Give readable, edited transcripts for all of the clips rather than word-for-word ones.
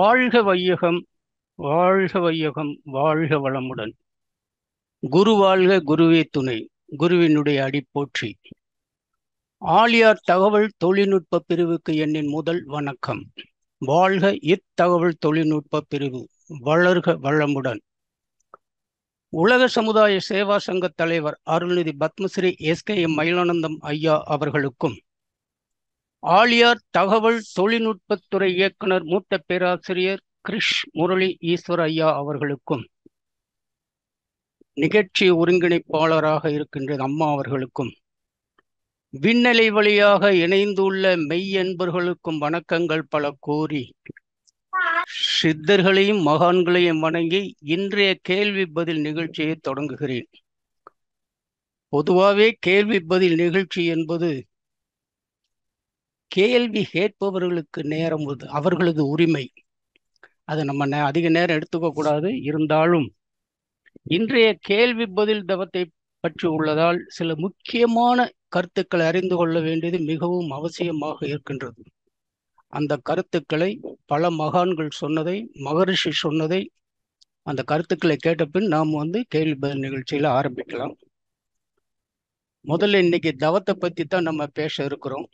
வாழ்க வையகம், வாழ்க வையகம், வாழ்க வளமுடன். குரு வாழ்க, குருவே துணை. குருவினுடைய அடி போற்றி. ஆழியார் தகவல் தொழில்நுட்ப பிரிவுக்கு என்னின் முதல் வணக்கம். வாழ்க இத்தகவல் தொழில்நுட்ப பிரிவு, வளர்க வளமுடன். உலக சமுதாய சேவா சங்க தலைவர் அருள்நிதி பத்மஸ்ரீ எஸ்.கே.எம். மயிலானந்தம் ஐயா அவர்களுக்கும், ஆழியார் தகவல் தொழில்நுட்பத்துறை இயக்குனர் மூத்த பேராசிரியர் கிருஷ் முரளி ஈஸ்வர் ஐயா அவர்களுக்கும், நிகழ்ச்சி ஒருங்கிணைப்பாளராக இருக்கின்ற அம்மா அவர்களுக்கும், விண்ணலை வழியாக இணைந்துள்ள மெய் என்பர்களுக்கும் வணக்கங்கள் பல கூறி, சித்தர்களையும் மகான்களையும் வணங்கி இன்றைய கேள்வி பதில் நிகழ்ச்சியை தொடங்குகிறேன். பொதுவாகவே கேள்வி பதில் நிகழ்ச்சி என்பது கேள்வி கேட்பவர்களுக்கு நேரம் அவர்களது உரிமை. அதை நம்ம அதிக நேரம் எடுத்துக்க கூடாது. இருந்தாலும் இன்றைய கேள்வி பதில் தவத்தை பற்றி உள்ளதால் சில முக்கியமான கருத்துக்களை அறிந்து கொள்ள வேண்டியது மிகவும் அவசியமாக இருக்கின்றது. அந்த கருத்துக்களை பல மகான்கள் சொன்னதை, மகரிஷி சொன்னதை, அந்த கருத்துக்களை கேட்ட பின் நாம் கேள்வி பதில் நிகழ்ச்சியில ஆரம்பிக்கலாம். முதல்ல இன்னைக்கு தவத்தை பத்தி தான் நம்ம பேச இருக்கிறோம்.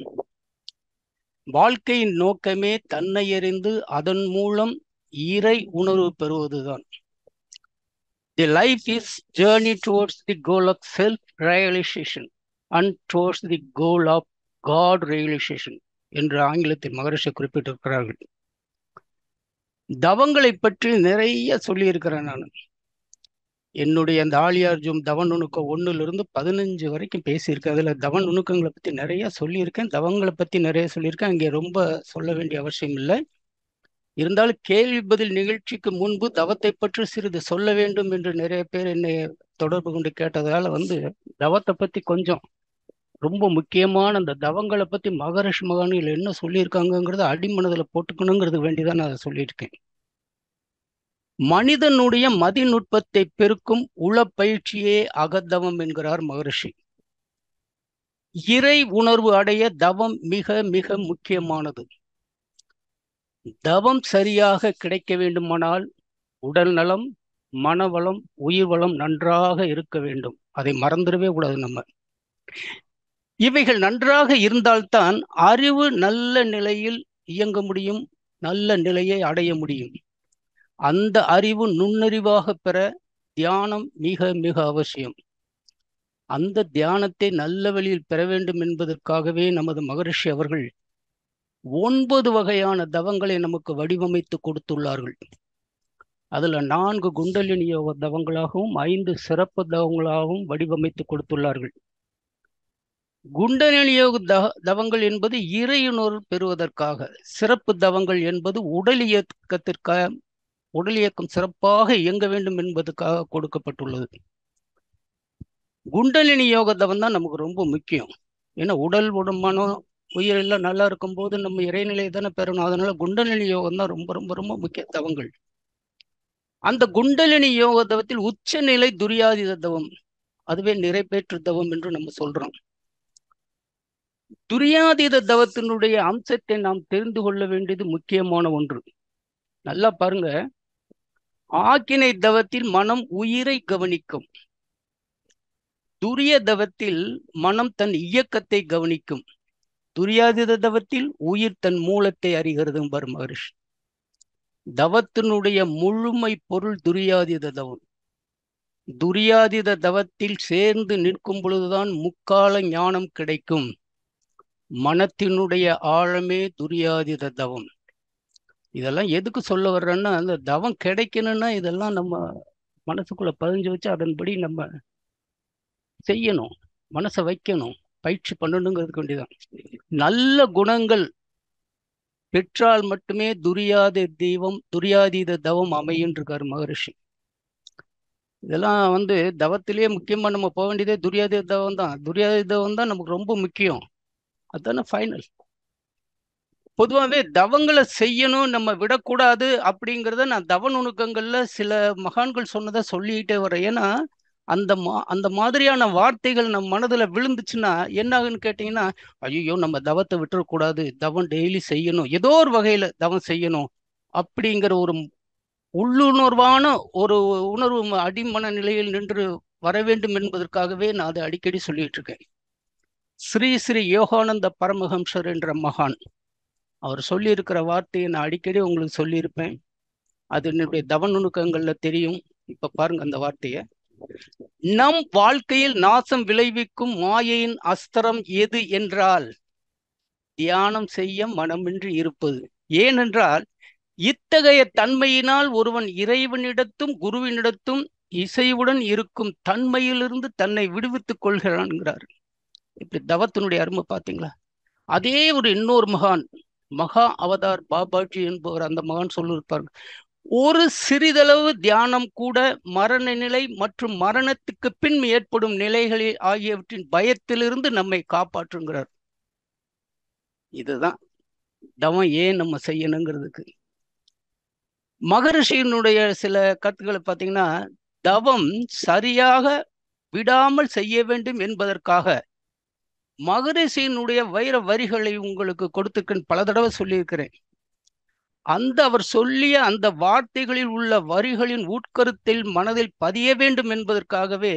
வாழ்க்கையின் நோக்கமே தன்னை அறிந்து அதன் மூலம் இறை உணர்வு பெறுவதுதான். The life is journey towards the goal of self-realization and towards the goal of God realization என்று ஆங்கிலத்தில் மகரிஷி குறிப்பிட்டிருக்கிறார்கள். தவங்களை பற்றி நிறைய சொல்லியிருக்கிறேன் நான். என்னுடைய அந்த ஆழியார் ஜூம் தவ நுணுக்கம் 1லிருந்து 15 வரைக்கும் பேசியிருக்கேன். அதில் தவ நுணுக்கங்களை பற்றி நிறைய சொல்லியிருக்கேன், தவங்களை பற்றி நிறைய சொல்லியிருக்கேன். அங்கே ரொம்ப சொல்ல வேண்டிய அவசியம் இல்லை. இருந்தாலும் கேள்வி பதில் நிகழ்ச்சிக்கு முன்பு தவத்தை பற்றி சிறிது சொல்ல வேண்டும் என்று நிறைய பேர் என்னை தொடர்பு கொண்டு கேட்டதால தவத்தை பற்றி கொஞ்சம் ரொம்ப முக்கியமான அந்த தவங்களை பற்றி மகரிஷி மகான்கள் என்ன சொல்லியிருக்காங்கிறத அடிமனதில் போட்டுக்கணுங்கிறது வேண்டிதான் நான் அதை சொல்லியிருக்கேன். மனிதனுடைய மதிநுட்பத்தை பெருக்கும் உள பயிற்சியே அகத்தவம் என்கிறார் மகரிஷி. இறை உணர்வு அடைய தவம் மிக மிக முக்கியமானது. தவம் சரியாக கிடைக்க வேண்டுமானால் உடல் நலம், மனவளம், உயிர் வளம் நன்றாக இருக்க வேண்டும். அதை மறந்துடவே கூடாது நம்ம. இவைகள் நன்றாக இருந்தால்தான் அறிவு நல்ல நிலையில் இயங்க முடியும், நல்ல நிலையை அடைய முடியும். அந்த அறிவு நுண்ணறிவாக பெற தியானம் மிக மிக அவசியம். அந்த தியானத்தை நல்ல வழியில் பெற வேண்டும் என்பதற்காகவே நமது மகரிஷி அவர்கள் 9 வகையான தவங்களை நமக்கு வடிவமைத்து கொடுத்துள்ளார்கள். அதுல 4 குண்டலினி யோக தவங்களாகவும் 5 சிறப்பு தவங்களாகவும் வடிவமைத்து கொடுத்துள்ளார்கள். குண்டலினி யோக தவங்கள் என்பது இறையுணர்வு பெறுவதற்காக, சிறப்பு தவங்கள் என்பது உடல் இயக்கம் சிறப்பாக இயங்க வேண்டும் என்பதற்காக கொடுக்கப்பட்டுள்ளது. குண்டலினி யோக தவம் தான் நமக்கு ரொம்ப முக்கியம். ஏன்னா உடல் மனம் உயிரெல்லாம் நல்லா இருக்கும்போது நம்ம இறைநிலையை தானே பெறணும். அதனால குண்டலினி யோகம் தான் ரொம்ப ரொம்ப ரொம்ப முக்கிய தவங்கள். அந்த குண்டலினி யோக தவத்தில் உச்சநிலை துரியாதீத தவம், அதுவே நிறைவேற்று தவம் என்று நம்ம சொல்றோம். துரியாதீத தவத்தினுடைய அம்சத்தை நாம் தெரிந்து கொள்ள வேண்டியது முக்கியமான ஒன்று. நல்லா பாருங்க, ஆக்கினை தவத்தில் மனம் உயிரை கவனிக்கும். துரிய தவத்தில் மனம் தன் இயக்கத்தை கவனிக்கும். துரியாதீத தவத்தில் உயிர் தன் மூலத்தை அறிகிறது மகரிஷி. தவத்தினுடைய முழுமை பொருள் துரியாதீத தவம். துரியாதீத தவத்தில் சேர்ந்து நிற்கும் பொழுதுதான் முக்கால ஞானம் கிடைக்கும். மனத்தினுடைய ஆழமே துரியாதீத தவம். இதெல்லாம் எதுக்கு சொல்ல வர்றேன்னா, அந்த தவம் கிடைக்கணும்னா இதெல்லாம் நம்ம மனசுக்குள்ள பதிஞ்சு வச்சு அதன்படி நம்ம செய்யணும், மனசை வைக்கணும், பயிற்சி பண்ணணுங்கிறதுக்கு வேண்டியதான். நல்ல குணங்கள் பெற்றால் மட்டுமே துரியாதீத தவம் அமையும் இருக்காரு மகரிஷி. இதெல்லாம் தவத்திலேயே முக்கியமா நம்ம போக வேண்டியதே துரியாதீத தவம் தான். துரியாதீத தவம் தான் நமக்கு ரொம்ப முக்கியம். அதுதானே ஃபைனல். பொதுவாகவே தவங்களை செய்யணும், நம்ம விடக்கூடாது அப்படிங்கிறத நான் தவ நுணுக்கங்கள்ல சில மகான்கள் சொன்னதை சொல்லிக்கிட்டே வரேன். ஏன்னா அந்த மாதிரியான வார்த்தைகள் நம்ம மனதுல விழுந்துச்சுன்னா என்ன ஆகுன்னு கேட்டீங்கன்னா, ஐயோ நம்ம தவத்தை விட்டுறக்கூடாது, தவம் டெய்லி செய்யணும், ஏதோ ஒரு வகையில தவம் செய்யணும் அப்படிங்கிற ஒரு உள்ளுணர்வான ஒரு உணர்வு அடிமன நிலையில் நின்று வர வேண்டும் என்பதற்காகவே நான் அதை அடிக்கடி சொல்லிட்டு இருக்கேன். ஸ்ரீ ஸ்ரீ யோகானந்த பரமஹம்சர் என்ற மகான் அவர் சொல்லியிருக்கிற வார்த்தையை நான் அடிக்கடி உங்களுக்கு சொல்லியிருப்பேன். அது என்னுடைய தவ நுணுக்கங்கள்ல தெரியும். இப்ப பாருங்க அந்த வார்த்தையை. நம் வாழ்க்கையில் நாசம் விளைவிக்கும் மாயையின் அஸ்திரம் எது என்றால் தியானம் செய்ய மனமின்றி இருப்பது. ஏனென்றால் இத்தகைய தன்மையினால் ஒருவன் இறைவனிடத்தும் குருவினிடத்தும் இசைவுடன் இருக்கும் தன்மையிலிருந்து தன்னை விடுவித்துக் கொள்கிறான்கிறார். இப்படி தவத்தினுடைய அருமை பார்த்தீங்களா? அதே ஒரு இன்னொரு மகான், மகா அவதார் பாபாஜி என்பவர், அந்த மகான் சொல்லியிருப்பார், ஒரு சிறிதளவு தியானம் கூட மரண நிலை மற்றும் மரணத்துக்கு பின் ஏற்படும் நிலைகளில் ஆகியவற்றின் பயத்திலிருந்து நம்மை காப்பாற்றுங்கிறார். இதுதான் தவம் ஏன் நம்ம செய்யணுங்கிறதுக்கு. மகரிஷியினுடைய சில கருத்துக்களை பார்த்தீங்கன்னா, தவம் சரியாக விடாமல் செய்ய வேண்டும் என்பதற்காக மகரிஷியினுடைய வைர வரிகளை உங்களுக்கு கொடுத்துருக்கேன், பல தடவை சொல்லியிருக்கிறேன். அந்த அவர் சொல்லிய அந்த வார்த்தைகளில் உள்ள வரிகளின் உட்கருத்தில் மனதில் பதிய வேண்டும் என்பதற்காகவே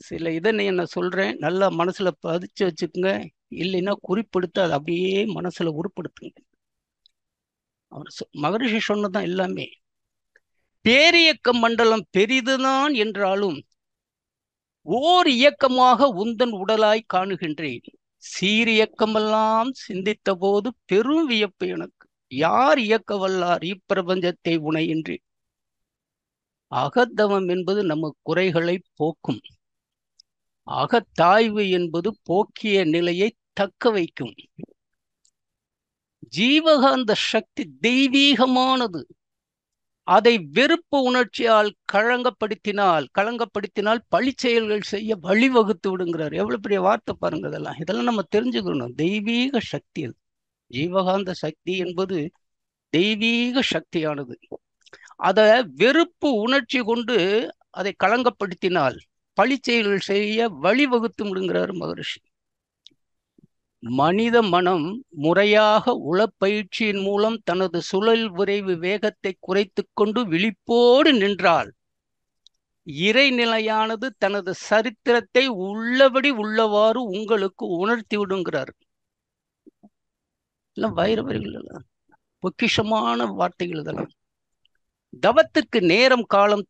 சில இதனை நான் சொல்றேன், நல்லா மனசுல பதிச்சு வச்சுக்கோங்க. இல்லைன்னா குறிப்பெடுத்து அதை அப்படியே மனசுல உருப்படுத்துங்க. அவர் மகரிஷி சொன்னதான் எல்லாமே. பேரியக்க மண்டலம் பெரிதுதான் என்றாலும் ஓர் இயக்கமாக உந்தன் உடலாய் காணுகின்றேன். சீரியக்கமெல்லாம் சிந்தித்த போது பெரும் வியப்பு எனக்கு. யார் இயக்க வல்லார் இப்பிரபஞ்சத்தை உணையின்றி? அகத்தவம் என்பது நம்ம குறைகளை போக்கும். அகத்தாய்வு என்பது போக்கிய நிலையை தக்க வைக்கும். ஜீவகாந்த சக்தி தெய்வீகமானது. அதை வெறுப்பு உணர்ச்சியால் களங்கப்படுத்தினால் பழி செயல்கள் செய்ய வழிவகுத்து விடுங்கிறார். எவ்வளவு பெரிய வார்த்தை பாருங்க. இதெல்லாம் நம்ம தெரிஞ்சுக்கணும். தெய்வீக சக்தி அது. ஜீவகாந்த சக்தி என்பது தெய்வீக சக்தியானது. அத வெறுப்பு உணர்ச்சி கொண்டு அதை களங்கப்படுத்தினால் பழி செயல்கள் செய்ய வழிவகுத்து விடுங்கிறார் மகரிஷி. மனித மனம் முறையாக உளப்பயிற்சியின் மூலம் தனது சுழல் விரைவு வேகத்தை குறைத்து கொண்டு விழிப்போடு நின்றால் இறைநிலையானது தனது சரித்திரத்தை உள்ளபடி உள்ளவாறு உங்களுக்கு உணர்த்தி விடுங்கிறார். எல்லாம் வைர வரிகள், பொக்கிஷமான வார்த்தைகள். இதெல்லாம் தவத்துக்கு நேரம் காலம்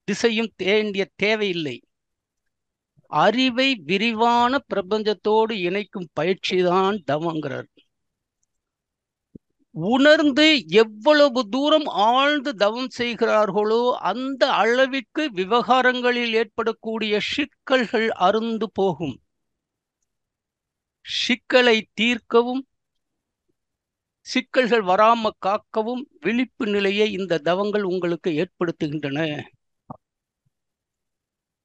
திசையும் வேண்டிய தேவையில்லை. அறிவை விரிவான பிரபஞ்சத்தோடு இணைக்கும் பயிற்சிதான் தவங்கிறார். உணர்ந்து எவ்வளவு தூரம் ஆழ்ந்து தவம் செய்கிறார்களோ அந்த அளவிற்கு விவகாரங்களில் ஏற்படக்கூடிய சிக்கல்கள் அருந்து போகும். சிக்கலை தீர்க்கவும் சிக்கல்கள் வராம காக்கவும் விழிப்பு நிலையை இந்த தவங்கள் உங்களுக்கு ஏற்படுத்துகின்றன.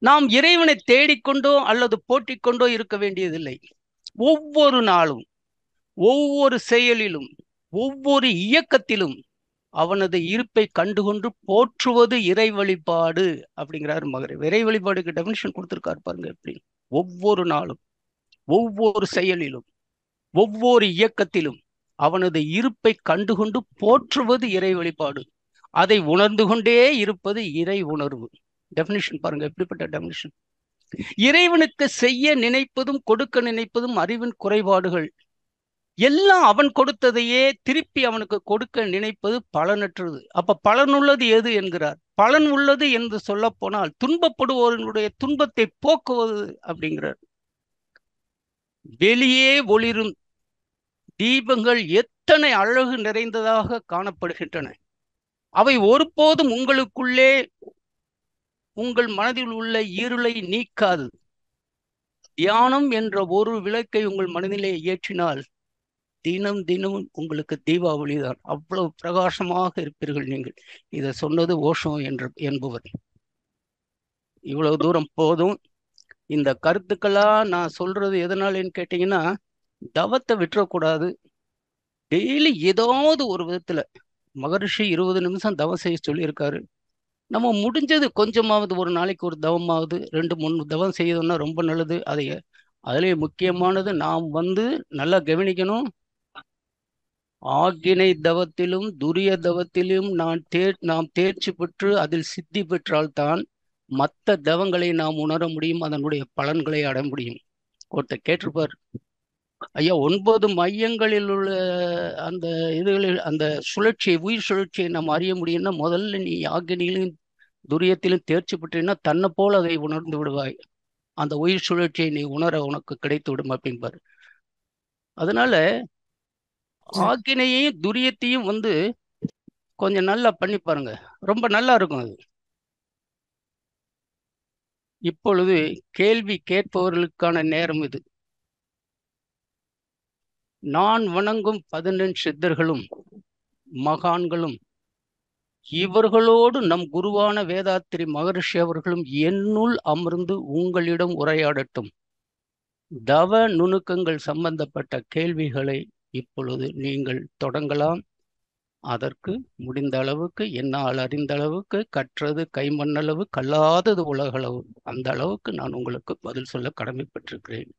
நாம் இறைவனை தேடிக்கொண்டோ அல்லது போற்றிக்கொண்டோ இருக்க வேண்டியதில்லை. ஒவ்வொரு நாளும், ஒவ்வொரு செயலிலும், ஒவ்வொரு இயக்கத்திலும் அவனது இருப்பை கண்டுகொண்டு போற்றுவது இறை வழிபாடு அப்படிங்கிறாரு மகரிஷி. இறை வழிபாடுக்கு டெபினிஷன் கொடுத்திருக்காரு பாருங்க எப்படி. ஒவ்வொரு நாளும், ஒவ்வொரு செயலிலும், ஒவ்வொரு இயக்கத்திலும் அவனது இருப்பை கண்டுகொண்டு போற்றுவது இறை வழிபாடு. அதை உணர்ந்து கொண்டே இருப்பது இறை உணர்வு. டெபினிஷன் பாருங்க, எப்படிப்பட்ட டெபினிஷன். இறைவனுக்கு செய்ய நினைப்பதும் கொடுக்க நினைப்பதும் அறிவின் குறைபாடுகள். எல்லாம் அவன் கொடுத்ததையே திருப்பி அவனுக்கு கொடுக்க நினைப்பது பலனற்றது. அப்ப பலனுள்ளது எது என்கிறார். பலன் உள்ளது என்று சொல்ல போனால் துன்பப்படுவோர்களுடைய துன்பத்தை போக்குவது அப்படிங்கிறார். வெளியே ஒளிரும் தீபங்கள் எத்தனை அழகு நிறைந்ததாக காணப்படுகின்றன. அவை ஒருபோதும் உங்களுக்குள்ளே உங்கள் மனதில் உள்ள இருளை நீக்காது. தியானம் என்ற ஒரு விளக்கை உங்கள் மனதிலே ஏற்றினால் தினம் தினமும் உங்களுக்கு தீபாவளி தான். அவ்வளவு பிரகாசமாக இருப்பீர்கள் நீங்கள். இதை சொன்னது ஓஷோ என்பவர். இவ்வளவு தூரம் போதும். இந்த கருத்துக்கெல்லாம் நான் சொல்றது எதனாலன்னு கேட்டீங்கன்னா, தவத்தை விட்டுறக்கூடாது. டெய்லி ஏதாவது ஒரு விதத்துல மகரிஷி 20 நிமிஷம் தவம் செய்ய சொல்லியிருக்காரு. நம்ம முடிஞ்சது கொஞ்சமாவது ஒரு நாளைக்கு ஒரு தவமாவது 2-3 தவம் செய்யணும்னா ரொம்ப நல்லது. அதுலேயே முக்கியமானது நாம் நல்லா கவனிக்கணும். ஆக்கினை தவத்திலும் துரிய தவத்திலும் நாம் தேர்ச்சி பெற்று அதில் சித்தி பெற்றால்தான் மற்ற தவங்களை நாம் உணர முடியும், அதனுடைய பலன்களை அடைய முடியும். ஒருத்தர் கேட்டிருப்பார், ஐயா 9 மையங்களில் உள்ள அந்த இதுகளில் அந்த சுழற்சியை, உயிர் சுழற்சியை நாம் அறிய முடியும்னா முதல்ல நீ ஆக்கினியிலும் துரியத்திலும் தேர்ச்சி பெற்றீங்கன்னா தன்னை போல அதை உணர்ந்து விடுவாய், அந்த உயிர் சுழற்சியை நீ உணர உனக்கு கிடைத்து விடும் அப்படின்பார். அதனால ஆக்கினையையும் துரியத்தையும் கொஞ்சம் நல்லா பண்ணி பாருங்க, ரொம்ப நல்லா இருக்கும் அது. இப்பொழுது கேள்வி கேட்பவர்களுக்கான நேரம் இது. நான் வணங்கும் 14 சித்தர்களும் மகான்களும் இவர்களோடு நம் குருவான வேதாத்திரி மகரிஷி அவர்களும் என்னுள் அமர்ந்து உங்களிடம் உரையாடட்டும். தவ நுணுக்கங்கள் சம்பந்தப்பட்ட கேள்விகளை இப்பொழுது நீங்கள் தொடங்கலாம். அதற்கு முடிந்த அளவுக்கு, என்னால் அறிந்த அளவுக்கு, கற்றது கைமண்ணளவு கல்லாதது உலகளவு, அந்த அளவுக்கு நான் உங்களுக்கு பதில் சொல்ல கடமைப்பட்டிருக்கிறேன்.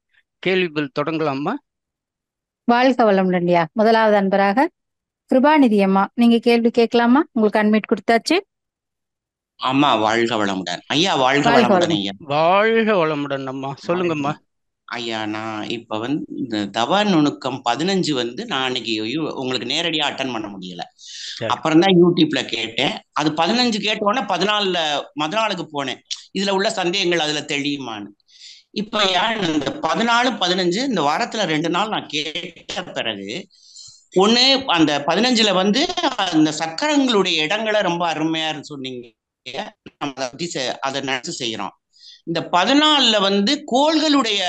கேள்விகள் தொடங்கலாமா? வாழ்க வளமுடன் ஐயா. முதலாவது அன்பராக கிருபாநிதி அம்மா, நீங்க கேள்வி கேட்கலாமா? உங்களுக்கு அன்மிட் கொடுத்தாச்சு. அம்மா வாழ்க வளமுடன். ஐயா வாழ்க வளமுடன் ஐயா. வாழ்க வளமுடன் அம்மா, சொல்லுங்கம்மா. ஐயா நான் இப்ப இந்த தவ நுணுக்கம் 15 நான் அன்னைக்கு உங்களுக்கு நேரடியா அட்டன் பண்ண முடியல, அப்புறம் தான் யூடியூப்ல கேட்டேன். அது 15 கேட்ட உடனே 14க்கு போனேன், இதுல உள்ள சந்தேகங்கள் அதுல தெளியுமான்னு. இப்ப இந்த 14, 15 இந்த வாரத்துல 2 நாள் நான் கேட்ட பிறகு, ஒண்ணு அந்த 15ல அந்த சக்கரங்களுடைய இடங்களை ரொம்ப அருமையா சொன்னீங்க, நம்ம அதை நினைச்சு செய்யறோம். இந்த 14ல கோள்களுடைய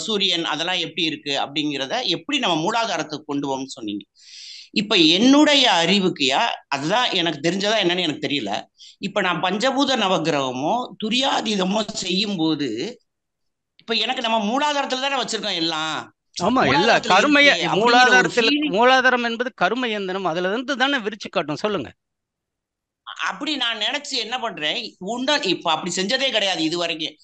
சூரியன் அதெல்லாம் எப்படி இருக்கு அப்படிங்கிறத எப்படி நம்ம மூலாதாரத்துக்கு கொண்டு போவோம்னு சொன்னீங்க. இப்ப என்னுடைய அறிவுக்குயா அதுதான் எனக்கு தெரிஞ்சதா என்னன்னு எனக்கு தெரியல. இப்ப நான் பஞ்சபூத நவகிரகமோ துரியாதீதமோ செய்யும் போது இப்ப எனக்கு நம்ம மூலாதாரத்துல தானே வச்சிருக்கோம் எல்லாம். ஆமா, எல்லா கருமைய மூலாதாரம் என்பது கரும இயந்திரம், அதுல இருந்து தானே விரிச்சு காட்டும். சொல்லுங்க. அப்படி நான் நினைச்சு என்ன பண்றேன், இப்ப அப்படி செஞ்சதே கிடையாது இது வரைக்கும்.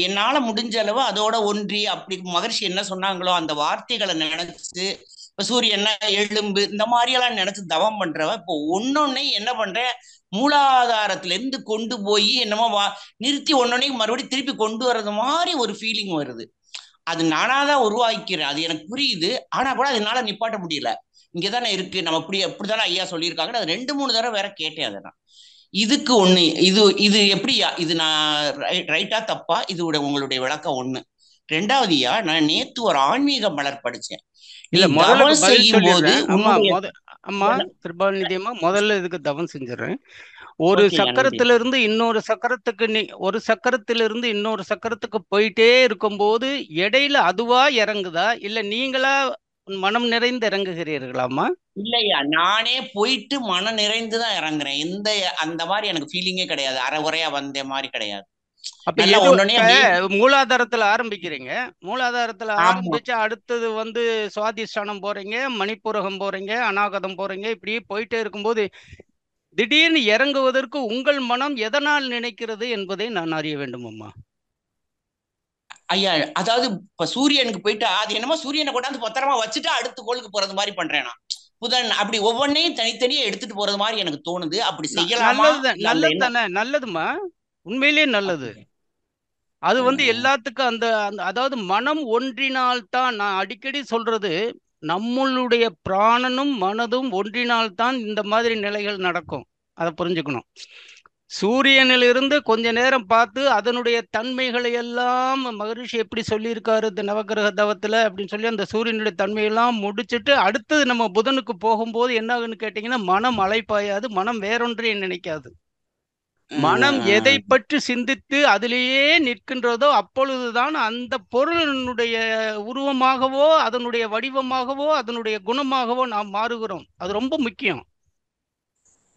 என்னால முடிஞ்ச அளவு அதோட ஒன்றி அப்படி மகர்ஷி என்ன சொன்னாங்களோ அந்த வார்த்தைகளை நினைச்சு, இப்ப சூரியன் எலும்பு இந்த மாதிரி எல்லாம் நினைச்சு தவம் பண்றவ இப்போ ஒன்னொன்னே என்ன பண்றேன், மூலாதாரத்துல இருந்து கொண்டு போய் என்னமோ நிறுத்தி ஒன்னொன்னையும் மறுபடியும் திருப்பி கொண்டு வர்றது மாதிரி ஒரு ஃபீலிங் வருது. அது நானாதான் உருவாக்கிறேன், அது எனக்கு புரியுது. ஆனா கூட அதனால நிப்பாட்ட முடியல. இங்கதானே இருக்கு, நம்ம எப்படிதானே ஐயா சொல்லியிருக்காங்க. அது 2-3 தடவை வேற கேட்டேன். அதை நான் இதுக்கு ஒண்ணு இது எப்படியா, இது நான் ரைட்டா தப்பா, இது உங்களுடைய விளக்கம் ஒண்ணு. ரெண்டாவதுயா, நான் நேத்து ஒரு ஆன்மீக மலர் படிச்சேன். அம்மா கிருபாநிதி அம்மா, முதல்ல இதுக்கு தவம் செஞ்சிடறேன். ஒரு சக்கரத்திலிருந்து இன்னொரு சக்கரத்துக்கு ஒரு சக்கரத்திலிருந்து இன்னொரு சக்கரத்துக்கு போயிட்டே இருக்கும்போது இடையில அதுவா இறங்குதா, இல்ல நீங்களா மனம் நிறைந்து இறங்குகிறீர்களாமா? இல்லையா, நானே போயிட்டு மனம் நிறைந்துதான் இறங்குறேன். அந்த மாதிரி எனக்கு ஃபீலிங்கே கிடையாது, அரைகுறையா வந்த மாதிரி கிடையாது. மூலாதாரத்துல ஆரம்பிக்கிறீங்க, மூலாதாரத்துல ஆரம்பிச்சு அடுத்தது சுவாதிஷ்டானம் போறீங்க, மணிப்பூரகம் போறீங்க, அநாகதம் போறீங்க, இப்படியே போயிட்டே இருக்கும்போது திடீர்னு இறங்குவதற்கு உங்கள் மனம் எதனால் நினைக்கிறது என்பதை நான் அறிய வேண்டும் அம்மா. ஐயா, அதாவது இப்ப சூரியனுக்கு போயிட்டு அது என்னமோ சூரியனை கொண்டாந்து பத்திரமா வச்சுட்டு அடுத்த கோளுக்கு போறது மாதிரி பண்றேன் நான். புதன் அப்படி ஒவ்வொன்னையும் தனித்தனியா எடுத்துட்டு போறது மாதிரி எனக்கு தோணுது. அப்படி செய்யலாமா? நல்லது தானே, நல்லதுமா, உண்மையிலேயே நல்லது. அது எல்லாத்துக்கும் அந்த அதாவது மனம் ஒன்றினால்தான், நான் அடிக்கடி சொல்றது, நம்மளுடைய பிராணனும் மனதும் ஒன்றினால்தான் இந்த மாதிரி நிலைகள் நடக்கும். அதை புரிஞ்சுக்கணும். சூரியனிலிருந்து கொஞ்ச நேரம் பார்த்து அதனுடைய தன்மைகளை எல்லாம் மகரிஷி எப்படி சொல்லியிருக்காரு இந்த நவகிரக தவத்துல அப்படின்னு சொல்லி அந்த சூரியனுடைய தன்மையெல்லாம் முடிச்சுட்டு அடுத்தது நம்ம புதனுக்கு போகும்போது என்ன ஆகுன்னு கேட்டீங்கன்னா, மனம் அலைப்பாயாது, மனம் வேறொன்றையும் நினைக்காது. மனம் எதை பற்றி சிந்தித்து அதிலேயே நிற்கின்றதோ அப்பொழுதுதான் அந்த பொருளினுடைய உருவமாகவோ அதனுடைய வடிவமாகவோ அதனுடைய குணமாகவோ நாம் மாறுகிறோம். அது ரொம்ப முக்கியம்.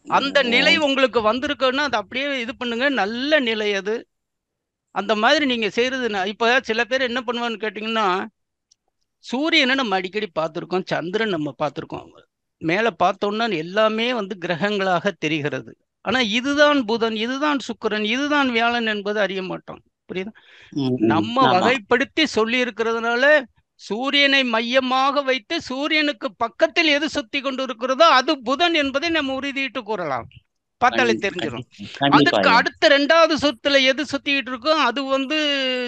அந்த நிலை உங்களுக்கு வந்திருக்குன்னா அது அப்படியே இது பண்ணுங்க, நல்ல நிலை அது. அந்த மாதிரி நீங்க செய்யறது. இப்ப சில பேர் என்ன பண்ணுவான்னு கேட்டீங்கன்னா, சூரியனை நம்ம அடிக்கடி பார்த்துருக்கோம், சந்திரன் நம்ம பார்த்துருக்கோம், மேல பார்த்தோம்னா எல்லாமே கிரகங்களாக தெரிகிறது. ஆனா இதுதான் புதன், இதுதான் சுக்கிரன், இதுதான் வியாழன் என்பது அறிய மாட்டோம். புரியுதா? நம்ம வகைப்படுத்தி சொல்லி இருக்கிறதுனால சூரியனை மையமாக வைத்து சூரியனுக்கு பக்கத்தில் எது சுத்தி கொண்டு இருக்கிறதோ அது புதன் என்பதை நம்ம உறுதியிட்டு கூறலாம். பார்த்தாலே தெரிஞ்சிடும். அதுக்கு அடுத்த 2வது சுத்துல எது சுத்திக்கிட்டு இருக்கோ அது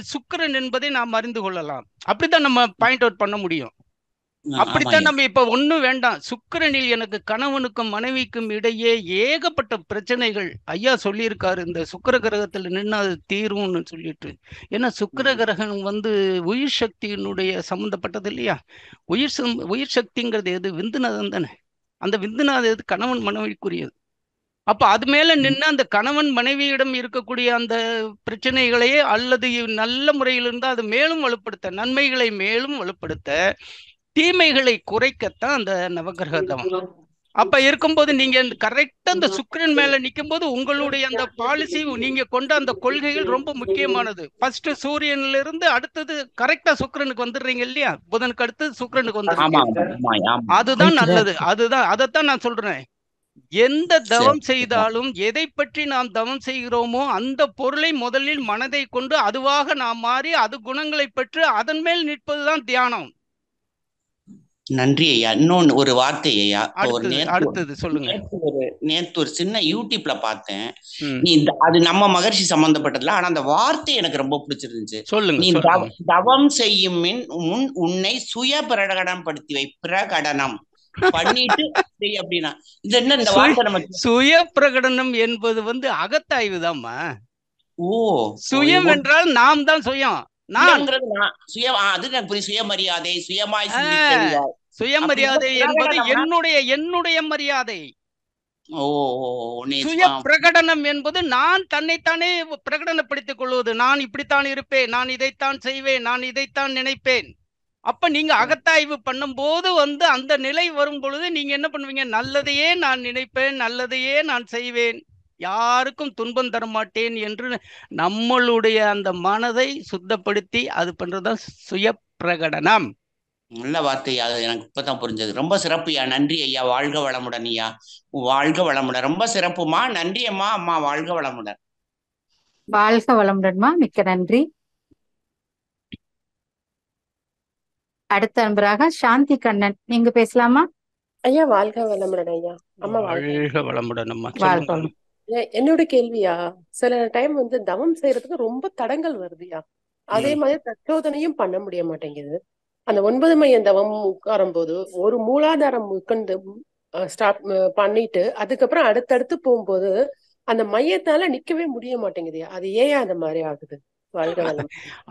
சுக்கிரன் என்பதை நாம் அறிந்து கொள்ளலாம். அப்படித்தான் நம்ம பாயிண்ட் அவுட் பண்ண முடியும். அப்படித்தான் நம்ம இப்ப ஒண்ணும் வேண்டாம். சுக்கிரனில் எனக்கு கணவனுக்கும் மனைவிக்கும் இடையே ஏகப்பட்ட பிரச்சனைகள் ஐயா சொல்லியிருக்காரு. இந்த சுக்கிர கிரகத்துல நின்று அது தீரும்னு சொல்லிட்டு. ஏன்னா சுக்கிர கிரகம் உயிர் சக்தியினுடைய சம்பந்தப்பட்டது இல்லையா? உயிர் சக்திங்கிறது எது? விந்துநாதம் தானே. அந்த விந்துநாதம் எது? கணவன் மனைவிக்குரியது. அப்ப அது மேல நின்று அந்த கணவன் மனைவியிடம் இருக்கக்கூடிய அந்த பிரச்சனைகளையே அல்லது நல்ல முறையில் இருந்தால் அது மேலும் வலுப்படுத்த, நன்மைகளை மேலும் வலுப்படுத்த, தீமைகளை குறைக்கத்தான் அந்த நவகிரகம். அப்ப இருக்கும்போது நீங்க கரெக்டா அந்த சுக்கிரன் மேல நிற்கும் போது உங்களுடைய அந்த பாலிசி, நீங்க கொண்ட அந்த கொள்கைகள் ரொம்ப முக்கியமானது. ஃபர்ஸ்ட் சூரியன்ல இருந்து அடுத்தது கரெக்டா சுக்கிரனுக்கு வந்துடுறீங்க இல்லையா? புதனுக்கு அடுத்து சுக்கிரனுக்கு வந்துடுறீங்க. அதுதான் நல்லது. அதைத்தான் நான் சொல்றேன். எந்த தவம் செய்தாலும் எதை பற்றி நாம் தவம் செய்கிறோமோ அந்த பொருளை முதலில் மனதை கொண்டு அதுவாக நாம் மாறி அது குணங்களை பெற்று அதன் மேல் நிற்பதுதான் தியானம். நன்றி ஐயா. இன்னொன்னு ஒரு வார்த்தை ஐயா. அடுத்தது சொல்லுங்க. நேத்து ஒரு சின்ன யூடியூப்ல பார்த்தேன். நீ அது நம்ம மகர்ஷி சம்பந்தப்பட்டதுல, ஆனா அந்த வார்த்தை எனக்கு ரொம்ப பிடிச்சிருந்துச்சு. சொல்லுங்க. நீ தவம் செய்யும் முன் உன்னை சுய பிரகடனம் படுத்தி வை. பிரகடனம் பண்ணிட்டு அப்படின்னா இது என்ன? இந்த வார்த்தை நம்ம சுய பிரகடனம் என்பது அகத்தாய்வு தான்மா. ஓ, சுயம் என்றால் நாம் தான் சுயம். சுயமரியாதை, சுயமாய் சுயமரியாதை என்பது என்னுடைய மரியாதை. சுய பிரகடனம் என்பது நான் தன்னைத்தானே பிரகடனப்படுத்திக் கொள்வது. நான் இப்படித்தான் இருப்பேன், நான் இதைத்தான் செய்வேன், நான் இதைத்தான் நினைப்பேன். அப்ப நீங்க அகத்தாய்வு பண்ணும் போது அந்த நிலை வரும் பொழுது நீங்க என்ன பண்ணுவீங்க? நல்லதையே நான் நினைப்பேன், நல்லதையே நான் செய்வேன், யாருக்கும் துன்பம் தர மாட்டேன் என்று நம்மளுடைய அந்த மனதை சுத்தப்படுத்தி அது பண்றதுதான் சுய பிரகடனம். நல்ல வார்த்தை. அது எனக்கு இப்பதான் புரிஞ்சது. ரொம்ப சிறப்புயா. நன்றி ஐயா. வாழ்க வளமுடன் ஐயா. வாழ்க வளமுடன். ரொம்ப சிறப்புமா. நன்றி அம்மா. அம்மா வாழ்க வளமுடன். வாழ்க வளமுடன்மா. மிக்க நன்றி. அடுத்த நண்பராக சாந்தி கண்ணன், நீங்க பேசலாமா? ஐயா வாழ்க வளமுடன் ஐயா. அம்மா வாழ்க வளமுடன் அம்மா. என்னோட கேள்வியா, சில டைம் தவம் செய்யறதுக்கு ரொம்ப தடங்கள் வருதுயா. அதே மாதிரி தற்சோதனையும் பண்ண முடிய மாட்டேங்குது. அந்த 9 மையம் தவம் உட்காரும் போது ஒரு மூலாதாரம் உட்கார்ந்து ஸ்டார்ட் பண்ணிட்டு அதுக்கப்புறம் அடுத்தடுத்து போகும்போது அந்த மையத்தால நிக்கவே முடிய மாட்டேங்குது. அது ஏன் அந்த மாதிரி ஆகுது?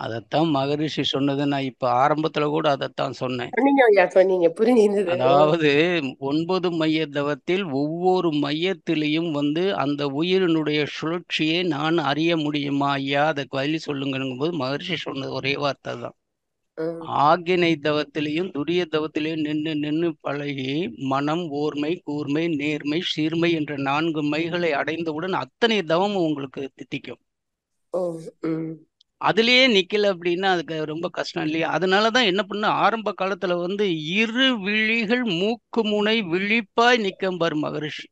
அதத்தான் மகரிஷி சொன்னது. நான் இப்ப ஆரம்பத்துல கூட அதைத்தான் சொன்னேன். அதாவது 9 மைய தவத்தில் ஒவ்வொரு மையத்திலையும் அந்த உயிரினுடைய சுழற்சியை நான் அறிய முடியுமா ஐயா, அதுக்கு வழி சொல்லுங்கும் போது மகரிஷி சொன்னது ஒரே வார்த்தை தான். ஆகினை தவத்திலையும் துரிய தவத்திலையும் நின்று பழகி மனம், ஓர்மை, கூர்மை, நேர்மை, சீர்மை என்ற 4 மைகளை அடைந்தவுடன் அத்தனை தவமும் உங்களுக்கு தித்திக்கும். அதுலயே நிக்கல அப்படின்னா அதுக்கு ரொம்ப கஷ்டம் இல்லையா? அதனாலதான் என்ன பண்ண, ஆரம்ப காலத்துல இரு விழிகள் மூக்கு முனை விழிப்பாய் நிக்கம்பார் மகரிஷி.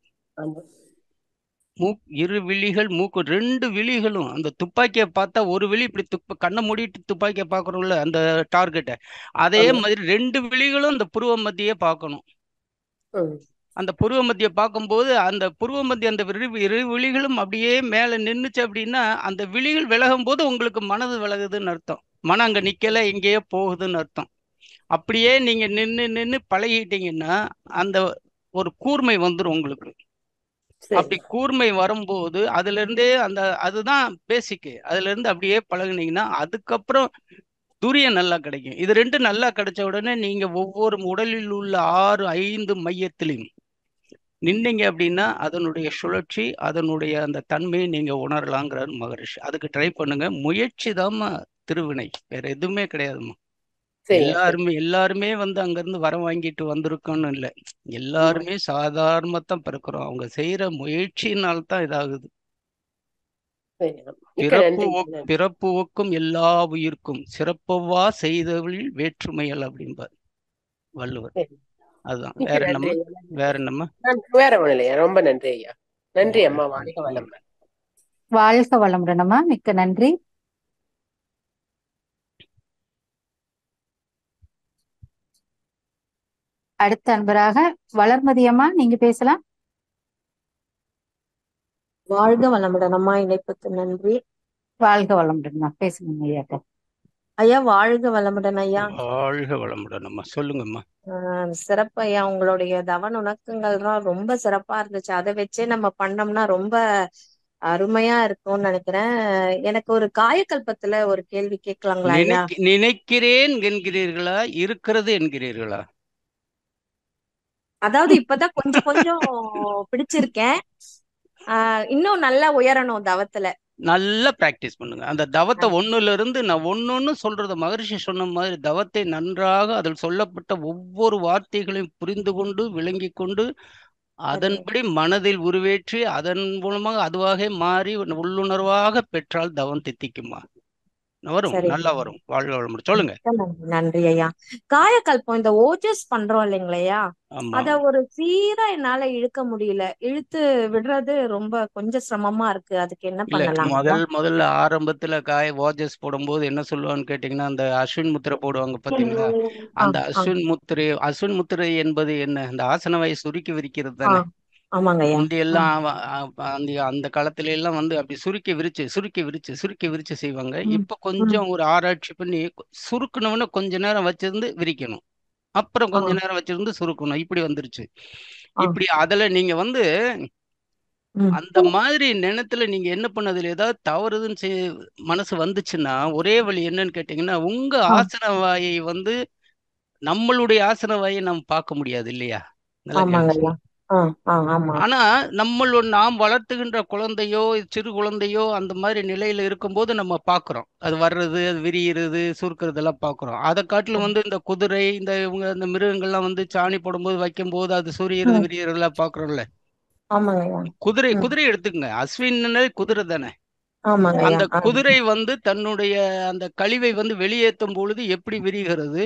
இரு விழிகள் மூக்கு, 2 விழிகளும் அந்த துப்பாக்கியை பார்த்தா ஒரு விழி இப்படி கண்ணை மூடிட்டு துப்பாக்கியை பாக்குறோம்ல அந்த டார்கெட்டை, அதே மாதிரி 2 விழிகளும் அந்த புருவ மத்தியே பார்க்கணும். அந்த புருவ மத்தியை பார்க்கும்போது அந்த புருவ மத்திய அந்த இரு விழிகளும் அப்படியே மேல நின்றுச்சு அப்படின்னா அந்த விழிகள் விலகும் போது உங்களுக்கு மனது விலகுதுன்னு அர்த்தம். மனம் அங்க நிக்கல, எங்கேயோ போகுதுன்னு அர்த்தம். அப்படியே நீங்க நின்று பழகிட்டீங்கன்னா அந்த ஒரு கூர்மை வந்துடும் உங்களுக்கு. அப்படி கூர்மை வரும்போது அதுல இருந்தே அதுதான் பேசிக்கு. அதுல இருந்து அப்படியே பழகுனீங்கன்னா அதுக்கப்புறம் துரியம் நல்லா கிடைக்கும். இது 2 நல்லா கிடைச்ச உடனே நீங்க ஒவ்வொரு உடலில் உள்ள 5 மையத்திலையும் நின்னீங்க அப்படின்னா அதனுடைய சுழற்சி, அதனுடைய அந்த தன்மையை நீங்க உணரலாங்கிறார் மகரிஷி. அதுக்கு ட்ரை பண்ணுங்க. முயற்சி தாம்மா திருவினை, வேற எதுவுமே கிடையாதுமா. எல்லாருமே அங்கிருந்து வரம் வாங்கிட்டு வந்திருக்கோன்னு இல்லை. எல்லாருமே சாதாரணத்தான் பிறக்கிறோம். அவங்க செய்யற முயற்சியினால்தான் இதாகுது. பிறப்பு ஒக்கும் எல்லா உயிர்க்கும் சிறப்பவா செய்தவழில் வேற்றுமையல் அப்படின்பார் வள்ளுவர். அதுதான். வேற என்னம்மா? வேற ஒண்ணு இல்லையா. ரொம்ப நன்றி ஐயா. நன்றி அம்மா. வாழ்க வளமுடன். வாழ்க வளமுடன் அம்மா. மிக்க நன்றி. அடுத்த அன்பராக வளர்மதி அம்மா, நீங்க பேசலாம். வாழ்க வளமுடன் அம்மா. இணைப்புக்கு நன்றி. வாழ்க வளமுடன் பேசுங்க ஐயாட்ட. ஐயா வாழ்க வளமுடன் ஐயா. வாழ்க வளமுடன் அம்மா. சொல்லுங்கம்மா. சிறப்பு ஐயா. உங்களுடைய தவ நுணுக்கங்கள்லாம் ரொம்ப சிறப்பா இருந்துச்சு. அதை வச்சே நம்ம பண்ணோம்னா ரொம்ப அருமையா இருக்கும்னு நினைக்கிறேன். எனக்கு ஒரு காயக்கல்பத்துல ஒரு கேள்வி கேட்கலாங்களா ஐயா? நினைக்கிறேன் என்கிறீர்களா, இருக்கிறது என்கிறீர்களா? அதாவது இப்பதான் கொஞ்சம் கொஞ்சம் பிடிச்சிருக்கேன். இன்னும் நல்லா உயரணும் தவத்துல. நல்லா பிராக்டிஸ் பண்ணுங்க. அந்த தவத்தை ஒண்ணுல இருந்து நான் ஒன்னொன்னு சொல்றது, மகரிஷி சொன்ன மாதிரி தவத்தை நன்றாக அதில் சொல்லப்பட்ட ஒவ்வொரு வார்த்தைகளையும் புரிந்து கொண்டு விளங்கி கொண்டு அதன்படி மனதில் உருவேற்றி அதன் மூலமாக அதுவாக மாறி உள்ளுணர்வாக பெற்றால் தவம் தித்திக்குமா வரும், நல்லா வரும். வாழ்க வளமுடன். சொல்லுங்க. நன்றி ஐயா. காயக்கல்பம் இந்த ஓஜஸ் பண்றோம் இல்லைங்களையா, அத ஒரு சீரா என்னால இழுக்க முடியல. இழுத்து விடுறது ரொம்ப கொஞ்சம் சிரமமா இருக்கு. அதுக்கு என்ன பண்ணலாம்? முதல்ல ஆரம்பத்துல ஓஜஸ் போடும்போது என்ன சொல்லுவான்னு கேட்டீங்கன்னா, அந்த அஸ்வின் முத்திரை போடுவாங்க பாத்தீங்களா? அந்த அஸ்வின் முத்திரை என்பது என்ன? அந்த ஆசன வாயை சுருக்கி விரிக்கிறது தானே. முந்தையெல்லாம் அந்த காலத்துல எல்லாம் அப்படி சுருக்கி விரிச்சு செய்வாங்க. இப்ப கொஞ்சம் ஒரு ஆராய்ச்சி பண்ணி சுருக்கணும்னு கொஞ்ச நேரம் வச்சிருந்து விரிக்கணும், அப்புறம் கொஞ்ச நேரம் வச்சிருந்து சுருக்கணும், இப்படி வந்துருச்சு. இப்படி அதுல நீங்க அந்த மாதிரி நேரத்துல நீங்க என்ன பண்ணதுல ஏதாவது தவறுதுன்னு மனசு வந்துச்சுன்னா ஒரே வழி என்னன்னு கேட்டீங்கன்னா, உங்க ஆசன வாயை நம்மளுடைய ஆசன வாயை நம்ம பார்க்க முடியாது இல்லையா? ஆனா நாம் வளர்த்துகின்ற குழந்தையோ சிறு குழந்தையோ அந்த மாதிரி நிலையில இருக்கும்போது நம்ம பாக்குறோம், அது வர்றது, அது விரியிறது, சுருக்கிறது எல்லாம் பாக்குறோம். அதை காட்டிலும் இந்த குதிரை இந்த மிருகங்கள்லாம் சாணி போடும்போது வைக்கும் போது அது சுரியறது விரியறது எல்லாம் பாக்குறோம்ல. குதிரை எடுத்துக்கங்க, அஸ்வின் குதிரை தானே. அந்த குதிரை தன்னுடைய அந்த கழிவை வெளியேற்றும் பொழுது எப்படி விரிகிறது,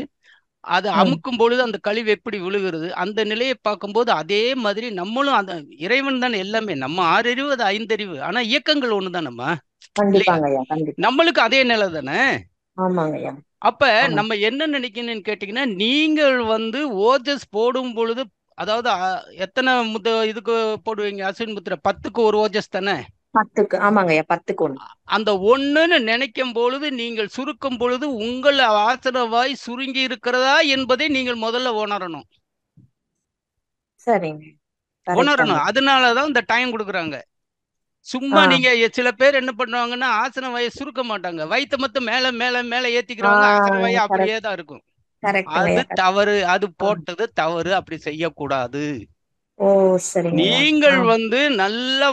அது அமுக்கும் பொழுது அந்த கழிவு எப்படி விழுகிறது, அந்த நிலையை பார்க்கும்போது அதே மாதிரி நம்மளும் அந்த இறைவன் தானே எல்லாமே. நம்ம 6 அறிவு, அது 5 அறிவு, ஆனா இயக்கங்கள் ஒண்ணுதான். நம்மளுக்கு அதே நிலை தானே. அப்ப நம்ம என்ன நினைக்கணும்னு கேட்டீங்கன்னா, நீங்கள் ஓஜஸ் போடும் பொழுது, அதாவது எத்தனை இதுக்கு போடுவீங்க அஸ்வின் முத்திரை? 10க்கு ஒரு ஓஜஸ் தானே. 10க்கு. ஆமாங்கய்யா, 10க்கு 1. அந்த ஒண்ணுன்னு நினைக்கும் பொழுது, நீங்கள் சுருக்கும் பொழுது உங்கள் ஆசன வாய் சுருங்கி இருக்கிறதா என்பதை நீங்கள் முதல்ல உணரணும். சரிங்க, உணரணும். அதனாலதான் இந்த டைம் கொடுக்குறாங்க. சும்மா நீங்க சில பேர் என்ன பண்ணுவாங்கன்னா, ஆசன வாயை சுருக்க மாட்டாங்க, வயிற்று மட்டும் மேல மேல மேல ஏத்திக்கிறாங்க, ஆசன வாயை அப்படியே தான் இருக்கும். அது தவறு, அது போட்டது தவறு, அப்படி செய்யக்கூடாது. நீங்கள் நல்லா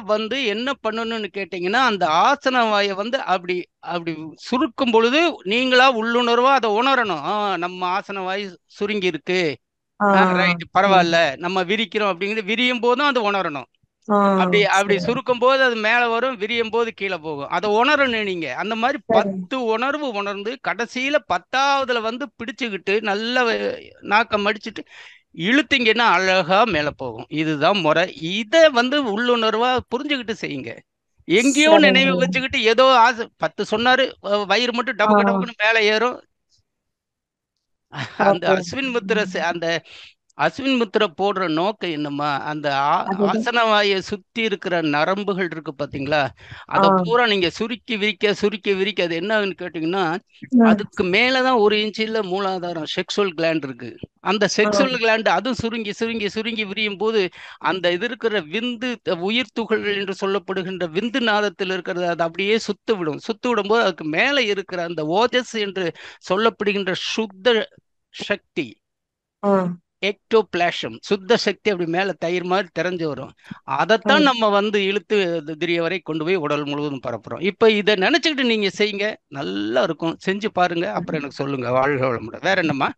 என்ன பண்ணணும்னு கேட்டீங்கன்னா, அந்த ஆசன வாயை அப்படி அப்படி சுருக்கும் பொழுது நீங்களா உள்ளுணர்வா அதை உணரணும். நம்ம ஆசன வாய் சுருங்கி இருக்கு, ரைட், பரவாயில்ல, நம்ம விரிக்கிறோம் அப்படிங்கிறது விரியும் போதும் அது உணரணும். அப்படி அப்படி சுருக்கும் போது அது மேல வரும், விரியும் போது கீழே போகும், அதை உணரணும் நீங்க. அந்த மாதிரி 10 உணர்வு உணர்ந்து கடைசியில 10ஆவதுல பிடிச்சுக்கிட்டு நல்ல நாக்கம் அடிச்சுட்டு இழுத்தீங்கன்னா அழகா மேல போகும். இதுதான் முறை. இதை உள்ளுணர்வா புரிஞ்சுக்கிட்டு செய்யுங்க. எங்கேயோ நினைவு வச்சுக்கிட்டு ஏதோ ஆசை 10 சொன்னாரு, வயிறு மட்டும் டபக்கு டபக்குன்னு மேல ஏறும். அந்த அஸ்வின் முத்திரை போடுற நோக்கம் என்னமா, அந்த ஆசன வாயை சுத்தி இருக்கிற நரம்புகள் இருக்கு பாத்தீங்களா, அத பூரா நீங்க சுருக்கி விரிக்க அது என்னன்னு கேட்டீங்கன்னா, அதுக்கு மேலதான் 1 இன்ச்சில் மூலாதாரம் செக்ஸுவல் கிளாண்ட் இருக்கு. அந்த செக்ஸுவல் கிளாண்ட் அதுவும் சுருங்கி விரியும் போது அந்த இது இருக்கிற விந்து உயிர் துகள்கள் என்று சொல்லப்படுகின்ற விந்து நாதத்தில் இருக்கிறது அது அப்படியே சுத்து விடும் போது அதுக்கு மேல இருக்கிற அந்த ஓஜஸ் என்று சொல்லப்படுகின்ற சுத்த சக்தி, எக்டோபிளாசம், சுத்த சக்தி அப்படி மேல தயிர் மாதிரி தெரிஞ்சு வரும். அதைத்தான் நம்ம இழுத்து திரிய வரை கொண்டு போய் உடல் முழுவதும் பரப்புறோம். இப்ப இதை நினைச்சுக்கிட்டு நீங்க செய்யுங்க, நல்லா இருக்கும். செஞ்சு பாருங்க, அப்புறம் எனக்கு சொல்லுங்க. வாழ்க வளமுடன். வேற என்னம்மா?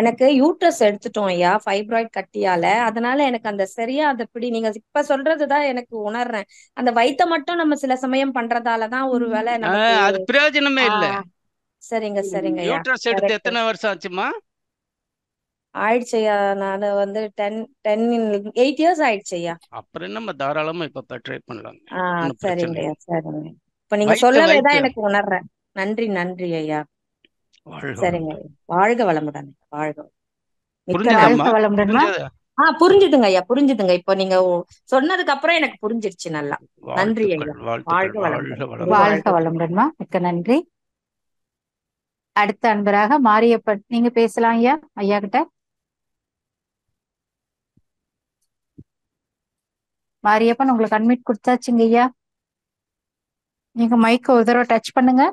எனக்கு யூட்ரஸ் எடுத்துட்டோம் ஐயா, ஃபைப்ராய்ட் கட்டியால. அதனால எனக்கு அந்த சரியா அதப்படி நீங்க இப்ப சொல்றதுதான் எனக்கு உணர்றேன். அந்த வயித்தை மட்டும் நம்ம சில சமயம் பண்றதாலதான் ஒருவேளை நமக்கு அது பிரயோஜனமே இல்ல. சரிங்க ஐயா. யூட்ரஸ் எடுத்து எத்தனை வருஷம் ஆச்சுமா? ஆயிடுச்சையா, நான் 8 இயர்ஸ் ஆயிடுச்சையா. அப்புறம் என்ன, தாராளமா இப்ப ட்ரை பண்ணலாம். சரிங்க. இப்ப நீங்க சொல்லவேதான் எனக்கு உணர்றேன். நன்றி ஐயா. சரிங்க, வாழ்க வளமுடன். வாழ்க. புரிஞ்சுதாம்மா? வாழ்க வளமுடன்மா. புரிஞ்சதா? புரிஞ்சுதுங்க ஐயா, புரிஞ்சுதுங்க. இப்போ நீங்க சொன்னதுக்கு அப்புறம் எனக்கு புரிஞ்சிருச்சு நல்லா. நன்றி ஐயா. வாழ்த்துக்கள், வாழ்த்துக்கள், வாழ்க வளமுடன். வாழ்க குரு வளமுடன். வாழ்க வாழ்க. வளமுடன்மா. மிக்க நன்றி. அடுத்த அன்பராக மாரியப்பன், நீங்க பேசலாம் ஐயா, ஐயா கிட்ட. மாரியப்பன், உங்களுக்கு அட்மிட் கொடுத்தாச்சுங்க ஐயா. நீங்க மைக்க ஒரு தடவை டச் பண்ணுங்க.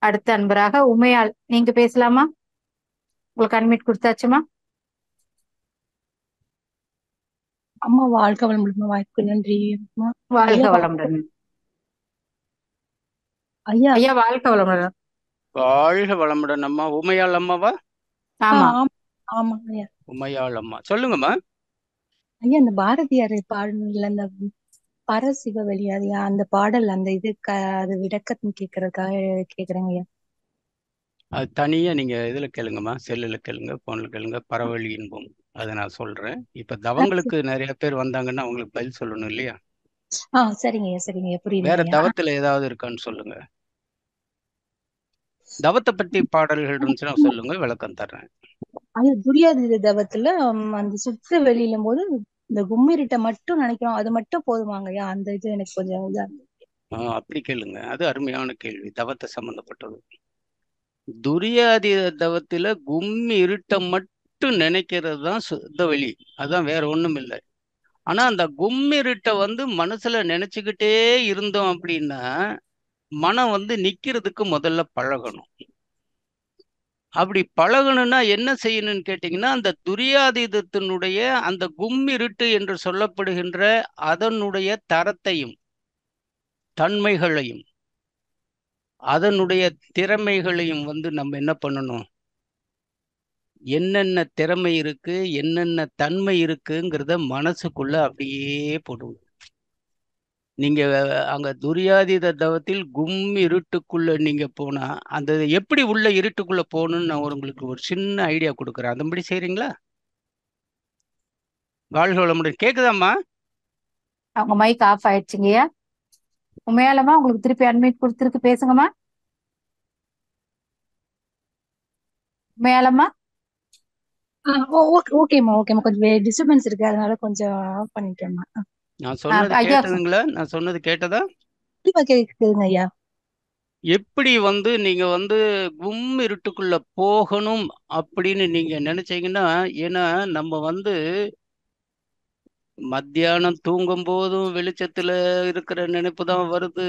அடுத்த அன்பராக உமையாள், நீங்க பேசலாமா? உங்களுக்கு அட்மிட் கொடுத்தாச்சுமா? அம்மா வாழ்க வளமுடன். வாய்ப்புக்கு நன்றி அம்மா. வாழ்க ஐயா வளமுடன். ஐயா ஐயா வாழ்க வளமுடன். வாழ்க வளமுடன் அம்மா. உமையாள் அம்மாவா? ஆமா ஆமா ஐயா. உமையாள் அம்மா, சொல்லுங்கம்மா. ஐயா இந்த பாரதியார் பாடல்ல அந்த பரசிவவெளி ஐயா, அந்த பாடல் அந்த இது அது விளக்கம் கேட்கறதுக்காக கேக்குறேங்க ஐயா. அது தனியா நீங்க இதுல கேளுங்கம்மா, செல்லுல கேளுங்க, போன்ல கேளுங்க. பரவழி இன்பம் அதை நான் சொல்றேன். இப்ப தவங்களுக்கு நிறைய பேர் வந்தாங்கன்னா அவங்களுக்கு பதில் சொல்லணும் இல்லையா? சரிங்க ஐயா, சரிங்க ஐயா, புரியுது வேற ஐயா. தவத்துல ஏதாவது இருக்கான்னு சொல்லுங்க. தவத்தை பத்தி பாடல்கள் இருந்துச்சுன்னா சொல்லுங்க, விளக்கம் தர்றேன். ஐயா துரியாதீத தவத்துல அந்த சுத்த வெளியிலும் போது இந்த கும்மிருட்டை மட்டும் நினைக்கிறோம், அது மட்டும் போதுமாங்க ஐயா? அந்த இது எனக்கு கொஞ்சம் இதா இருக்கு. அப்படி கேளுங்க, அது அருமையான கேள்வி, தவத்தை சம்பந்தப்பட்டது. துரியாதீத தவத்துல கும்மி இருட்டை மட்டும் நினைக்கிறது தான் சுத்த வெளி, அதுதான், வேற ஒண்ணும் இல்லை. ஆனா அந்த கும்மிருட்டை மனசுல நினைச்சுக்கிட்டே இருந்தோம் அப்படின்னா மனம் நிக்கிறதுக்கு முதல்ல பழகணும். அப்படி பழகணும்னா என்ன செய்யணும்னு கேட்டீங்கன்னா, அந்த துரியாதீதத்தினுடைய அந்த கும்மிருட்டு என்று சொல்லப்படுகின்ற அதனுடைய தரத்தையும் தன்மைகளையும் அதனுடைய திறமைகளையும் நம்ம என்ன பண்ணணும், என்னென்ன திறமை இருக்கு, என்னென்ன தன்மை இருக்குங்கிறத மனசுக்குள்ள அப்படியே போடுவோம். நீங்க அங்க துரியாதீத தவத்தில் இருட்டுக்குள்ள நீங்க போனா அந்த எப்படி உள்ள இருட்டுக்குள்ள போகணும்னு நான் உங்களுக்கு ஒரு சின்ன ஐடியா கொடுக்குறேன். அதன்படி செய்றீங்களா? வாழ்க வளமுடன். கேக்குதாம்மா? அவங்க மைக் ஆஃப் ஆயிடுச்சுங்கய்யா. உண்மையாலமா உங்களுக்கு திருப்பி அட்மிட் கொடுத்துருக்கு, பேசுங்கம்மா. உண்மையாலமா ஓகேம்மா, ஓகேம்மா. கொஞ்சம் டிஸ்டர்பன்ஸ் இருக்கு, அதனால கொஞ்சம் ஆஃப் பண்ணிட்டேம்மா. நான் சொன்னது ஐயா கேட்டதுங்களா? நான் சொன்னது கேட்டதா? கேக்குதுங்க ஐயா. எப்படி நீங்க இருட்டுக்குள்ள போகணும் அப்படின்னு நீங்க நினைச்சீங்கன்னா, ஏன்னா நம்ம மத்தியானம் தூங்கும் போதும் வெளிச்சத்துல இருக்கிற நினைப்பு தான் வருது.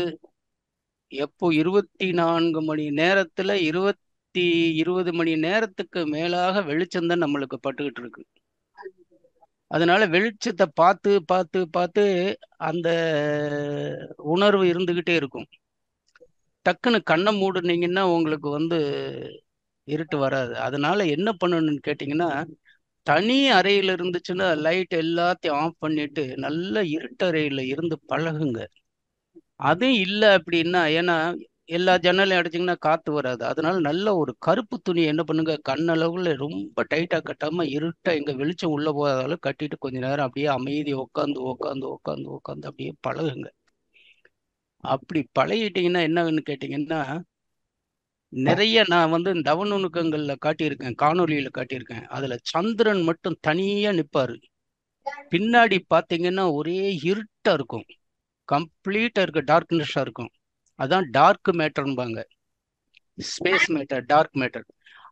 எப்போ 24 மணி நேரத்துல 20 மணி நேரத்துக்கு மேலாக வெளிச்சம்தான் நம்மளுக்கு பட்டுக்கிட்டு இருக்கு. அதனால வெளிச்சத்தை பார்த்து பார்த்து பார்த்து அந்த உணர்வு இருந்துகிட்டே இருக்கும். டக்குன்னு கண்ணை மூடுனீங்கன்னா உங்களுக்கு இருட்டு வராது. அதனால என்ன பண்ணணும்னு கேட்டீங்கன்னா, தனி அறையில இருந்துச்சுன்னா லைட் எல்லாத்தையும் ஆஃப் பண்ணிட்டு நல்ல இருட்டறையில இருந்து பழகுங்க. அதுவும் இல்லை அப்படின்னா, ஏன்னா எல்லா ஜன்னலையும் அடைச்சிங்கன்னா காத்து வராது. அதனால நல்ல ஒரு கருப்பு துணி என்ன பண்ணுங்க, கண்ணளவுல ரொம்ப டைட்டா கட்டாம இருட்டா எங்க வெளிச்சம் உள்ள போகாதாலும் கட்டிட்டு கொஞ்ச நேரம் அப்படியே அமைதி உட்காந்து உட்காந்து உட்காந்து உட்காந்து அப்படியே பழகுங்க. அப்படி பழகிட்டீங்கன்னா என்னன்னு கேட்டீங்கன்னா, நிறைய நான் தவ நுணுக்கங்கள்ல காட்டியிருக்கேன், காணொலியில காட்டியிருக்கேன். அதுல சந்திரன் மட்டும் தனியா நிப்பாரு. பின்னாடி பாத்தீங்கன்னா ஒரே இருட்டா இருக்கும், கம்ப்ளீட்டா இருக்கு, டார்க்னஸா இருக்கும். அதான் டார்க் மேட்டர்பாங்க, ஸ்பேஸ் மேட்டர், டார்க் மேட்டர்.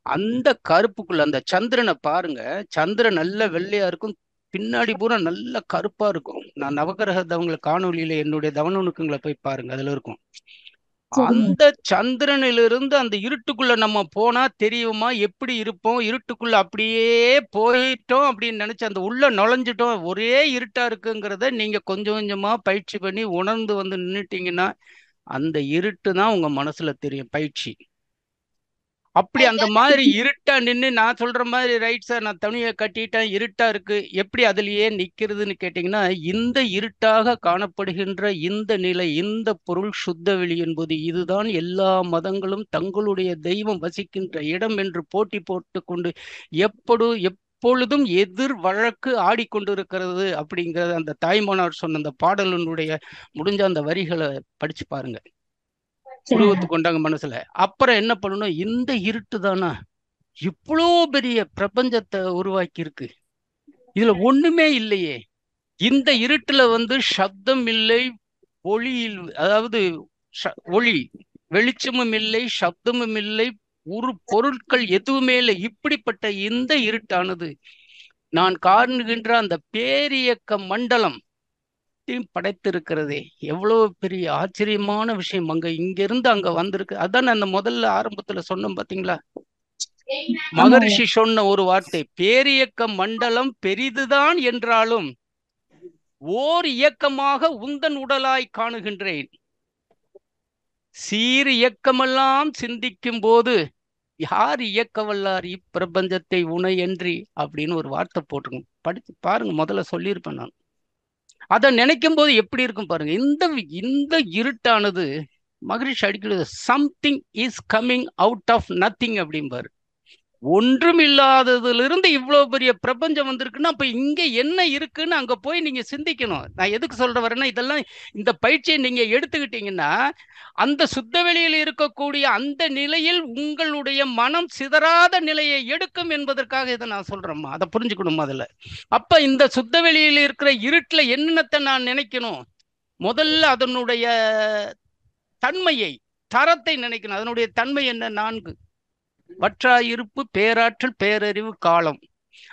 அந்த கருப்புக்குள்ள அந்த சந்திரனை பாருங்க, சந்திரன் நல்ல வெள்ளையா இருக்கும், பின்னாடி பூரா நல்ல கருப்பா இருக்கும். நான் நவகிரக தவங்களை காணொலியில என்னுடைய தவநுணுக்கங்களை போய் பாருங்க, அதுல இருக்கும். அந்த சந்திரனிலிருந்து அந்த இருட்டுக்குள்ள நம்ம போனா தெரியுமா எப்படி இருப்போம்? இருட்டுக்குள்ள அப்படியே போயிட்டோம் அப்படின்னு நினைச்சு அந்த உள்ள நுழைஞ்சிட்டோம், ஒரே இருட்டா இருக்குங்கிறத நீங்க கொஞ்சம் கொஞ்சமா பயிற்சி பண்ணி உணர்ந்து நின்னுட்டீங்கன்னா அந்த இருட்டு தான் உங்க மனசுல தெரியும். பயிற்சி அப்படி அந்த மாதிரி இருட்டா நின்று நான் சொல்ற மாதிரி, ரைட் சார் நான் துணியை கட்டிட்டேன் இருட்டா இருக்கு, எப்படி அதுலயே நிக்கிறதுன்னு கேட்டீங்கன்னா, இந்த இருட்டாக காணப்படுகின்ற இந்த நிலை, இந்த பொருள் சுத்த வெளி என்பது இதுதான் எல்லா மதங்களும் தங்களுடைய தெய்வம் வசிக்கின்ற இடம் என்று போட்டி போட்டு கொண்டு எப்பொழுதும் எதிர் வழக்கு ஆடிக்கொண்டிருக்கிறது அப்படிங்கிறது அந்த தாய்மானார் சொன்ன அந்த பாடலினுடைய முடிஞ்ச அந்த வரிகளை படிச்சு பாருங்க. உருவத்துக்கு கொண்டாங்க மனசுல. அப்புறம் என்ன பண்ணணும், இந்த இருட்டு தானா இவ்வளோ பெரிய பிரபஞ்சத்தை உருவாக்கி இருக்கு, இதுல ஒண்ணுமே இல்லையே, இந்த இருட்டுல சப்தம் இல்லை, ஒளி அதாவது ஒளி வெளிச்சமும் இல்லை, சப்தமும் இல்லை, ஒரு பொருட்கள் எதுவுமே இல்லை, இப்படிப்பட்ட இந்த இருட்டானது நான் காணுகின்ற அந்த பேரியக்க மண்டலம் படைத்திருக்கிறதே, எவ்வளவு பெரிய ஆச்சரியமான விஷயம். இங்கிருந்து அங்க வந்திருக்கு. அதான் அந்த முதல்ல ஆரம்பத்துல சொன்னோம் பாத்தீங்களா, மகரிஷி சொன்ன ஒரு வார்த்தை, பேரியக்க மண்டலம் பெரிதுதான் என்றாலும் ஓர் இயக்கமாக உந்தன் உடலாய் காணுகின்றேன், சீர் இயக்கமெல்லாம் சிந்திக்கும் போது யார் இயக்க வல்லார் இப்பிரபஞ்சத்தை உணையன்றி அப்படின்னு ஒரு வார்த்தை போட்டிருக்கோம். படிச்சு பாருங்க, முதல்ல சொல்லியிருப்பேன் நான். அதை நினைக்கும் போது எப்படி இருக்கும் பாருங்க. இந்த இருட்டானது மகரிஷி அடிக்கிறது, something is coming out of nothing அப்படிம்பாரு. ஒன்றும் இல்லாததிலிருந்து இவ்வளவு பெரிய பிரபஞ்சம் வந்திருக்குன்னா அப்ப இங்க என்ன இருக்குன்னு அங்க போய் நீங்க சிந்திக்கணும். நான் எதுக்கு சொல்ற வரேன்னா, இதெல்லாம் இந்த பயிற்சியை நீங்க எடுத்துக்கிட்டீங்கன்னா அந்த சுத்த வெளியில் இருக்கக்கூடிய அந்த நிலையில் உங்களுடைய மனம் சிதறாத நிலையை எடுக்கும் என்பதற்காக இதை நான் சொல்றேம்மா. அதை புரிஞ்சுக்கணும் முதல்ல. அப்ப இந்த சுத்த வெளியில் இருக்கிற இருட்டுல என்னத்தை நான் நினைக்கணும், முதல்ல அதனுடைய தன்மையை, தரத்தை நினைக்கணும். அதனுடைய தன்மை என்ன? 4: வற்றாயிருப்பு, பேராற்றல், பேரறிவு, காலம்.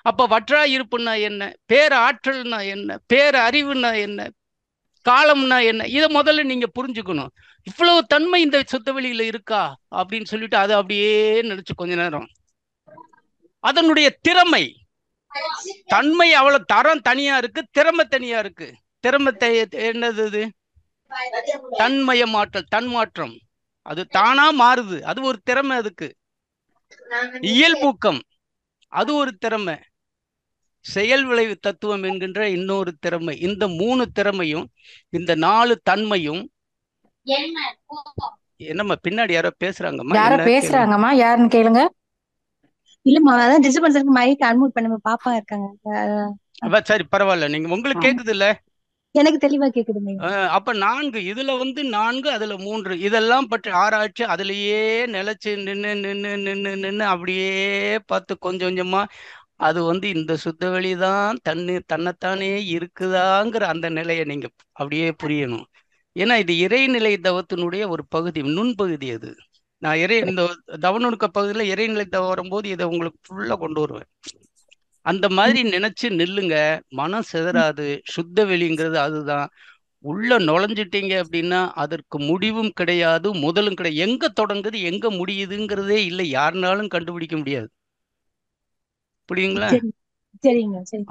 அப்ப வற்றாயிருப்புன்னா என்ன, பேராற்றல்னா என்ன, பேரறிவுன்னா என்ன, காலம்னா என்ன, இதை முதல்ல நீங்க புரிஞ்சுக்கணும். இவ்வளவு தன்மை இந்த சுத்த வெளியில இருக்கா அப்படின்னு சொல்லிட்டு அதை அப்படியே நினைச்சு கொஞ்ச நேரம் அதனுடைய திறமை, தன்மை, அவ்வளவு தரம் தனியா இருக்கு, திறமை தனியா இருக்கு. திறமை என்னது? இது தன்மயமாற்றல், தன்மாற்றம், அது தானா மாறுது, அது ஒரு திறமை. அதுக்கு இயல்பூக்கம், அது ஒரு திறமை. செயல் விளைவு தத்துவம் என்கின்ற இன்னொரு திறமை. இந்த 3 திறமையும், இந்த 4 தன்மையும். என்னம்மா பின்னாடி யாரோ பேசுறாங்கம்மா? யாரோ பேசுறாங்கம்மா, யாருன்னு கேளுங்க. இல்லம்மா, அதான் டிஸ்டர்பன்ஸ் இருக்கு, மைக் அன்மியூட் பண்ணுங்க, பாப்பா இருக்காங்க. சரி, பரவாயில்ல. நீங்க உங்களுக்கு கேக்குது இல்ல? எனக்கு தெளிவா கேக்குதுங்க. அப்ப 4, இதுல 4, அதுல 3, இதெல்லாம் பற்றி ஆராய்ச்சி அதுலயே நிலைச்சு நின்னு அப்படியே பார்த்து கொஞ்சம் கொஞ்சமா அது இந்த சுத்த வெளிதான் தன்னைத்தானே இருக்குதாங்கிற அந்த நிலையை நீங்க அப்படியே புரியணும். ஏன்னா இது இறைநிலை தவத்தினுடைய ஒரு பகுதி, நுண்பகுதி. அது நான் இந்த தவநுணுக்க பகுதியில இறைநிலை தவம் வரும்போது இதை உங்களுக்கு ஃபுல்லா கொண்டு வருவேன். அந்த மாதிரி நினைச்சு நில்லுங்க, மனம் சிதறாது. சுத்த வெளிங்கிறது அதுதான். உள்ள நுழைஞ்சிட்டீங்க அப்படின்னா அதற்கு முடிவும் கிடையாது, முதலும் கிடையாது. எங்க தொடங்குது எங்க முடியுதுங்கிறதே இல்லை, யாருனாலும் கண்டுபிடிக்க முடியாது. புரியுங்களா?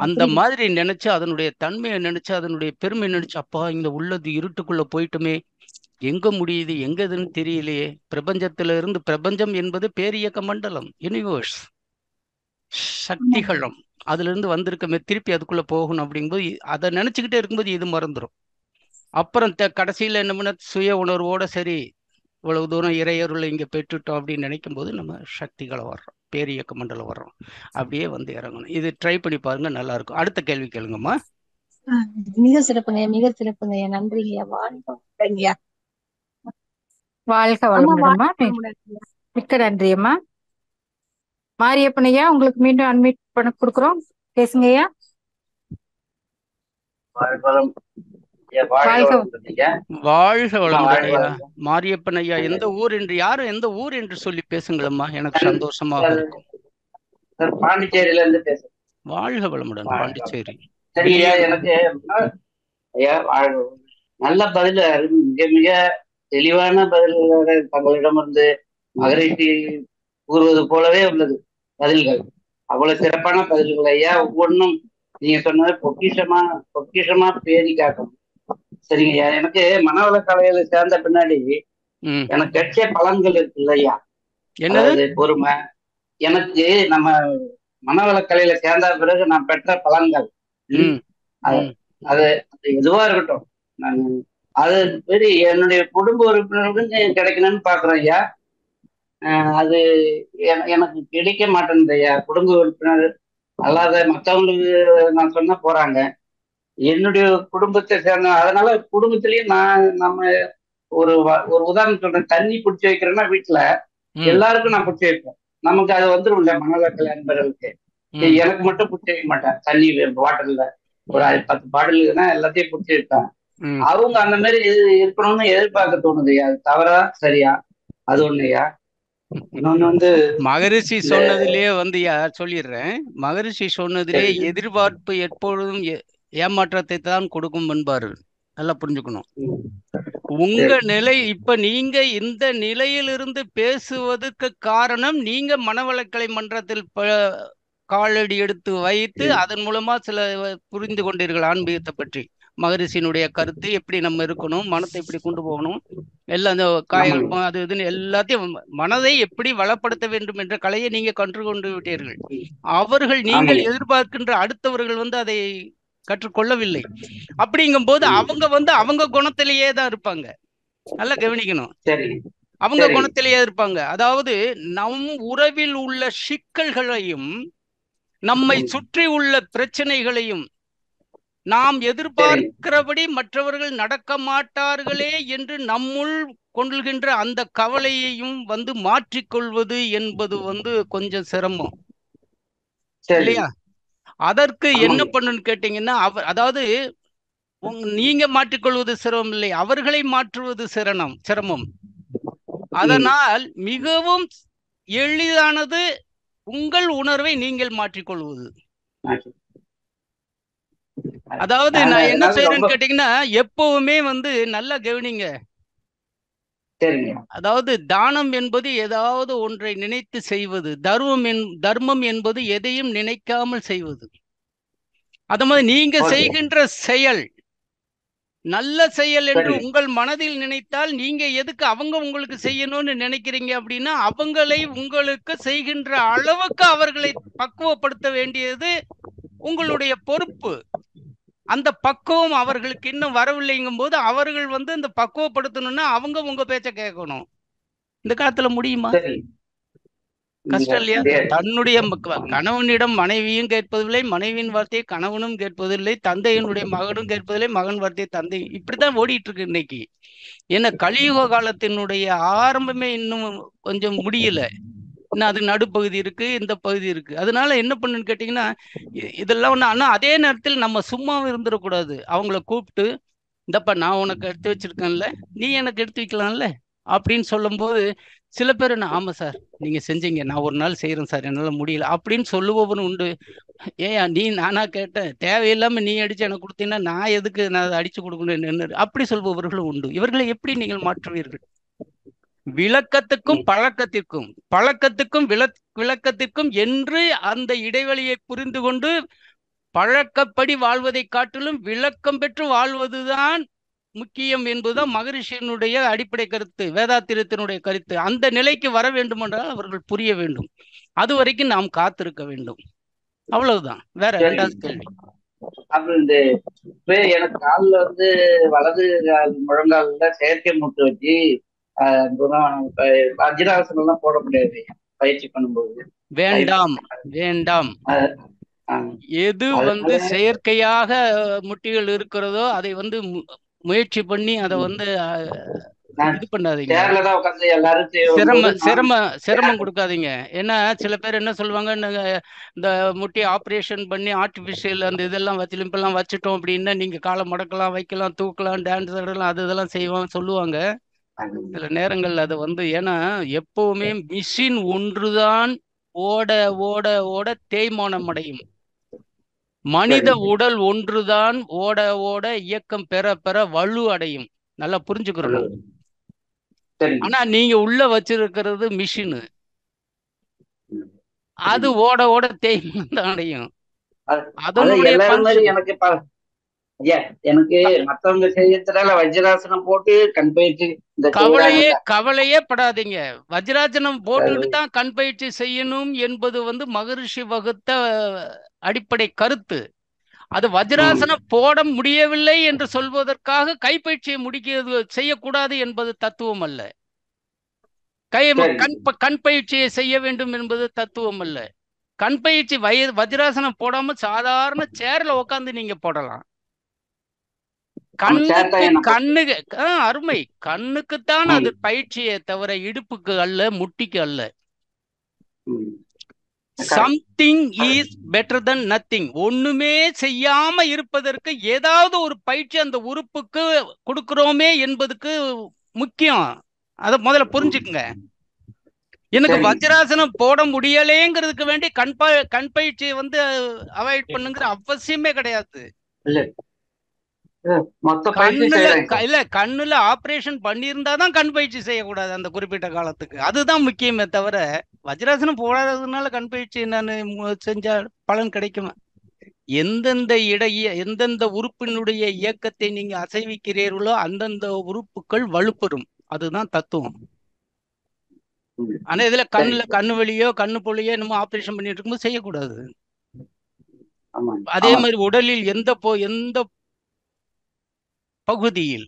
அந்த மாதிரி நினைச்சு அதனுடைய தன்மையை நினைச்சு அதனுடைய பெருமை நினைச்சு, அப்பா இந்த உள்ளது இருட்டுக்குள்ள போயிட்டுமே, எங்க முடியுது எங்க இதுன்னு தெரியலையே. பிரபஞ்சத்தில இருந்து, பிரபஞ்சம் என்பது பேரியக்க மண்டலம், யூனிவர்ஸ், சக்திகளம், அதுல இருந்து வந்திருக்கமே, திருப்பி அதுக்குள்ள போகணும் அப்படிங்கும்போது அதை நினைச்சுக்கிட்டே இருக்கும்போது இது மறந்துடும். அப்புறம் கடைசியில என்ன பண்ண, சுய உணர்வோட சரி இவ்வளவு தூரம் இறையருளை இங்க பெற்றுட்டோம் அப்படின்னு நினைக்கும் போது நம்ம சக்திகளை வர்றோம், பேரியக்க மண்டலம் வர்றோம், அப்படியே இறங்கணும். இது ட்ரை பண்ணி பாருங்க, நல்லா இருக்கும். அடுத்த கேள்வி கேளுங்கம்மா. மிக சிறப்புங்க, மிக சிறப்புங்க. நன்றிங்கய்யா, வாழ்க வாழ்க வளமுடன்மா. மிக்க நன்றி அம்மா. மாரியப்பனையா, உங்களுக்கு மீண்டும் அன்மியூட் பண்ண கொடுக்குறோம், பேசுங்க ஐயா. வாழ்க வளமுடன் ஐயா. மாரியப்பன் ஐயா, எந்த ஊர் என்று, யாரும் எந்த ஊர் என்று சொல்லி பேசுங்களம்மா, எனக்கு சந்தோஷமாக இருக்கும். பாண்டிச்சேரியில இருந்து பேசுறேன். வாழ்க வளமுடன், பாண்டிச்சேரி. சரியா, எனக்கு ஐயா நல்ல பதில், மிக மிக தெளிவான பதில்களோட தங்களிடமிருந்து மகரிஷி கூறுவது போலவே உள்ளது பதில்கள். அவ்வளவு சிறப்பான பதில்கள் ஐயா. ஒவ்வொன்றும் நீங்க சொன்னது பொக்கிஷமா பேதி காக்கணும். சரிங்கய்யா, எனக்கு மனவள கலையில சேர்ந்த பின்னாடி எனக்கு கிடைச்ச பலன்கள் இருக்கு இல்லையா, அதாவது பொறுமை. எனக்கு நம்ம மனவள கலையில சேர்ந்த பிறகு நான் பெற்ற பலன்கள், அது எதுவா இருக்கட்டும், நான் அது சரி என்னுடைய குடும்ப உறுப்பினர்களுக்கும் கிடைக்கணும்னு பாக்குறேன் ஐயா. அது எனக்கு கிடைக்க மாட்டேங்குது ஐயா. குடும்ப உறுப்பினர் அல்லாத மற்றவங்களுக்கு நான் சொன்ன போறாங்க, என்னுடைய குடும்பத்தை சேர்ந்த, அதனால குடும்பத்திலயும் நம்ம ஒரு உதாரணம் சொல்றேன். தண்ணி பிடிச்சி வைக்கிறேன்னா வீட்டுல எல்லாருக்கும் நான் பிடிச்சி வைப்பேன். நமக்கு அது வந்துடும் இல்ல மனவளக்கலை அன்பர்களுக்கு. எனக்கு மட்டும் பிடிச்சி வைக்க மாட்டேன். தண்ணி பாட்டில்ல ஒரு 10 பாட்டிலுக்குன்னா எல்லாத்தையும் பிடிச்சி வைப்பேன். அவங்க அந்த மாதிரி இருக்கணும்னு எதிர்பார்க்க தோணுது. அது தவறா சரியா? அது ஒண்ணுயா. இன்னொன்னு வந்து மகரிஷி சொன்னதுலயே சொல்லிடுறேன். மகரிஷி சொன்னதிலே எதிர்பார்ப்பு எப்பொழுதும் ஏமாற்றத்தை தான் கொடுக்கும் என்பாரு. நல்லா புரிஞ்சுக்கணும். உங்க நிலை இப்ப நீங்க இந்த நிலையிலிருந்து பேசுவதற்கு காரணம் நீங்க மனவளக்கலை மன்றத்தில் காலடி எடுத்து வைத்து அதன் மூலமா சில புரிந்து கொண்டீர்கள் ஆன்மீகத்தை பற்றி. மகரிஷியினுடைய கருத்து எப்படி நம்ம இருக்கணும், மனத்தை எப்படி கொண்டு போகணும், எல்லாம் அந்த காயகல்பம் அது இதுன்னு எல்லாத்தையும் மனதை எப்படி வளப்படுத்த வேண்டும் என்ற கலையை நீங்க கற்றுக்கொண்டு விட்டீர்கள். அவர்கள் நீங்கள் எதிர்பார்க்கின்ற அடுத்தவர்கள் அதை கற்றுக்கொள்ளவில்லை. அப்படிங்கும் போது அவங்க குணத்திலேயே தான் இருப்பாங்க. நல்லா கவனிக்கணும். அவங்க குணத்திலேயே இருப்பாங்க. அதாவது நம் உறவில் உள்ள சிக்கல்களையும் நம்மை சுற்றி உள்ள பிரச்சனைகளையும் நாம் எதிர்பார்க்கிறபடி மற்றவர்கள் நடக்க மாட்டார்களே என்று நம்முள் கொள்கின்ற அந்த கவலையையும் மாற்றிக்கொள்வது என்பது கொஞ்சம் சிரமம் இல்லையா? அதற்கு என்ன பண்ணுன்னு கேட்டீங்கன்னா, அதாவது நீங்க மாற்றிக்கொள்வது சிரமம் இல்லை, அவர்களை மாற்றுவது சிரமம். அதனால் மிகவும் எளிதானது உங்கள் உணர்வை நீங்கள் மாற்றிக்கொள்வது. அதாவது நான் என்ன செய்யறேன்னு கேட்டீங்கன்னா, எப்பவுமே நல்லா கவனிங்க. அதாவது தானம் என்பது ஏதாவது ஒன்றை நினைத்து செய்வது, தர்மம் என்பது எதையும் நினைக்காமல் செய்வது. அது மாதிரி நீங்க செய்கின்ற செயல் நல்ல செயல் என்று உங்கள் மனதில் நினைத்தால் நீங்க எதுக்கு அவங்க உங்களுக்கு செய்யணும்னு நினைக்கிறீங்க அப்படின்னா, அவங்களை உங்களுக்கு செய்கின்ற அளவுக்கு அவர்களை பக்குவப்படுத்த வேண்டியது உங்களுடைய பொறுப்பு. அந்த பக்குவம் அவர்களுக்கு இன்னும் வரவில்லைங்கும் போது அவர்கள் இந்த பக்குவப்படுத்தணும்னா அவங்க உங்க பேச்ச கேட்கணும். இந்த காலத்துல முடியுமா? கஷ்டம் இல்லையா? தன்னுடைய கணவனிடம் மனைவியும் கேட்பதில்லை, மனைவியின் வார்த்தையை கணவனும் கேட்பதில்லை, தந்தையினுடைய மகனும் கேட்பதில்லை, மகன் வார்த்தையை தந்தை. இப்படித்தான் ஓடிட்டு இருக்கு இன்னைக்கு. ஏன்னா கலியுக காலத்தினுடைய ஆரம்பமே இன்னும் கொஞ்சம் முடியல. இன்னும் அது நடுப்பகுதி இருக்கு, இந்த பகுதி இருக்கு. அதனால என்ன பண்ணுன்னு கேட்டீங்கன்னா, இதெல்லாம் ஒண்ணு. ஆனா அதே நேரத்தில் நம்ம சும்மாவும் இருந்துடக்கூடாது. அவங்கள கூப்பிட்டு, இந்தப்பா நான் உனக்கு எடுத்து வச்சிருக்கேன்ல, நீ எனக்கு எடுத்து வைக்கலாம்ல அப்படின்னு சொல்லும் போது சில பேர் ஆமா சார் நீங்க செஞ்சீங்க, நான் ஒரு நாள் செய்யறேன் சார், என்னால முடியல அப்படின்னு சொல்லுபவனும் உண்டு. ஏயா நீ நானா கேட்டேன், தேவையில்லாம நீ அடிச்சு எனக்கு கொடுத்தீங்கன்னா நான் எதுக்கு நான் அதை அடிச்சு கொடுக்கணும் அப்படி சொல்பவர்களும் உண்டு. இவர்களை எப்படி நீங்கள் மாற்றுவீர்கள்? விளக்கத்துக்கும் பழக்கத்துக்கும் விளக்கத்திற்கும் என்று அந்த இடைவெளியை புரிந்து கொண்டு பழக்கப்படி வாழ்வதை காட்டிலும் விளக்கம் பெற்று வாழ்வதுதான் முக்கியம் என்பதுதான் மகரிஷியினுடைய அடிப்படை கருத்து, வேதாத்திரத்தினுடைய கருத்து. அந்த நிலைக்கு வர வேண்டும் என்றால் அவர்கள் புரிய வேண்டும். அது வரைக்கும் நாம் காத்திருக்க வேண்டும். அவ்வளவுதான். வேற ரெண்டாவது கேள்வி. அப்புறம் இந்த எனக்கு காலில் வலது முழங்கால செயற்கை மூட்டு வச்சு வஜ்ராசனம் எல்லாம் போட முடியாது பயிற்சி பண்ணும்போது. வேண்டாம் வேண்டாம். எது செயற்கையாக முட்டிகள் இருக்கிறதோ அதை முயற்சி பண்ணி அதை இது பண்ணாதீங்க, சிரமம் கொடுக்காதீங்க. ஏன்னா சில பேர் என்ன சொல்லுவாங்க, இந்த முட்டி ஆப்ரேஷன் பண்ணி ஆர்டிபிஷியல் அந்த இதெல்லாம் லிம்பெல்லாம் வச்சுட்டோம் அப்படின்னா நீங்க காலை மடக்கலாம், வைக்கலாம், தூக்கலாம், டான்ஸ் ஆடலாம், அது இதெல்லாம் செய்வாங்க சொல்லுவாங்க. சில நேரங்கள் அது ஏன்னா எப்பவுமே மிஷின் ஒன்றுதான் ஓட ஓட ஓட தேய்மானம் அடையும். மனித உடல் ஒன்றுதான் ஓட ஓட இயக்கம் பெற பெற வலு அடையும். நல்லா புரிஞ்சுக்கிறோம். ஆனா நீங்க உள்ள வச்சிருக்கிறது மிஷினு, அது ஓட ஓட தேய்மானம் தான் அடையும். அதனுடைய எனக்கு மத்தவங்க செய்யறதுனால வஜ்ராசனம் போட்டு கண் பயிற்சி கவலையே படாதீங்க. வஜ்ராசனம் போட்டுட்டு தான் கண் பயிற்சி செய்யணும் என்பது மகரிஷி வகுத்த அடிப்படை கருத்து. அது வஜ்ராசனம் போட முடியவில்லை என்று சொல்வதற்காக கைப்பயிற்சியை செய்யக்கூடாது என்பது தத்துவம் அல்ல. கண் பயிற்சியை செய்ய வேண்டும் என்பது தத்துவம் அல்ல. கண் பயிற்சி வஜ்ராசனம் போடாம சாதாரண சேர்ல உட்காந்து நீங்க போடலாம். கண்ணுக்கு அருமை. கண்ணுக்குத்தான் அது பயிற்சியை தவிர இடுப்புக்கு அல்ல, முட்டிக்கு அல்ல. Something is better then nothing. ஒண்ணுமே செய்யாம இருப்பதற்கு ஏதாவது ஒரு பயிற்சி அந்த உறுப்புக்கு கொடுக்கிறோமே என்பதுக்கு முக்கியம். அத முதல்ல புரிஞ்சுக்குங்க. எனக்கு வஜ்ராசனம் போட முடியலேங்கிறதுக்கு வேண்டி கண் பயிற்சியை வந்து அவாய்ட் பண்ணுங்கிற அவசியமே கிடையாது. கண்ணுல ஆபரேஷன் பண்ணியிருந்தாதான் கண் பயிற்சி செய்யக்கூடாது அந்த குறிப்பிட்ட காலத்துக்கு. அதுதான் முக்கியமே தவிர வஜ்ராசனம் போடாததுனால கண் பயிற்சி நான் செஞ்சா பலன் கிடைக்குமா? எந்தெந்த உறுப்பினுடைய இயக்கத்தை நீங்க அசைவிக்கிறீர்களோ அந்தந்த உறுப்புகள் வலுப்பெறும். அதுதான் தத்துவம். ஆனா இதுல கண்ணு வலியோ கண்ணு பொலியோ நம்ம ஆபரேஷன் பண்ணிட்டு இருக்கும்போது செய்யக்கூடாது. அதே மாதிரி உடலில் எந்த பகுதியில்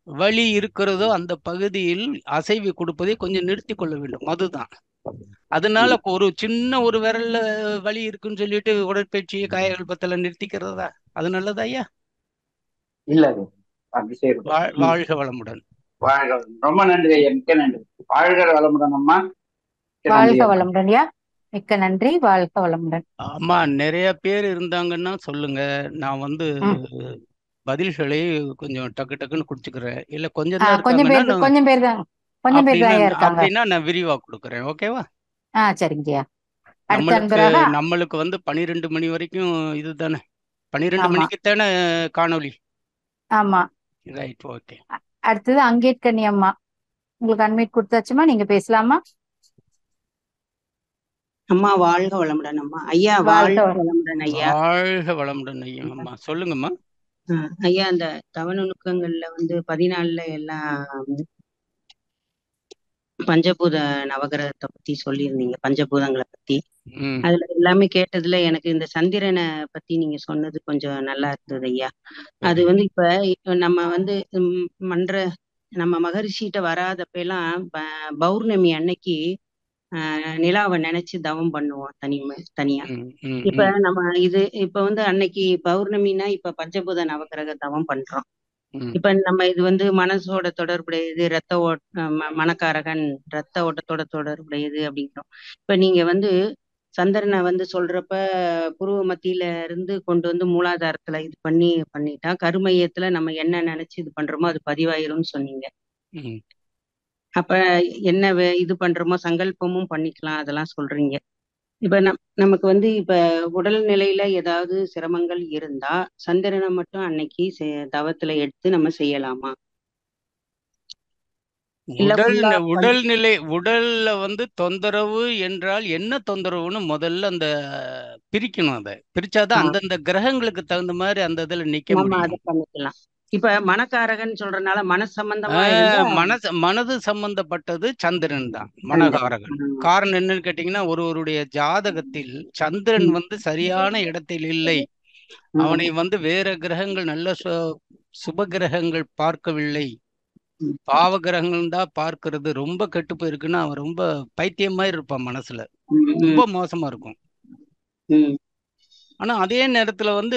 வலி இருக்கிறதோ அந்த பகுதியில் அசைவு கொடுப்பதை கொஞ்சம் நிறுத்தி கொள்ள வேண்டும். அதுதான். அதனால ஒரு சின்ன ஒரு விரல்ல வலி இருக்குன்னு சொல்லிட்டு உடற்பயிற்சியை காயகல்பத்துல நிறுத்திக்கிறதா? அது நல்லதா ஐயா? இல்ல. வாழ்க வளமுடன். ரொம்ப நன்றி ஐயா, மிக்க நன்றி. வாழ்க வளமுடன் அம்மா. வாழ்க வளமுடன் ஐயா, மிக்க நன்றி. வாழ்க வளமுடன். அம்மா நிறைய பேர் இருந்தாங்கன்னா சொல்லுங்க, நான் வந்து பதில்களை கொஞ்சம் டக்கு டக்குன்னு குடிச்சுக்கிறேன். இல்ல கொஞ்சம் தான் அப்படின்னா நான் விரிவா கொடுக்குறேன். ஓகேவா? சரிங்கய்யா. நம்மளுக்கு வந்து 12 மணி வரைக்கும் இதுதானே, 12 மணிக்கு தானே காணொலி. ஆமா, ரைட், ஓகே. அடுத்தது அங்கேட்கண்ணி அம்மா, உங்களுக்கு அன்மியூட் கொடுத்தாச்சுமா, நீங்க பேசலாமா? அம்மா வாழ்க வளமுடன் அம்மா. ஐயா வாழ்க வளமுடன் ஐயா. வாழ்க வளமுடன் ஐயா. அம்மா சொல்லுங்கம்மா. ஐயா, அந்த தவ நுணுக்கங்கள்ல வந்து 14ல எல்லாம் பஞ்சபூத நவகிரகத்தை பத்தி சொல்லியிருந்தீங்க, பஞ்சபூதங்களை பத்தி. அதுல எல்லாமே கேட்டதுல எனக்கு இந்த சந்திரனை பத்தி நீங்க சொன்னது கொஞ்சம் நல்லா இருந்தது ஐயா. அது வந்து இப்ப நம்ம வந்து நம்ம மகரிஷிட்ட வராதப்ப எல்லாம் பௌர்ணமி அன்னைக்கு நிலாவை நினைச்சு தவம் பண்ணுவோம் தனியா. இப்ப நம்ம இப்ப வந்து அன்னைக்கு பௌர்ணமினா இப்ப பஞ்சபூத நவகிரக தவம் பண்றோம். இப்ப நம்ம இது வந்து மனசோட தொடர்புடையது, மனக்காரகன் ரத்த ஓட்டத்தோட தொடர்புடையது அப்படிங்கிறோம். இப்ப நீங்க வந்து சந்திரனை வந்து சொல்றப்ப புருவ மத்தியில இருந்து கொண்டு வந்து மூலாதாரத்துல இது பண்ணிட்டா கருமையத்துல நம்ம என்ன நினைச்சு இது பண்றோமோ அது பதிவாயிரும்னு சொன்னீங்க. அப்ப என்ன இது பண்றோமோ சங்கல்பமும் பண்ணிக்கலாம், அதெல்லாம் சொல்றீங்க. இப்ப நமக்கு வந்து இப்ப உடல் நிலையில ஏதாவது சிரமங்கள் இருந்தா சந்திரனை மட்டும் அன்னைக்கு தவத்துல எடுத்து நம்ம செய்யலாமா? உடல்ல வந்து தொந்தரவு என்றால் என்ன தொந்தரவுன்னு முதல்ல அந்த பிரிக்கணும். அதை பிரிச்சாதான் அந்தந்த கிரகங்களுக்கு தகுந்த மாதிரி அந்த இதுல நிக்க முடியும். அதை பண்ணிக்கலாம். இப்ப மனக்காரகன் சொல்றதுனால மனது சம்பந்தப்பட்டது சந்திரன் தான் மனகாரகன். காரணம் என்னன்னு கேட்டீங்கன்னா, ஒருவருடைய ஜாதகத்தில் சந்திரன் வந்து சரியான இடத்தில் இல்லை, அவனை வந்து வேற கிரகங்கள் நல்ல சுப கிரகங்கள் பார்க்கவில்லை, பாவ கிரகங்கள் தான் பார்க்கிறது, ரொம்ப கெட்டு போயிருக்குன்னா அவன் ரொம்ப பைத்தியம் மாதிரி இருப்பான், மனசுல ரொம்ப மோசமா இருக்கும். ஆனா அதே நேரத்துல வந்து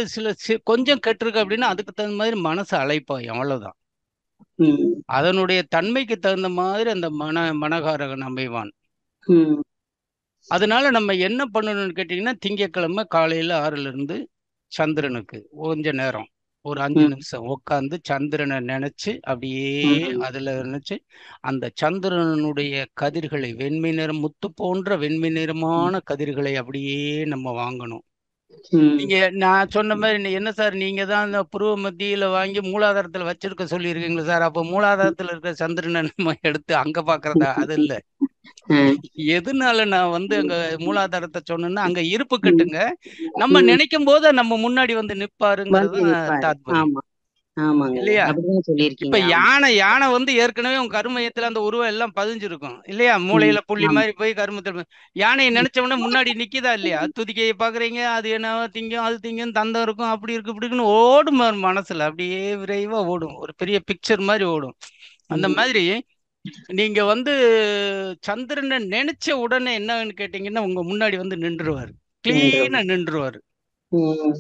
கொஞ்சம் கெட்டிருக்கு அப்படின்னா அதுக்கு தகுந்த மாதிரி மனசு அழைப்பாயும், அவ்வளவுதான். அதனுடைய தன்மைக்கு தகுந்த மாதிரி அந்த மனகாரகன் அமைவான். அதனால நம்ம என்ன பண்ணணும்னு கேட்டீங்கன்னா, திங்கட்கிழமை காலையில 6ல இருந்து சந்திரனுக்கு கொஞ்ச நேரம் ஒரு 5 நிமிஷம் உட்காந்து சந்திரனை நினைச்சு அப்படியே அதுல நினைச்சு அந்த சந்திரனுடைய கதிர்களை, வெண்மை நிறம் முத்து போன்ற வெண்மை நிறமான கதிர்களை அப்படியே நம்ம வாங்கணும். நீங்க நான் சொன்ன மாதிரி என்ன சார், நீங்க தான் அந்த புருவ மத்தியில வாங்கி மூலாதாரத்துல வச்சிருக்க சொல்லியிருக்கீங்களா சார்? அப்ப மூலாதாரத்துல இருக்கிற சந்திரனை நம்ம எடுத்து அங்க பாக்குறதா? அது இல்ல. எதனால நான் வந்து அங்க மூலாதாரத்தை சொன்னேன்னா, அங்க இருப்பு கட்டுங்க, நம்ம நினைக்கும் போது நம்ம முன்னாடி வந்து நிப்பாருங்கிறது தாத்பரியம் இல்லையா? இப்ப யானை வந்து ஏற்கனவே உங்க கருமையத்துல அந்த உருவம் எல்லாம் பதிஞ்சிருக்கும் இல்லையா? மூளையில புள்ளி மாதிரி போய் கருமத்துல யானையை நினைச்சவொடனே முன்னாடி நிக்குதா இல்லையா? துதிக்கையை பாக்குறீங்க, அது என்ன திங்கும், அது திங்கும், தந்தம் இருக்கும், அப்படி இருக்கு இப்படி இருக்குன்னு ஓடும் மனசுல, அப்படியே விரைவா ஓடும், ஒரு பெரிய பிக்சர் மாதிரி ஓடும். அந்த மாதிரி நீங்க வந்து சந்திரனை நினைச்ச உடனே என்னன்னு கேட்டீங்கன்னா, உங்க முன்னாடி வந்து நின்றுவாரு, கிளீனா நின்றுவாரு.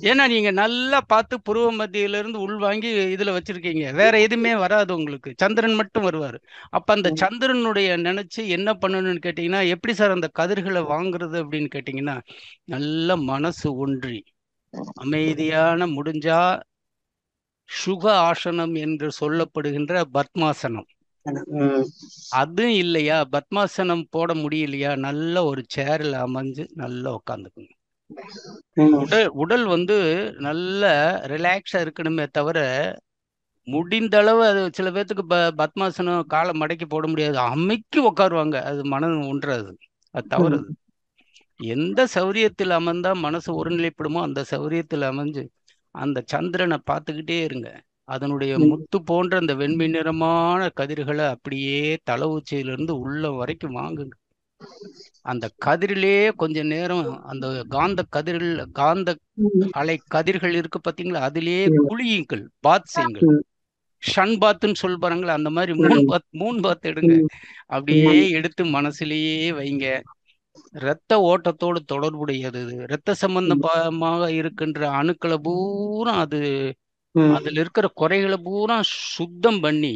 ஏன்னா நீங்க நல்லா பார்த்து புருவ மத்தியில இருந்து உள்வாங்கி இதுல வச்சிருக்கீங்க, வேற எதுவுமே வராது உங்களுக்கு, சந்திரன் மட்டும் வருவாரு. அப்ப அந்த சந்திரனுடைய நினைச்சு என்ன பண்ணணும்னு கேட்டீங்கன்னா, எப்படி சார் அந்த கதிர்களை வாங்குறது அப்படின்னு கேட்டீங்கன்னா, நல்ல மனசு ஒன்றி அமைதியான, முடிஞ்சா சுக ஆசனம் என்று சொல்லப்படுகின்ற பத்மாசனம், அதுவும் இல்லையா பத்மாசனம் போட முடியலையா, நல்ல ஒரு சேர்ல அமைஞ்சு நல்லா உட்காந்துக்குங்க. உடல் வந்து நல்ல ரிலாக்ஸா இருக்கணுமே தவிர, முடிந்த அளவு அது சில பேர்த்துக்கு பத்மாசனம் காலை மடக்கி போட முடியாது, அமைக்கி உட்காருவாங்க, அது மனம் ஒன்றாது, அது தவறுது. எந்த சௌரியத்தில் அமர்ந்தா மனசு ஒருநிலைப்படுமோ அந்த சௌரியத்தில் அமைஞ்சு அந்த சந்திரனை பார்த்துக்கிட்டே இருங்க. அதனுடைய முத்து போன்ற அந்த வெண்மை நிறமான கதிர்களை அப்படியே தலை உச்சியிலிருந்து உள்ள வரைக்கும் வாங்குங்க. அந்த கதிரிலே கொஞ்ச நேரம் அந்த காந்த அலை கதிர்கள் இருக்கு பார்த்தீங்களா, அதிலேயே குளியுங்கள், பாத் செய்யுங்கள். ஷன் பாத்துன்னு சொல்றாங்களா, அந்த மாதிரி மூணு பாத் எடுங்க. அப்படியே எடுத்து மனசுலயே வைங்க. இரத்த ஓட்டத்தோடு தொடர்புடையது, இரத்த சம்பந்தமாக இருக்கின்ற அணுக்களை பூரா அதுல இருக்கிற குறைகளை பூரா சுத்தம் பண்ணி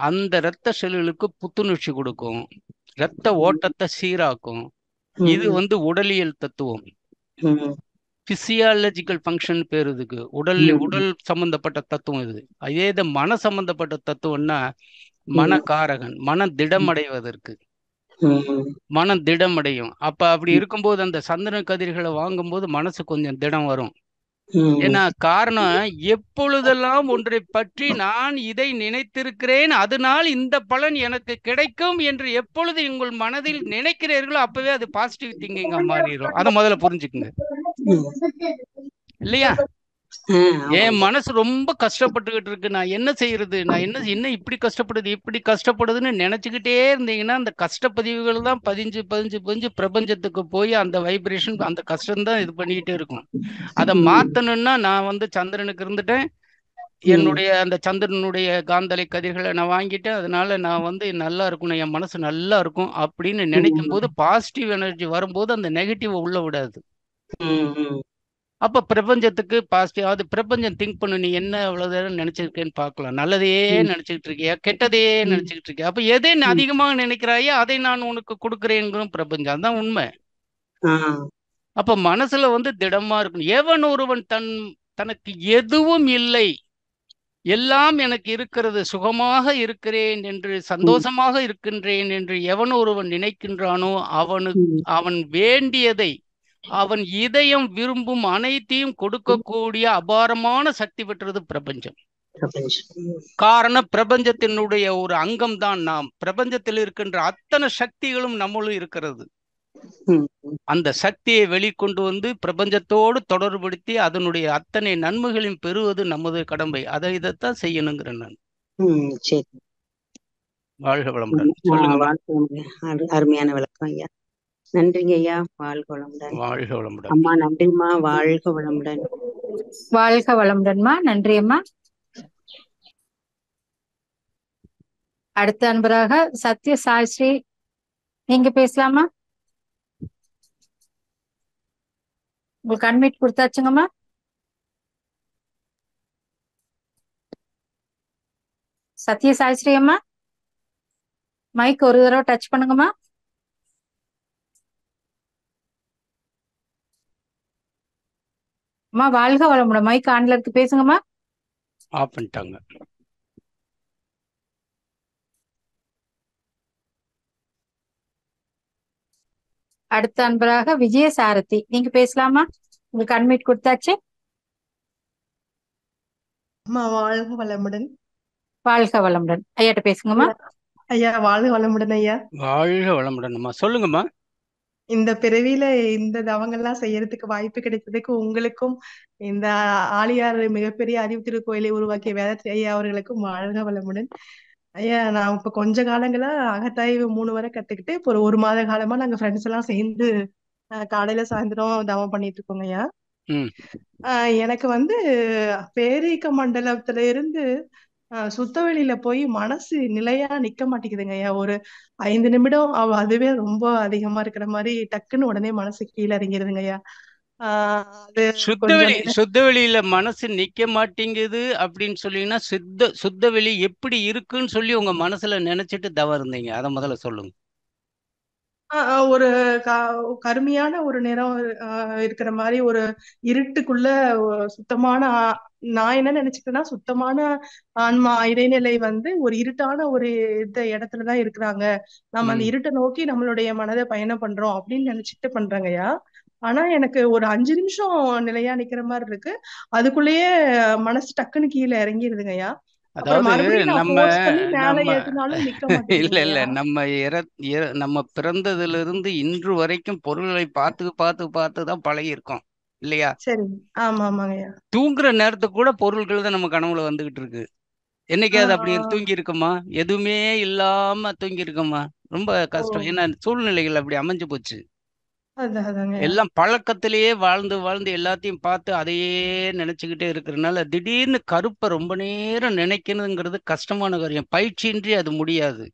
அந்த இரத்த செல்லுகளுக்கு புத்துணர்ச்சி கொடுக்கும், இரத்த ஓட்டத்தை சீராக்கும். இது வந்து உடலியல் தத்துவம், பிசியாலஜிக்கல் ஃபங்க்ஷன் பேர் இதுக்கு. உடல் சம்பந்தப்பட்ட தத்துவம் இது. அதே இது மன சம்பந்தப்பட்ட தத்துவம்னா மனக்காரகன், மனம் திடமடைவதற்கு, மனம் திடமடையும். அப்ப அப்படி இருக்கும்போது அந்த சந்திரன் கதிர்களை வாங்கும்போது மனசு கொஞ்சம் திடம் வரும். ஏன்னா காரணம், எப்பொழுதெல்லாம் ஒன்றை பற்றி நான் இதை நினைத்திருக்கிறேன், அதனால் இந்த பலன் எனக்கு கிடைக்கும் என்று எப்பொழுது உங்கள் மனதில் நினைக்கிறீர்களோ அப்பவே அது பாசிட்டிவ் திங்கிங்கா மாறிடும். அதை முதல்ல புரிஞ்சுக்குங்க, இல்லையா? என் மனசு ரொம்ப கஷ்டப்பட்டுக்கிட்டு இருக்கு, நான் என்ன செய்யறது, நான் என்ன இப்படி கஷ்டப்படுதுன்னு நினைச்சுக்கிட்டே இருந்தீங்கன்னா அந்த கஷ்டப்பதிவுகள் தான் பதிஞ்சு பிரபஞ்சத்துக்கு போய் அந்த வைப்ரேஷன், அந்த கஷ்டம் தான் இது பண்ணிக்கிட்டே இருக்கும். அதை மாத்தணும்னா நான் வந்து சந்திரனுக்கு இருந்துட்டேன், என்னுடைய அந்த சந்திரனுடைய காந்தலை கதிர்களை நான் வாங்கிட்டேன், அதனால நான் வந்து நல்லா இருக்கணும், என் மனசு நல்லா இருக்கும் அப்படின்னு நினைக்கும் போது பாசிட்டிவ் எனர்ஜி வரும்போது அந்த நெகட்டிவ் உள்ள விடாது. அப்ப பிரபஞ்சத்துக்கு பாசிட்டிவ், அது பிரபஞ்சம் திங்க் பண்ணு, நீ என்ன அவ்வளவு நேரம் நினைச்சிருக்கேன்னு பார்க்கலாம், நல்லதையே நினைச்சுக்கிட்டு இருக்கியா, கெட்டதையே நினைச்சுக்கிட்டு இருக்கியா, அப்ப எதை அதிகமாக நினைக்கிறாயோ அதை நான் உனக்கு கொடுக்குறேங்கிறோம் பிரபஞ்சம், அதான் உண்மை. அப்ப மனசுல வந்து திடமா இருக்கணும். எவன் ஒருவன் தனக்கு எதுவும் இல்லை, எல்லாம் எனக்கு இருக்கிறது, சுகமாக இருக்கிறேன் என்று, சந்தோஷமாக இருக்கின்றேன் என்று எவன் ஒருவன் நினைக்கின்றானோ அவன் வேண்டியதை, அவன் இதயம் விரும்பும் அனைத்தையும் கொடுக்கக்கூடிய அபாரமான சக்தி பெற்றது பிரபஞ்சம். காரணம், பிரபஞ்சத்தினுடைய ஒரு அங்கம் தான் நாம். பிரபஞ்சத்தில் இருக்கின்ற அத்தனை சக்திகளும் நம்மளும் இருக்கிறது. அந்த சக்தியை வெளிக்கொண்டு வந்து பிரபஞ்சத்தோடு தொடர்புபடுத்தி அதனுடைய அத்தனை நன்மைகளையும் பெறுவது நமது கடமை. இதைத்தான் செய்யணுங்கிறேன் நான். சரி, வாழ்க வளமுடன். சொல்லுங்க. அருமையான விளக்கம் ஐயா, நன்றிங்க ஐயா. வாழ்க வளமுடன். வாழ்க வளமுடன் அம்மா. நன்றிம்மா. வாழ்க வளமுடன். வாழ்க வளமுடன்மா. நன்றி அம்மா. அடுத்த அன்பராக சத்ய சாய்ஸ்ரீ, நீங்க பேசலாமா? உங்களுக்கு அன்மிட் கொடுத்தாச்சுங்கம்மா. சத்ய சாய்ஸ்ரீ அம்மா, மைக் ஒரு தடவை டச் பண்ணுங்கம்மா. அம்மா வாழ்க வளமுடன், மைக் ஆன்ல இருக்கு, பேசுங்கம்மா. ஆஃப் பண்ணிட்டாங்க. அடுத்த அன்பராக விஜய சாரதி, நீங்க பேசலாமா? உங்களுக்கு அன்மிட் கொடுத்தாச்சு. அம்மா வாழ்க வளமுடன். வாழ்க வளமுடன். ஐயாட்ட பேசுங்கம்மா. ஐயா வாழ்க வளமுடன். ஐயா வாழ்க வளமுடன்மா. சொல்லுங்கம்மா. இந்த பிறவியில இந்த தவங்கள்லாம் செய்யறதுக்கு வாய்ப்பு கிடைத்ததுக்கு உங்களுக்கும், இந்த ஆழியார் மிகப்பெரிய அறிவு திருக்கோயிலை உருவாக்கிய வேதாத்ரி ஐயா அவர்களுக்கும் வாழ்க வளமுடன். ஐயா நான் இப்ப கொஞ்ச காலங்களா அகத்தாய்வு 3 வரை கத்துக்கிட்டு இப்போ ஒரு மாத காலமா நாங்க ஃப்ரெண்ட்ஸ் எல்லாம் சேர்ந்து காலையில சாயந்தரம் தவம் பண்ணிட்டு இருக்கோங்க ஐயா. எனக்கு வந்து பேரீக்க மண்டலத்துல இருந்து சுத்த வெளியில போய் மனசு நிலையா நிக்க மாட்டேங்குதுங்க ஐயா. ஒரு 5 நிமிடம் அதுவே ரொம்ப அதிகமா இருக்கிற மாதிரி டக்குன்னு உடனே மனசு கீழே இறங்கிடுதுங்க ஐயா. அது சுத்தவெளி கொஞ்சம் சுத்தவெளியில மனசு நிக்க மாட்டேங்குது அப்படின்னு சொன்னீங்கன்னா சுத்தவெளி எப்படி இருக்குன்னு சொல்லி உங்க மனசுல நினைச்சிட்டு தவம் இருந்தீங்க, அதை முதல்ல சொல்லுங்க. ஒரு கருமையான ஒரு நிறம் இருக்கிற மாதிரி ஒரு இருட்டுக்குள்ள சுத்தமான நான் என்ன நினைச்சுக்கிட்டேன்னா, சுத்தமான ஆன்மா இறைநிலை வந்து ஒரு இருட்டான ஒரு இடத்துலதான் இருக்கிறாங்க. நம்ம அந்த இருட்டை நோக்கி நம்மளுடைய மனதை பயணம் பண்றோம் அப்படின்னு நினைச்சிட்டு பண்றாங்கய்யா. ஆனா எனக்கு ஒரு 5 நிமிஷம் நிலையா நிக்கிற மாதிரி இருக்கு. அதுக்குள்ளேயே மனசு டக்குன்னு கீழே இறங்கிருதுங்கய்யா. அப்புறம் அதாவது மறுபடியும் நான் நம்ம ஃபோர்ஸ் பண்ணி மேல நம்ம ஏத்தினாலும் நிக்க இல்ல மாட்டேங்குதுங்கய்யா. நம்ம பிறந்ததுல இருந்து இன்று வரைக்கும் பொருள்களை பார்த்து பார்த்து பார்த்து தான் பழகி இருக்கோம் இல்லையா? சரி. ஆமா ஆமாங்கய்யா. தூங்குற நேரத்துக்கு கூட பொருள்கள் தான் நம்ம கனவுல வந்துகிட்டு இருக்கு. என்னைக்காவது அப்படி தூங்கி இருக்குமா? எதுவுமே இல்லாம தூங்கி இருக்குமா? ரொம்ப கஷ்டம். ஏன்னா சூழ்நிலைகள் அப்படி அமைஞ்சு போச்சு. எல்லாம் பழக்கத்திலேயே வாழ்ந்து வாழ்ந்து எல்லாத்தையும் பார்த்து அதையே நினைச்சுக்கிட்டே இருக்கிறதுனால திடீர்னு கருப்பை ரொம்ப நேரம் நினைக்கணுங்கிறது கஷ்டமான காரியம். பயிற்சியின்றி அது முடியாது.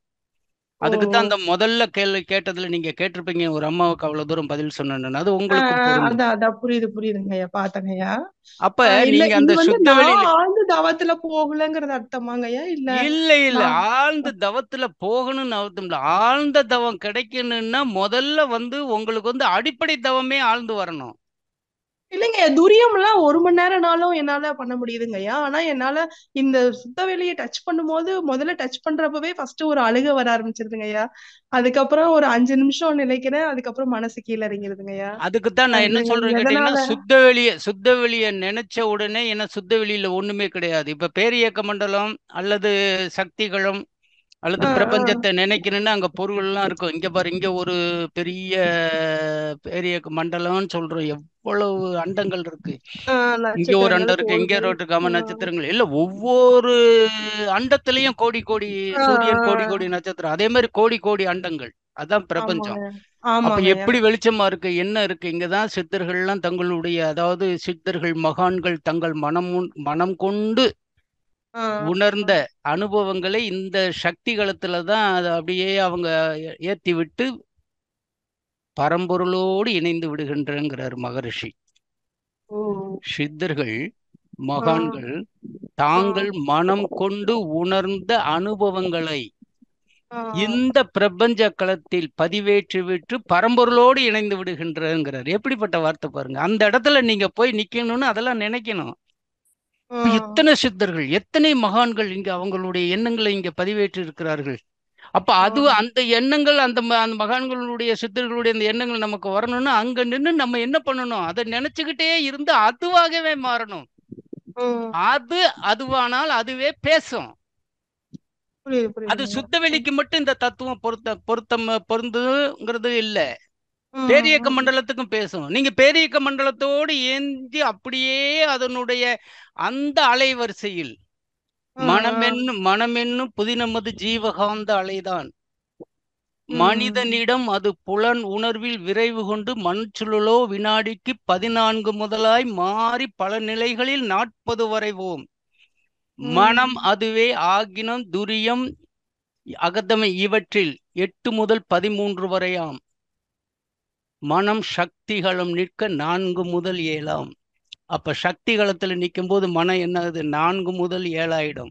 அதுக்குத்தான் அந்த முதல்ல கேள்வி கேட்டதுல நீங்க கேட்டிருப்பீங்க, ஒரு அம்மாவுக்கு அவ்வளவு தூரம் பதில் சொன்னேன்னு. அது உங்களுக்கும் பொருந்தும். அதான் புரியுதுங்கய்யா, பாத்தங்கய்யா. அப்ப இல்ல நீங்க இது அந்த வந்து சுத்தவெளியில நான் ஆழ்ந்து தவத்துல போகலங்கிறது அர்த்தமாங்கய்யா? இல்ல இல்ல ஆழ்ந்த தவத்துல போகணும்னு அவசியம் இல்ல. ஆழ்ந்த தவம் கிடைக்கணும்னா முதல்ல வந்து உங்களுக்கு வந்து அடிப்படை தவமே ஆழ்ந்து வரணும். இல்லைங்க, துரியம் எல்லாம் 1 மணி நேரம்னாலும் என்னால பண்ண முடியுதுங்கய்யா. ஆனா என்னால இந்த சுத்தவெளியை டச் பண்ணும்போது முதல்ல டச் பண்றப்பவே ஃபர்ஸ்ட் ஒரு அழுக வர ஆரம்பிச்சிருதுங்கய்யா. அதுக்கப்புறம் ஒரு 5 நிமிஷம் நினைக்கிறேன். அதுக்கப்புறம் மனசு கீழே இறங்கிருதுங்கய்யா. அதுக்குத்தான் நான் என்ன சொல்றேன்னு கேட்டீங்கன்னா, சுத்தவெளியை நினைச்ச உடனே, ஏன்னா சுத்தவெளியில ஒண்ணுமே கிடையாது. இப்ப பேரியக்க மண்டலம் அல்லது சக்திகளும் அல்லது பிரபஞ்சத்தை நினைக்கணும்னா அங்க பொருள்லாம் இருக்கும். இங்க பாரு, இங்க ஒரு பெரிய பேரியக்க மண்டலம்னு சொல்றோம். எவ்வளவு அண்டங்கள் இருக்கு. இங்க ஒரு அண்டம் இருக்கு, இங்க ஒரு இருக்கு, நட்சத்திரங்கள் இல்ல. ஒவ்வொரு அண்டத்திலையும் கோடி கோடி சூரியன், கோடி கோடி நட்சத்திரம், அதே மாதிரி கோடி கோடி அண்டங்கள். அதான் பிரபஞ்சம். அப்ப எப்படி வெளிச்சமா இருக்கு, என்ன இருக்கு? இங்கதான் சித்தர்கள்லாம் தங்களுடைய, அதாவது சித்தர்கள் மகான்கள் தங்கள் மனம் கொண்டு உணர்ந்த அனுபவங்களை இந்த சக்தி களத்துலதான் அதை அப்படியே அவங்க ஏத்தி விட்டு பரம்பொருளோடு இணைந்து விடுகின்றங்கிறார் மகரிஷி. சித்தர்கள் மகான்கள் தாங்கள் மனம் கொண்டு உணர்ந்த அனுபவங்களை இந்த பிரபஞ்ச களத்தில் பதிவேற்றி விட்டு பரம்பொருளோடு இணைந்து விடுகின்றங்கிறார். எப்படிப்பட்ட வார்த்தை பாருங்க. அந்த இடத்துல நீங்க போய் நிக்கணும்னு அதெல்லாம் நினைக்கணும். எத்தனை சித்தர்கள், எத்தனை மகான்கள் இங்க அவங்களுடைய எண்ணங்களை இங்க பதிவேற்றி இருக்கிறார்கள். அப்ப அது அந்த எண்ணங்கள், அந்த மகான்களுடைய சித்தர்களுடைய அந்த எண்ணங்கள் நமக்கு வரணும்னா அங்க நின்று நம்ம என்ன பண்ணணும்? அதை நினைச்சுக்கிட்டே இருந்து அதுவாகவே மாறணும். அதுவானால் அதுவே பேசும். அது சுத்தவெளிக்கு மட்டும் இந்த தத்துவம் பொருந்துங்கிறது இல்ல, பேரியக்க மண்டலத்துக்கும் பேசும். நீங்க பேரியக்க மண்டலத்தோடு ஏந்தி அப்படியே அதனுடைய அந்த அலைவரிசையில் மனமென்னும் புதினமது ஜீவகாந்த அலைதான். மனிதனிடம் அது புலன் உணர்வில் விரைவு கொண்டு மண்சுழலோ வினாடிக்கு 14 முதலாய் மாறி பல நிலைகளில் 40 வரைவோம். மனம் அதுவே ஆகினம் துரியம் அகதமை இவற்றில் 8 முதல் 13 வரையாம். மனம் சக்திகளும் நிற்க 4 முதல் 7ஆம். அப்ப சக்தி களத்துல நிற்கும் போது மனம் என்ன ஆகுது? 4 முதல் 7 ஆயிடும்.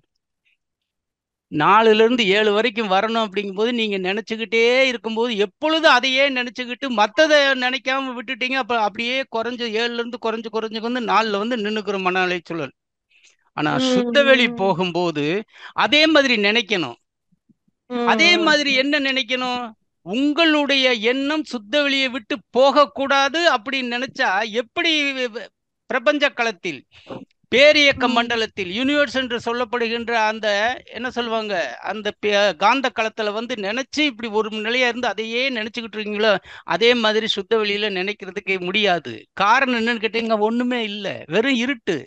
4ல இருந்து 7 வரைக்கும் வரணும். அப்படிங்கும் போது நீங்க நினைச்சுக்கிட்டே இருக்கும்போது எப்பொழுதும் அதையே நினைச்சுக்கிட்டு மற்றதை நினைக்காம விட்டுட்டீங்க. அப்ப அப்படியே குறைஞ்சு 7ல இருந்து குறைஞ்சு வந்து 4ல வந்து நின்னுக்கிற மன அலை சூழல். ஆனா சுத்தவெளி போகும்போது அதே மாதிரி நினைக்கணும். அதே மாதிரி என்ன நினைக்கணும்? உங்களுடைய எண்ணம் சுத்தவெளியை விட்டு போகக்கூடாது அப்படின்னு நினைச்சா எப்படி பிரபஞ்ச களத்தில் பேரியக்க மண்டலத்தில் யூனிவர்ஸ் என்று சொல்லப்படுகின்ற அந்த என்ன சொல்லுவாங்க, அந்த காந்த களத்துல வந்து நினைச்சு இப்படி ஒரு நிலையா இருந்து அதையே நினைச்சுக்கிட்டு இருக்கீங்களோ, அதே மாதிரி சுத்த வெளியில நினைக்கிறதுக்கு முடியாது. காரணம் என்னன்னு கேட்டீங்க, ஒண்ணுமே இல்லை, வெறும் இருட்டு.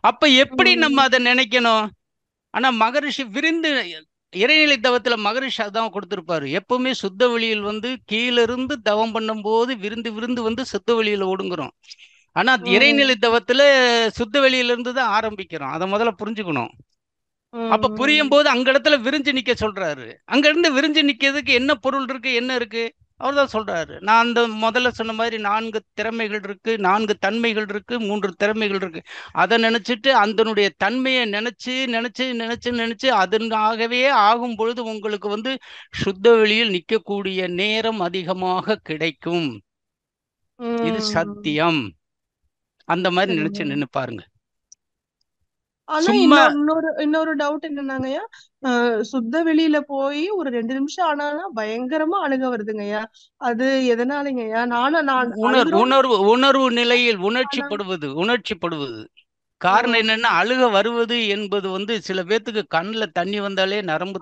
அப்ப எப்படி நம்ம அதை நினைக்கணும்? ஆனா மகரிஷி விரிந்து இறைநிலை தவத்துல மகரிஷி அதான் கொடுத்திருப்பாரு. எப்பவுமே சுத்த வெளியில் வந்து கீழிருந்து தவம் பண்ணும் போது விருந்து வந்து சுத்த வெளியில ஒடுங்குறோம். ஆனா இறைநிலை தவத்துல சுத்த வெளியில இருந்து தான் ஆரம்பிக்கிறோம். அதை முதல்ல புரிஞ்சுக்கணும். அப்ப புரியும் போது அங்க இடத்துல விரிஞ்சு நிக்க சொல்றாரு. அங்க இருந்து விரிஞ்சு நிக்கிறதுக்கு என்ன பொருள் இருக்கு, என்ன இருக்கு? அவர் தான் சொல்றாரு. நான் அந்த முதல்ல சொன்ன மாதிரி 4 திறமைகள் இருக்கு, 4 தன்மைகள் இருக்கு, 3 திறமைகள் இருக்கு. அதை நினைச்சிட்டு அதனுடைய தன்மையை நினைச்சு நினைச்சு நினைச்சு நினைச்சு அதனாகவே ஆகும் பொழுது உங்களுக்கு வந்து சுத்த வெளியில் நிற்கக்கூடிய நேரம் அதிகமாக கிடைக்கும். இது சத்தியம். அந்த மாதிரி நினைச்சு நின்னு பாருங்க. ஆனா சும்மா இன்னொரு டவுட் என்னன்னாங்கய்யா, சுத்த வெளியில போய் ஒரு 2 நிமிஷம் ஆனாலும் பயங்கரமா அழுக வருதுங்கய்யா. அது எதனாலங்கய்யா? நான் உணர்வு நிலையில் உணர்ச்சிப்படுவது. காரணம் என்னன்னா, அழுக வருவது என்பது வந்து சில பேத்துக்கு கண்ணுல தண்ணி வந்தாலே நரம்பு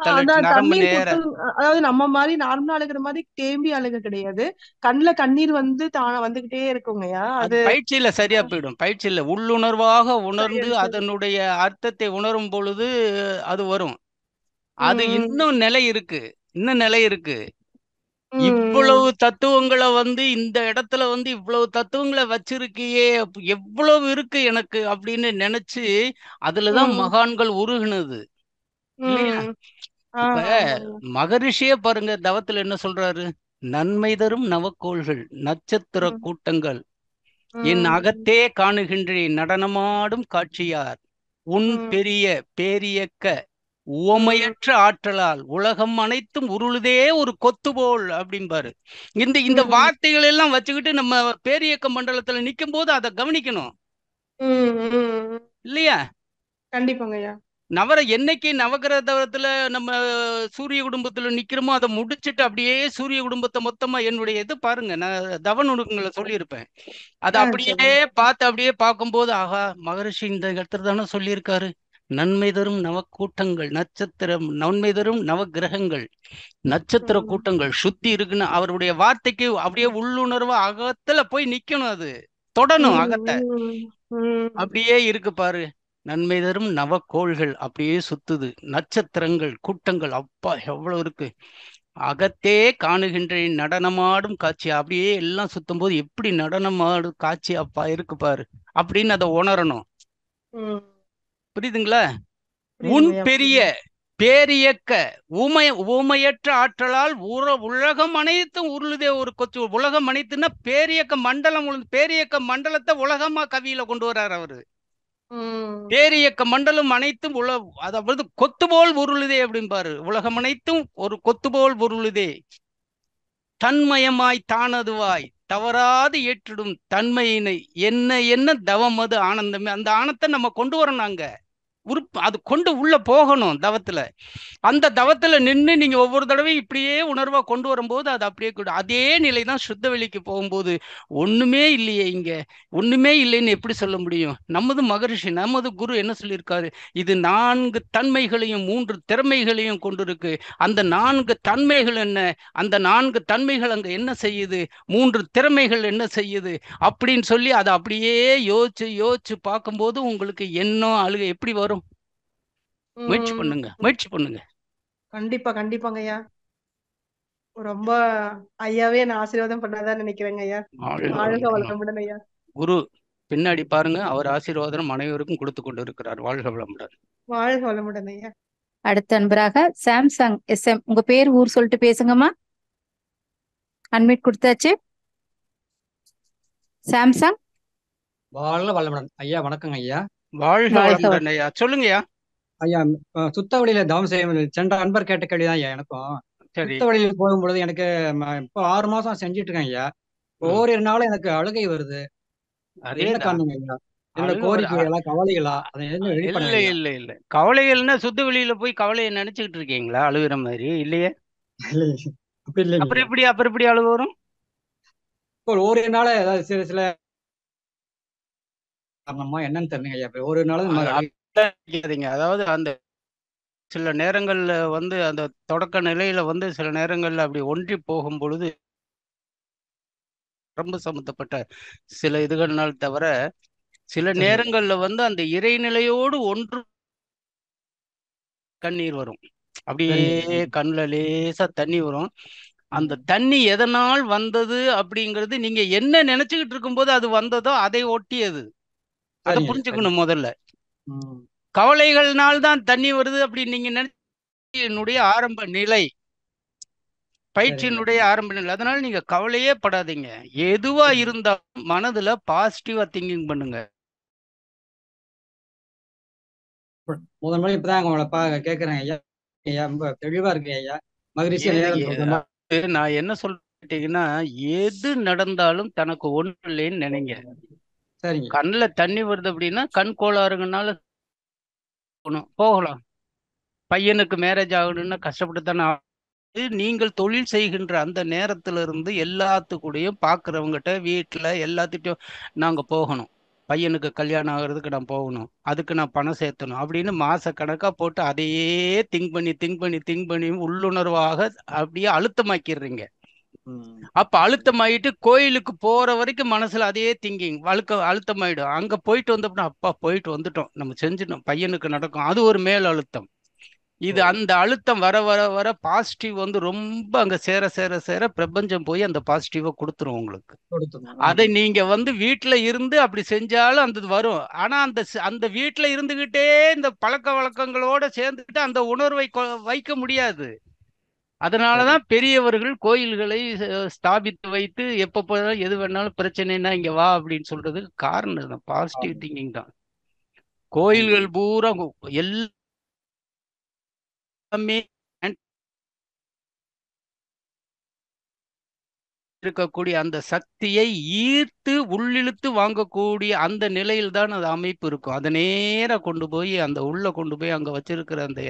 நேர, அதாவது நம்ம மாதிரி நார்மலா அழுகிற மாதிரி தேம்பி அழுக கிடையாது, கண்ணுல கண்ணீர் வந்து தான வந்துகிட்டே இருக்குங்கய்யா. அது பயிற்சியில சரியா போயிடும். பயிற்சியில உள்ளுணர்வாக உணர்ந்து அதனுடைய அர்த்தத்தை உணரும் பொழுது அது வரும். அது இன்னும் நிலை இருக்கு. இவ்வளவு தத்துவங்களை வந்து இந்த இடத்துல வந்து இவ்வளவு தத்துவங்களை வச்சிருக்கியே, எவ்வளவு இருக்கு எனக்கு அப்படின்னு நினைச்சு அதுலதான் மகான்கள் உருகுனது இல்லையா? இப்ப மகரிஷியே பாருங்க, தவத்துல என்ன சொல்றாரு? நன்மை தரும் நவக்கோள்கள், நட்சத்திர கூட்டங்கள், என் அகத்தே காணுகின்றேன் நடனமாடும் காட்சியார், உன் பெரிய பேரியக்க உவமையற்ற ஆற்றலால் உலகம் அனைத்தும் உருளுதே ஒரு கொத்து போல் அப்படின்பாரு. இந்த வார்த்தைகள் எல்லாம் வச்சுக்கிட்டு நம்ம பேரியக்க மண்டலத்துல நிக்கும் போது அதை கவனிக்கணும் இல்லையா? கண்டிப்பாங்கய்யா. என்னைக்கு நவகிரகத்துல நம்ம சூரிய குடும்பத்துல நிக்கிறோமோ அதை முடிச்சுட்டு அப்படியே சூரிய குடும்பத்தை மொத்தமா என்னுடைய இது பாருங்க, நான் தவ நுணுக்கங்களை சொல்லியிருப்பேன். அதை அப்படியே பார்க்கும்போது ஆகா, மகரிஷி இந்த இடத்துல தானே சொல்லியிருக்காரு, நன்மை தரும் நவக்கூட்டங்கள், நட்சத்திரம், நன்மை தரும் நவ கிரகங்கள், நட்சத்திர கூட்டங்கள் சுத்தி இருக்குன்னு அவருடைய வார்த்தைக்கு அப்படியே உள்ளுணர்வா அகத்துல போய் நிக்கணும், அது தொடணும் அகத்தை. அப்படியே இருக்கு பாரு, நன்மை தரும் நவக்கோள்கள் அப்படியே சுத்துது, நட்சத்திரங்கள் கூட்டங்கள், அப்பா எவ்வளவு இருக்கு, அகத்தே காணுகின்றேன் நடனமாடும் காட்சி, அப்படியே எல்லாம் சுத்தும் போது எப்படி நடனமாடும் காட்சி அப்பா இருக்கு பாரு அப்படின்னு அதை உணரணும். புரியுதுங்களா? உன் பெரிய பேரியக்க ஊமையற்ற ஆற்றலால் உலகம் அனைத்தும் உருளுதே ஒரு கொத்து. உலகம் அனைத்துன்னா பேரியக்க மண்டலம், பேரியக்க மண்டலத்தை உலகமா கவியில கொண்டு வர்றாரு அவரு. பேரியக்க மண்டலம் அனைத்தும் அதாவது கொத்து போல் உருளுதே அப்படின்பாரு. உலகம் அனைத்தும் ஒரு கொத்து போல் உருளுதே, தன்மயமாய் தானதுவாய் தவறாது ஏற்றிடும் தன்மையினை என்ன தவம் அது ஆனந்தமே. அந்த ஆனந்தத்தை நம்ம கொண்டு வரணும், அது கொண்டு உள்ள போகணும் தவத்துல. அந்த தவத்துல நின்று நீங்க ஒவ்வொரு தடவையும் இப்படியே உணர்வா கொண்டு வரும்போது அது அப்படியே அதே நிலை தான் சுத்த வெளிக்கு போகும்போது ஒண்ணுமே இல்லையே, இங்க ஒண்ணுமே இல்லைன்னு எப்படி சொல்ல முடியும்? நமது மகரிஷி, நமது குரு என்ன சொல்லியிருக்காரு? இது 4 தன்மைகளையும் 3 திறமைகளையும் கொண்டிருக்கு. அந்த 4 தன்மைகள் என்ன, அந்த 4 தன்மைகள் அங்க என்ன செய்யுது, 3 திறமைகள் என்ன செய்யுது அப்படின்னு சொல்லி அதை அப்படியே யோசிச்சு பார்க்கும்போது உங்களுக்கு என்ன அழுகை எப்படி வரும்? முயற்சி பண்ணுங்க. கண்டிப்பாங்க ஐயா. ரொம்ப ஐயாவே நான் ஆசீர்வாதம் பண்ணாதான் நினைக்கிறேங்க ஐயா. வாழ்க வளமுடன் ஐயா. குரு பின்னாடி பாருங்க, அவர் ஆசீர்வாதம் அனைவருக்கும் கொடுத்து கொண்டு இருக்கிறார். வாழ்க வளமுடன். வாழ்க வளமுடன் ஐயா. அடுத்த அன்பராக சாம்சங் SM, உங்க பேர் ஊர் சொல்லிட்டு பேசுங்கம்மா. அன்மிட் கொடுத்தாச்சு. சாம்சங். வாழ்க வளமுடன் ஐயா. வணக்கங்க ஐயா. வாழ்க வளமுடன் ஐயா. சொல்லுங்கய்யா. ஐயா, சுத்த வழியில தவம் செய்ய சென்ற அன்பர் கேட்ட கேள்விதான் ஐயா எனக்கும். சுத்த வழியில் போகும்பொழுது எனக்கு இப்போ 6 மாசம் செஞ்சுட்டு இருக்கேன் ஐயா. ஓரிரு நாள் எனக்கு அழுகை வருது. என்ன காரணங்க ஐயா? என்னோட கோரிக்கைகளா கவலைகளா? அதை இல்ல கவலைகள்னா சுத்த வெளியில போய் கவலையை நினைச்சுக்கிட்டு இருக்கீங்களா அழுகுற மாதிரி? இல்லையே. அப்புறம் எப்படி அழுக வரும்? ஓரிரு நாள் ஏதாவது சில காரணமா என்னன்னு தெரியுங்க ஐயா. ஒரு நாள் அதாவது அந்த சில நேரங்கள்ல வந்து அந்த தொடக்க நிலையில வந்து சில நேரங்கள்ல அப்படி ஒன்றி போகும் பொழுது ரொம்ப சம்பந்தப்பட்ட சில இதுகள்னால் தவிர சில நேரங்கள்ல வந்து அந்த இறைநிலையோடு ஒன்று கண்ணீர் வரும். அப்படியே கண்ணுல லேசா தண்ணி வரும். அந்த தண்ணி எதனால் வந்தது அப்படிங்கிறது நீங்க என்ன நினைச்சுக்கிட்டு இருக்கும்போது அது வந்ததோ அதை ஒட்டியது. அதை புரிஞ்சுக்கணும் முதல்ல. கவலைகள்னால்தான் தண்ணி வருது அப்படி நீங்க நினைச்சு என்னுடைய ஆரம்ப நிலை. பயிற்சியினுடைய ஆரம்ப நிலை. அதனால நீங்க கவலையே படாதீங்க. எதுவா இருந்தாலும் மனதுல பாசிட்டிவா திங்கிங் பண்ணுங்க. முதல் முறை இப்பதான் உங்களை கேட்கிறேன் ஐயா. ஐயா ரொம்ப தெளிவா இருக்கு ஐயா. மகிழ்ச்சி நேரம் சொல்றேன். நான் என்ன சொல்லிட்டீங்கன்னா, எது நடந்தாலும் தனக்கு ஒண்ணு இல்லைன்னு நினைங்க. சரிங்க. கண்ணுல தண்ணி வருது அப்படின்னா கண் கோளாறுங்கனால போகலாம். பையனுக்கு மேரேஜ் ஆகணும்னா கஷ்டப்பட்டு தானே. நீங்கள் தொழில் செய்கின்ற அந்த நேரத்துல இருந்து எல்லாத்துக்கூடையும் பாக்குறவங்ககிட்ட வீட்டுல எல்லாத்திட்டையும் நாங்க போகணும். பையனுக்கு கல்யாணம் ஆகுறதுக்கு நான் போகணும், அதுக்கு நான் பணம் சேர்த்தணும் அப்படின்னு மாச கணக்கா போட்டு அதையே திங்க் பண்ணி உள்ளுணர்வாக அப்படியே அழுத்தமாக்கிடுறீங்க. அப்ப அழுத்தமாயிட்டு கோயிலுக்கு போற வரைக்கும் மனசுல அதே திங்கிங் அழுத்தமாயிடும். அங்க போயிட்டு வந்தோம்னா அப்பா போயிட்டு வந்துட்டோம், நம்ம செஞ்சிட்டோம், பையனுக்கு நடக்கும், அது ஒரு மேல் அழுத்தம். இது அந்த அழுத்தம் வர வர வர பாசிட்டிவ் வந்து ரொம்ப அங்க சேர சேர சேர பிரபஞ்சம் போய் அந்த பாசிட்டிவா கொடுத்துரும் உங்களுக்கு. அதை நீங்க வந்து வீட்டுல இருந்து அப்படி செஞ்சாலும் அந்த வரும். ஆனா அந்த வீட்டுல இருந்துகிட்டே இந்த பழக்க வழக்கங்களோட சேர்ந்துக்கிட்டு அந்த உணர்வை வைக்க முடியாது. அதனாலதான் பெரியவர்கள் கோயில்களை ஸ்தாபித்து வைத்து எப்ப போனாலும் எது வேணாலும் பிரச்சனைனா இங்க வா அப்படின்னு சொல்றதுக்கு காரணம் பாசிட்டிவ் திங்கிங் தான். கோயில்கள் பூரா எல்லாமே இருக்கக்கூடிய அந்த சக்தியை ஈர்த்து உள்ளிழுத்து வாங்கக்கூடிய அந்த நிலையில் தான் அது அமைப்பு இருக்கும். அதை நேரா கொண்டு போய் அந்த உள்ள கொண்டு போய் அங்க வச்சிருக்கிற அந்த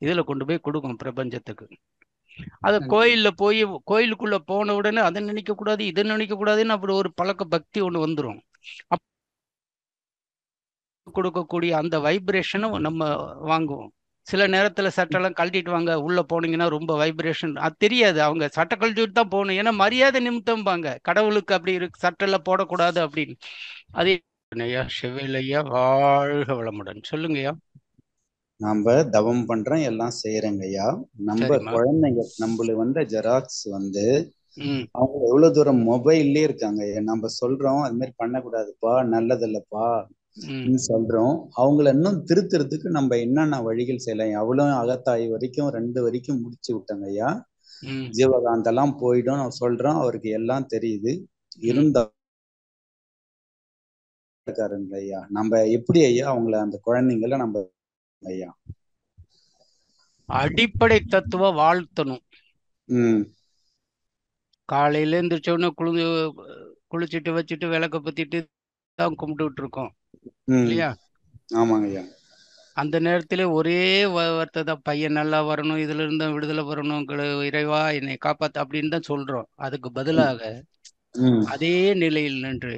இதுல கொண்டு போய் கொடுக்கும் பிரபஞ்சத்துக்கு. அது கோயில்ல போய் கோயிலுக்குள்ள போன உடனே அதை நினைக்க கூடாது இதை நினைக்க கூடாதுன்னு அப்படி ஒரு பழக்க பக்தி ஒண்ணு வந்துடும். கொடுக்கக்கூடிய அந்த வைப்ரேஷனும் நம்ம வாங்குவோம். சில நேரத்துல சட்டெல்லாம் கழட்டிட்டு வாங்க, உள்ள போனீங்கன்னா ரொம்ப வைப்ரேஷன் அது தெரியாது. அவங்க சட்டை கழட்டிட்டு தான் போகணும், ஏன்னா மரியாதை நிமித்தம்பாங்க. கடவுளுக்கு அப்படி இருக்கு, சட்டெல்லாம் போடக்கூடாது அப்படின்னு. அதே ஐயா செவிலையா வாழ்க வளமுடன். சொல்லுங்கய்யா. நாம தவம் பண்றோம், எல்லாம் செய்யறோங்க ஐயா. நம்ம குழந்தைங்க நம்மளுக்கு வந்த ஜெராக்ஸ் வந்து அவங்க எவ்வளவு தூரம் மொபைல்லே இருக்காங்க. நம்ம சொல்றோம் அது மாதிரி பண்ணக்கூடாதுப்பா, நல்லதில்லப்பா சொல்றோம். அவங்கள இன்னும் திருத்துறதுக்கு நம்ம என்னென்ன வழிகள் செய்யலாம். அவ்வளவு அகத்தாய் வரைக்கும் 2 வரைக்கும் முடிச்சு விட்டாங்க ஐயா. ஜீவகாந்தெல்லாம் போயிடும் நான் சொல்றோம், அவருக்கு எல்லாம் தெரியுது. இருந்தா இருக்காருங்க ஐயா. நம்ம எப்படி ஐயா அவங்கள அந்த குழந்தைங்கள நம்ம ஐயா அடிப்படை தத்துவ வாழ்த்தணும். காலையில எழுந்திரிச்சோன்னு குளிச்சுட்டு வச்சுட்டு விளக்க பத்திட்டு தான் கும்பிட்டுட்டு இருக்கோம் இல்லையா? ஆமாங்க ஐயா. அந்த நேரத்துல ஒரே வார்த்தை தான், பையன் நல்லா வரணும், இதுல இருந்து விடுதலை வரணும், இறைவா என்னை காப்பாத்து அப்படின்னு தான் சொல்றோம். அதுக்கு பதிலாக அதே நிலையில் நின்று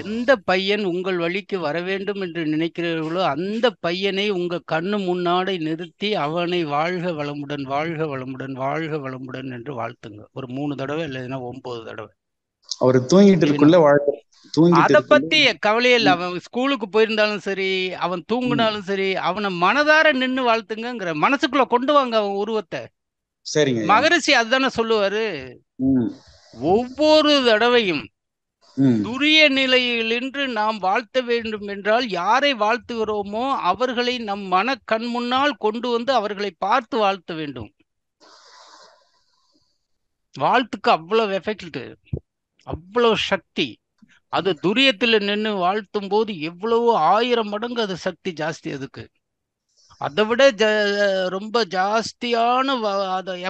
எந்த பையன் உங்கள் வழிக்கு வர வேண்டும் என்று நினைக்கிறீர்களோ அந்த பையனை உங்க கண்ணு முன்னாடி நிறுத்தி அவனை வாழ்க வளமுடன் வாழ்க வளமுடன் வாழ்க வளமுடன் என்று வாழ்த்துங்க. ஒரு 3 தடவை இல்லைன்னா 9 தடவை. அவர் தூங்கிட்டு இருக்குள்ள அத பத்தி கவலையே இல்லை. அவன் ஸ்கூலுக்கு போயிருந்தாலும் சரி, அவன் தூங்கினாலும் சரி, அவனை மனதார நின்று வாழ்த்துங்கிற மனசுக்குள்ள கொண்டு வாங்க அவன் உருவத்தை. சரிங்க. மகரிஷி அதுதானே சொல்லுவாரு. ஒவ்வொரு தடவையும் துரிய நிலையில் என்று நாம் வாழ்த்த வேண்டும் என்றால் யாரை வாழ்த்துகிறோமோ அவர்களை நம் மன கண் முன்னால் கொண்டு வந்து அவர்களை பார்த்து வாழ்த்த வேண்டும். வாழ்த்துக்கு அவ்வளவு எஃபெக்ட், அவ்வளவு சக்தி. அது துரியத்துல நின்று வாழ்த்தும் போது எவ்வளவோ 1000 மடங்கு அது சக்தி ஜாஸ்தி. அதுக்கு அதை விட ரொம்ப ஜாஸ்தியான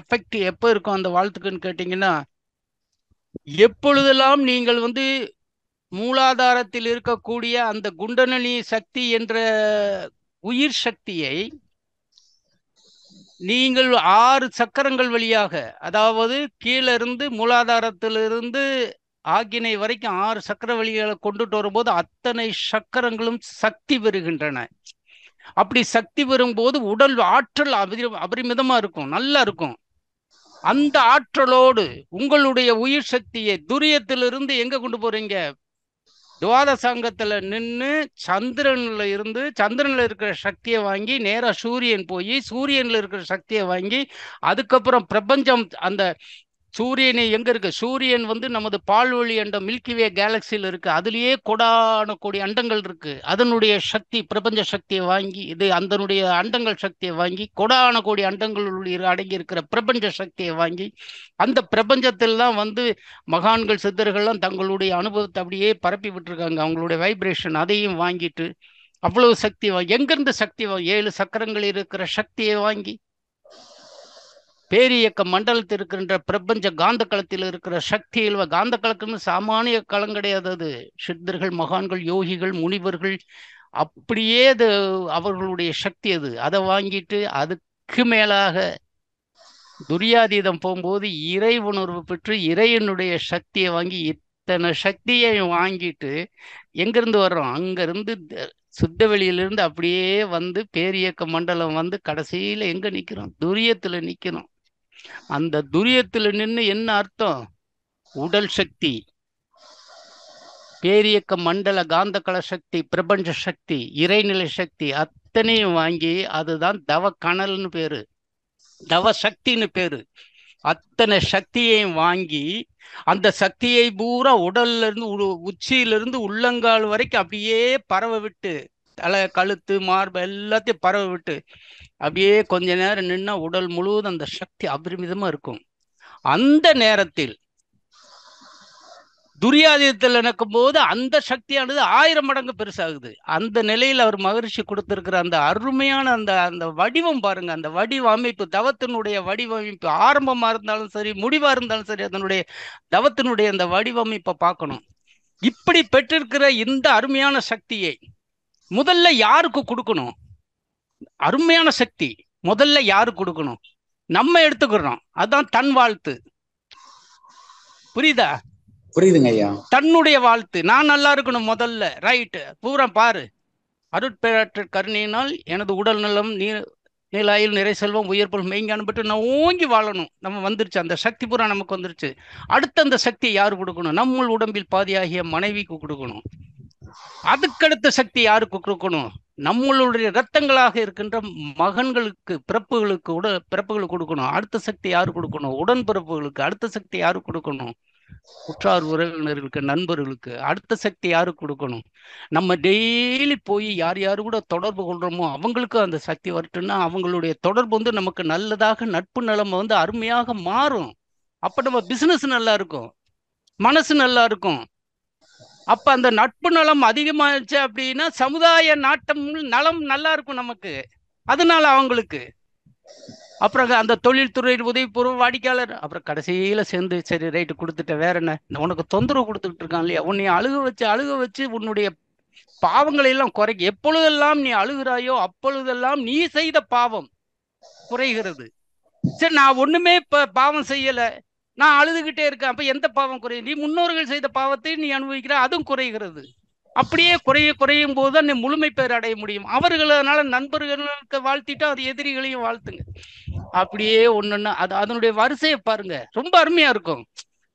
எஃபெக்ட் எப்ப இருக்கும் அந்த வாழ்த்துக்குன்னு கேட்டீங்கன்னா, எப்பொழுதெல்லாம் நீங்கள் வந்து மூலாதாரத்தில் இருக்கக்கூடிய அந்த குண்டலினி சக்தி என்ற உயிர் சக்தியை நீங்கள் 6 சக்கரங்கள் வழியாக, அதாவது கீழே இருந்து மூலாதாரத்திலிருந்து ஆக்கினை வரைக்கும் 6 சக்கர வழிகளை கொண்டுட்டு வரும்போது அத்தனை சக்கரங்களும் சக்தி பெறுகின்றன. அப்படி சக்தி பெறும்போது உடல் ஆற்றல் அபரிமிதமா இருக்கும், நல்லா இருக்கும். அந்த ஆற்றலோடு உங்களுடைய உயிர் சக்தியை துரியத்திலிருந்து எங்க கொண்டு போறீங்க? துவாதசாங்கத்துல நின்று சந்திரன்ல இருந்து, சந்திரன்ல இருக்கிற சக்தியை வாங்கி நேரா சூரியன் போய் சூரியன்ல இருக்கிற சக்தியை வாங்கி அதுக்கப்புறம் பிரபஞ்சம் அந்த சூரியன் எங்க இருக்கு? சூரியன் வந்து நமது பால்வழி அண்டம் மில்கிவே கேலக்சியில் இருக்கு. அதுலயே கோடான கோடி அண்டங்கள் இருக்கு. அதனுடைய சக்தி, பிரபஞ்ச சக்தியை வாங்கி அதனுடைய அண்டங்கள் சக்தியை வாங்கி, கோடான கோடி அண்டங்களுள் அடங்கி இருக்கிற பிரபஞ்ச சக்தியை வாங்கி, அந்த பிரபஞ்சத்தில் தான் வந்து மகான்கள் சித்தர்கள்லாம் தங்களுடைய அனுபவத்தை அப்படியே பரப்பி விட்டுருக்காங்க. அவங்களுடைய வைப்ரேஷன் அதையும் வாங்கிட்டு அவ்வளவு சக்தி எங்கிருந்து சக்தி 7 சக்கரங்கள் இருக்கிற சக்தியை வாங்கி, பேரியக்க மண்டலத்தில் இருக்கின்ற பிரபஞ்ச காந்த களத்தில் இருக்கிற சக்தியில், காந்த களத்துன்னு சாமானிய களம் கிடையாது. அது சித்தர்கள், மகான்கள், யோகிகள், முனிவர்கள், அப்படியே அது அவர்களுடைய சக்தி. அதை வாங்கிட்டு அதுக்கு மேலாக துரியாதீதம் போகும்போது இறை உணர்வு பெற்று இறைவனுடைய சக்தியை வாங்கி, இத்தனை சக்தியை வாங்கிட்டு எங்கிருந்து வர்றோம்? அங்கிருந்து சுத்த வெளியிலிருந்து அப்படியே வந்து பேரியக்க மண்டலம் வந்து கடைசியில எங்க நிக்கிறோம்? துரியத்துல நிக்கிறோம். அந்த துரியத்துல நின்று என்ன அர்த்தம்? உடல் சக்தி, பேரியக்க மண்டல காந்தகள சக்தி, பிரபஞ்ச சக்தி, இறைநிலை சக்தி அத்தனையும் வாங்கி, அதுதான் தவ கணல்னு பேரு, தவ சக்தின்னு பேரு. அத்தனை சக்தியையும் வாங்கி அந்த சக்தியை பூரா உடல்ல இருந்து உச்சியிலிருந்து உள்ளங்கால் வரைக்கும் அப்படியே பரவ விட்டு, தலை, கழுத்து, மார்பு எல்லாத்தையும் பரவ விட்டு அப்படியே கொஞ்ச நேரம் நின்னா உடல் முழுவதும் அந்த சக்தி அபரிமிதமா இருக்கும். அந்த நேரத்தில் துரியாதீதத்தில் நடக்கும் போது அந்த சக்தியானது 1000 மடங்கு பெருசாகுது. அந்த நிலையில் அவர் மகரிஷி கொடுத்திருக்கிற அந்த அருமையான அந்த வடிவம் பாருங்க. அந்த வடிவ அமைப்பு, தவத்தினுடைய வடிவமைப்பு, ஆரம்பமா இருந்தாலும் சரி, முடிவா இருந்தாலும் சரி, அதனுடைய தவத்தினுடைய அந்த வடிவமைப்பை பார்க்கணும். இப்படி பெற்றிருக்கிற இந்த அருமையான சக்தியை முதல்ல யாருக்கு கொடுக்கணும்? அருமையான சக்தி முதல்ல யாருக்கு கொடுக்கணும்? நம்ம எடுத்துக்கிறோம். அதான் தன் வாழ்த்து. புரியுதா? புரியுதுங்க ஐயா. தன்னுடைய வாழ்த்து. நான் நல்லா இருக்கணும் முதல்ல. ரைட்டு, பூரா பாரு. அருட்பேரற்ற கருணையினால் எனது உடல் நலம், நீலாயில் நிறை செல்வம், உயர்பொல் மெய்ஞானம் பெற்று நான் ஓங்கி வாழணும். நம்ம வந்துருச்சு, அந்த சக்தி பூரா நமக்கு வந்துருச்சு. அடுத்த அந்த சக்தியை யாரு கொடுக்கணும்? நம்ம உடம்பில் பாதியாகிய மனைவிக்கு கொடுக்கணும். அதுக்கடுத்த சக்தி யாருக்கு கொடுக்கணும்? நம்மளுடைய இரத்தங்களாக இருக்கின்ற மகன்களுக்கு, பிறப்புகளுக்கு கொடுக்கணும். அடுத்த சக்தி யாரு கொடுக்கணும்? உடன்பிறப்புகளுக்கு. அடுத்த சக்தி யாரு கொடுக்கணும்? உற்றார் உறவினர்களுக்கு, நண்பர்களுக்கு. அடுத்த சக்தி யாருக்கு கொடுக்கணும்? நம்ம டெய்லி போய் யார் யாரு கூட தொடர்பு கொள்றோமோ அவங்களுக்கு அந்த சக்தி வரட்டுன்னா அவங்களுடைய தொடர்பு வந்து நமக்கு நல்லதாக, நட்பு நிலைமை வந்து அருமையாக மாறும். அப்ப நம்ம பிசினஸ் நல்லா இருக்கும், மனசு நல்லா இருக்கும். அப்ப அந்த நட்பு நலம் அதிகமாச்சு அப்படின்னா சமுதாய நாட்டம் நலம் நல்லா இருக்கும் நமக்கு. அதனால அவங்களுக்கு அப்புறம் அந்த தொழில்துறையில் உதவிபூர்வ வாடிக்கையாளர், அப்புறம் கடைசியில சேர்ந்து சரி ரைட்டு கொடுத்துட்ட, வேற என்ன, உனக்கு தொந்தரவு கொடுத்துட்டு இருக்கான் இல்லையா, உன்னை அழுக வச்சு உன்னுடைய பாவங்களை எல்லாம் குறைக்க. எப்பொழுதெல்லாம் நீ அழுகிறாயோ அப்பொழுதெல்லாம் நீ செய்த பாவம் குறைகிறது. சரி, நான் ஒண்ணுமே பாவம் செய்யல, நான் அழுதுகிட்டே இருக்கேன், அப்ப எந்த பாவம் குறையும்? நீ முன்னோர்கள் செய்த பாவத்தை நீ அனுபவிக்கிற, அதுவும் குறைகிறது. அப்படியே குறையும் போதுதான் நீ முழுமை பேர் அடைய முடியும். அவர்களால நண்பர்களுக்கு வாழ்த்திட்டு அது எதிரிகளையும் வாழ்த்துங்க. அப்படியே ஒண்ணுன்னா அதனுடைய வரிசையை பாருங்க, ரொம்ப அருமையா இருக்கும்.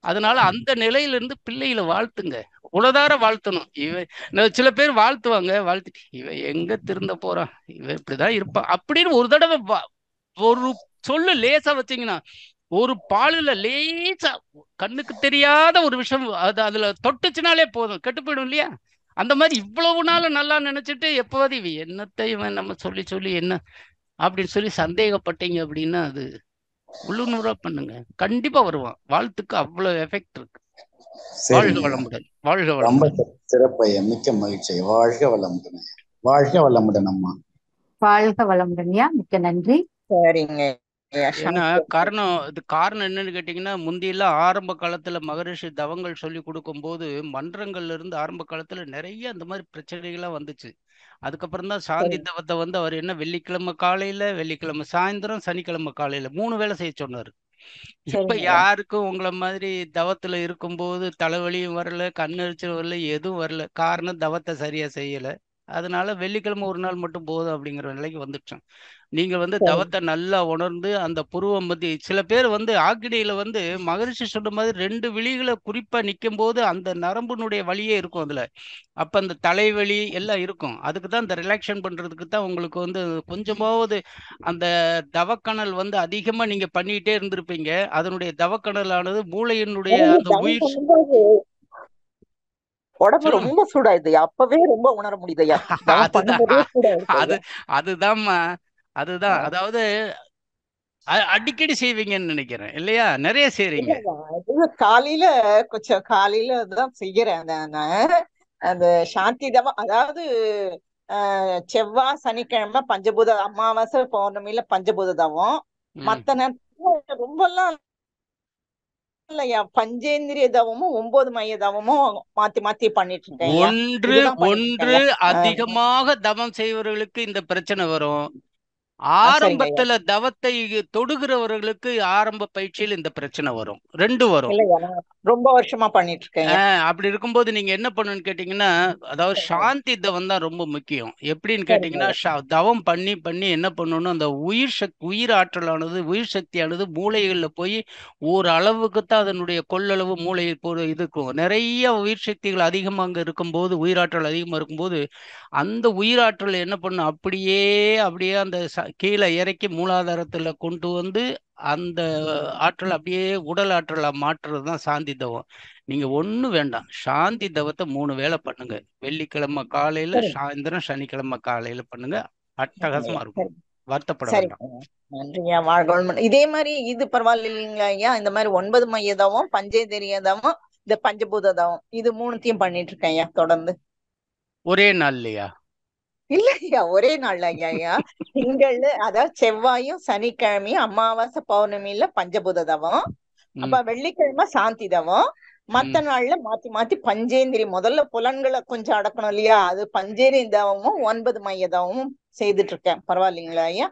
அதனால அந்த நிலையிலிருந்து பிள்ளைகளை வாழ்த்துங்க, உலதார வாழ்த்தணும். சில பேர் வாழ்த்துவாங்க, வாழ்த்துட்டு இவன் எங்க திருந்த போறான், இவன் இப்படிதான் இருப்பான் அப்படின்னு ஒரு தடவை ஒரு சொல்லு லேசா வச்சீங்கன்னா, ஒரு பாலுல லேசா கண்ணுக்கு தெரியாத ஒரு விஷயம் அதுல தொட்டுச்சுனாலே போதும், கெட்டு போயிடும் இல்லையா? அந்த மாதிரி இவ்வளவு நாள் நல்லா நினைச்சிட்டு எப்போது இவன் என்னத்தை இவன் நம்ம சொல்லி என்ன அப்படின்னு சொல்லி சந்தேகப்பட்டீங்க அப்படின்னா அது உள்ளுணர்வா பண்ணுங்க, கண்டிப்பா வருவான். வாழ்த்துக்கு அவ்வளவு எஃபெக்ட் இருக்கு. வாழ்க வளமுடன். வாழ்க வளமுடன். சிறப்பையா, மிக்க மகிழ்ச்சி. வாழ்க வளமுடன். வாழ்க வளமுடன் அம்மா. வாழ்க வளமுடன்யா, மிக்க நன்றி. சரிங்க. ஏன்னா காரணம் என்னன்னு கேட்டீங்கன்னா, முந்தியெல்லாம் ஆரம்ப காலத்துல மகரிஷி தவங்கள் சொல்லி கொடுக்கும் போது மன்றங்கள்ல இருந்து ஆரம்ப காலத்துல நிறைய அந்த மாதிரி பிரச்சனைகள்லாம் வந்துச்சு. அதுக்கப்புறம் தான் சாந்தி தவத்தை வந்து அவர் என்ன வெள்ளிக்கிழமை காலையில, வெள்ளிக்கிழமை சாயந்தரம், சனிக்கிழமை காலையில 3 வேளை செய்ய சொன்னாரு. இப்ப யாருக்கும் உங்களை மாதிரி தவத்துல இருக்கும்போது தலைவலியும் வரல, கண்ணெரிச்சல் வரல, எதுவும் வரல. காரணம் தவத்தை சரியா செய்யல. அதனால வெள்ளிக்கிழமை ஒரு நாள் மட்டும் போதும் அப்படிங்கிற நிலைக்கு வந்துட்டோம். நீங்க வந்து தவத்தை நல்லா உணர்ந்து அந்த புருவம் பத்தி சில பேர் வந்து ஆக்கினியில வந்து மகரிஷி சொன்ன மாதிரி 2 விழிகளை குறிப்பா நிற்கும் போது அந்த நரம்புனுடைய வலியே இருக்கும் அதுல. அப்ப அந்த தலைவலி எல்லாம் இருக்கும். அதுக்கு தான் இந்த ரிலாக்ஷன் பண்றதுக்கு தான் உங்களுக்கு வந்து கொஞ்சமாவது அந்த தவக்கணல் வந்து அதிகமா நீங்க பண்ணிட்டே இருந்திருப்பீங்க. அதனுடைய தவக்கணலானது மூளையினுடைய அந்த தவம் உயிர் பண்ணும்போது உடம்பு சொல்லுங்க. ரொம்ப சூடாயிடுது. அப்பவே ரொம்ப உணர முடியுதுயா. தவம் அதுதான் பண்ணும்போதே சூடாயிடுது. அது அதுதான்மா அதுதான். அதாவது அடிக்கடி செய்வீங்கன்னு நினைக்கிறேன் இல்லையா? நிறைய செய்றீங்க. இல்லையா, இது காலையில கொஞ்சம் காலையில தான் செய்யறேன் நானு. அந்த சாந்தி தவம், அதாவது செவ்வாய் சனிக்கிழமை பஞ்சபூத அமாவாசை பௌர்ணமியில பஞ்சபூத தவம். மத்த நேரத்துல ரொம்பலாம் இல்லையா, பஞ்சேந்திரிய தவமும் 9 மைய தவமும் மாத்தி மாத்தி பண்ணிட்டு இருக்கேன். ஒன்று அதிகமாக தவம் செய்வர்களுக்கு இந்த பிரச்சனை வரும். ஆரம்பத்துல தவத்தை தொடுகிறவர்களுக்கு ஆரம்ப பயிற்சியில் இந்த பிரச்சனை வரும். 2 வரும். இல்லையா, ரொம்ப வருஷமா பண்ணிட்டு இருக்கேன். அப்படி இருக்கும்போது நீங்க என்ன பண்ணணும்னு கேட்டீங்கன்னா, அதாவது சாந்தி தவம் தான் ரொம்ப முக்கியம். எப்படின்னு கேட்டீங்கன்னா, தவம் பண்ணி பண்ணி என்ன பண்ணணும், அந்த உயிர் ஆற்றலானது உயிர் சக்தியானது மூளைகள்ல போய் ஒரு அளவுக்கு தான் அதனுடைய கொள்ளளவு மூளையில் இருக்கும். நிறைய உயிர் சக்திகள் அதிகமாக அங்க இருக்கும்போது, உயிராற்றல் அதிகமா இருக்கும்போது அந்த உயிராற்றல் என்ன பண்ணும், அப்படியே அந்த கீழே இறக்கி மூலாதாரத்துல கொண்டு வந்து அந்த ஆற்றல் அப்படியே உடல் ஆற்றலா மாற்றுறது தான் சாந்தி தவம். நீங்க ஒண்ணும் வேண்டாம், சாந்தி தவத்தை 3 வேளை பண்ணுங்க. வெள்ளிக்கிழமை காலையில, சாயந்தரம், சனிக்கிழமை காலையில பண்ணுங்க. அட்டகாசமா இருக்கும். வருத்தப்பட வேண்டாம். நன்றியா, வாழ்க. இதே மாதிரி இது பரவாயில்ல இல்லைங்களா ஐயா? இந்த மாதிரி 9 மைய தவம், பஞ்சேந்திரிய தவம், இந்த பஞ்சபூத தவம், இது 3த்தையும் பண்ணிட்டு இருக்கேன் ஐயா தொடர்ந்து. ஒரே நாள்லயா? இல்லையா, ஒரே நாள்ல ஐயா. திங்கள், அதாவது செவ்வாயும் சனிக்கிழமையும் அமாவாசை பௌர்ணமியில பஞ்சபூத தவம், அப்ப வெள்ளிக்கிழமை சாந்தி தவம், மத்த நாள்ல மாத்தி மாத்தி பஞ்சேந்திரி, முதல்ல புலன்களை கொஞ்சம் அடக்கணும் இல்லையா, அது பஞ்சேந்திரிய தவமும் 9 மைய தவமும் செய்துட்டு இருக்கேன். பரவாயில்லைங்களா ஐயா?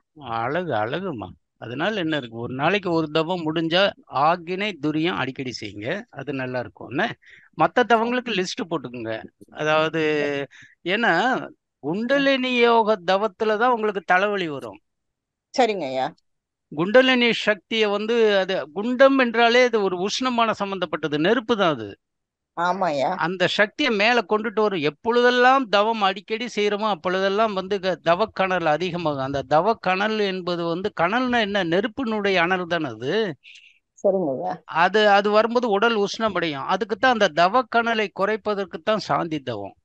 அழகுமா. அதனால என்ன இருக்கு, ஒரு நாளைக்கு ஒரு தவம் முடிஞ்சா ஆக்கினை துரியம் அடிக்கடி செய்யுங்க. அது நல்லா இருக்கும். மற்ற தவங்களுக்கு லிஸ்ட் போட்டுக்குங்க. அதாவது ஏன்னா குண்டலினி யோக தவத்துலதான் உங்களுக்கு தலைவலி வரும். சரிங்க ஐயா. குண்டலினி சக்தியை வந்து அது குண்டம் என்றாலே அது ஒரு உஷ்ணமான சம்பந்தப்பட்டது, நெருப்பு தான் அது. ஆமாயா. அந்த சக்தியை மேல கொண்டுட்டு வரும். எப்பொழுதெல்லாம் தவம் அடிக்கடி செய்யறோமோ அப்பொழுதெல்லாம் வந்து தவக்கணல் அதிகமாகும். அந்த தவக்கணல் என்பது வந்து கணல்னா என்ன, நெருப்பினுடைய அனல் தானே அது. அது வரும்போது உடல் உஷ்ணமடையும். அதுக்குத்தான் அந்த தவக்கணலை குறைப்பதற்குத்தான் சாந்தி தவம்.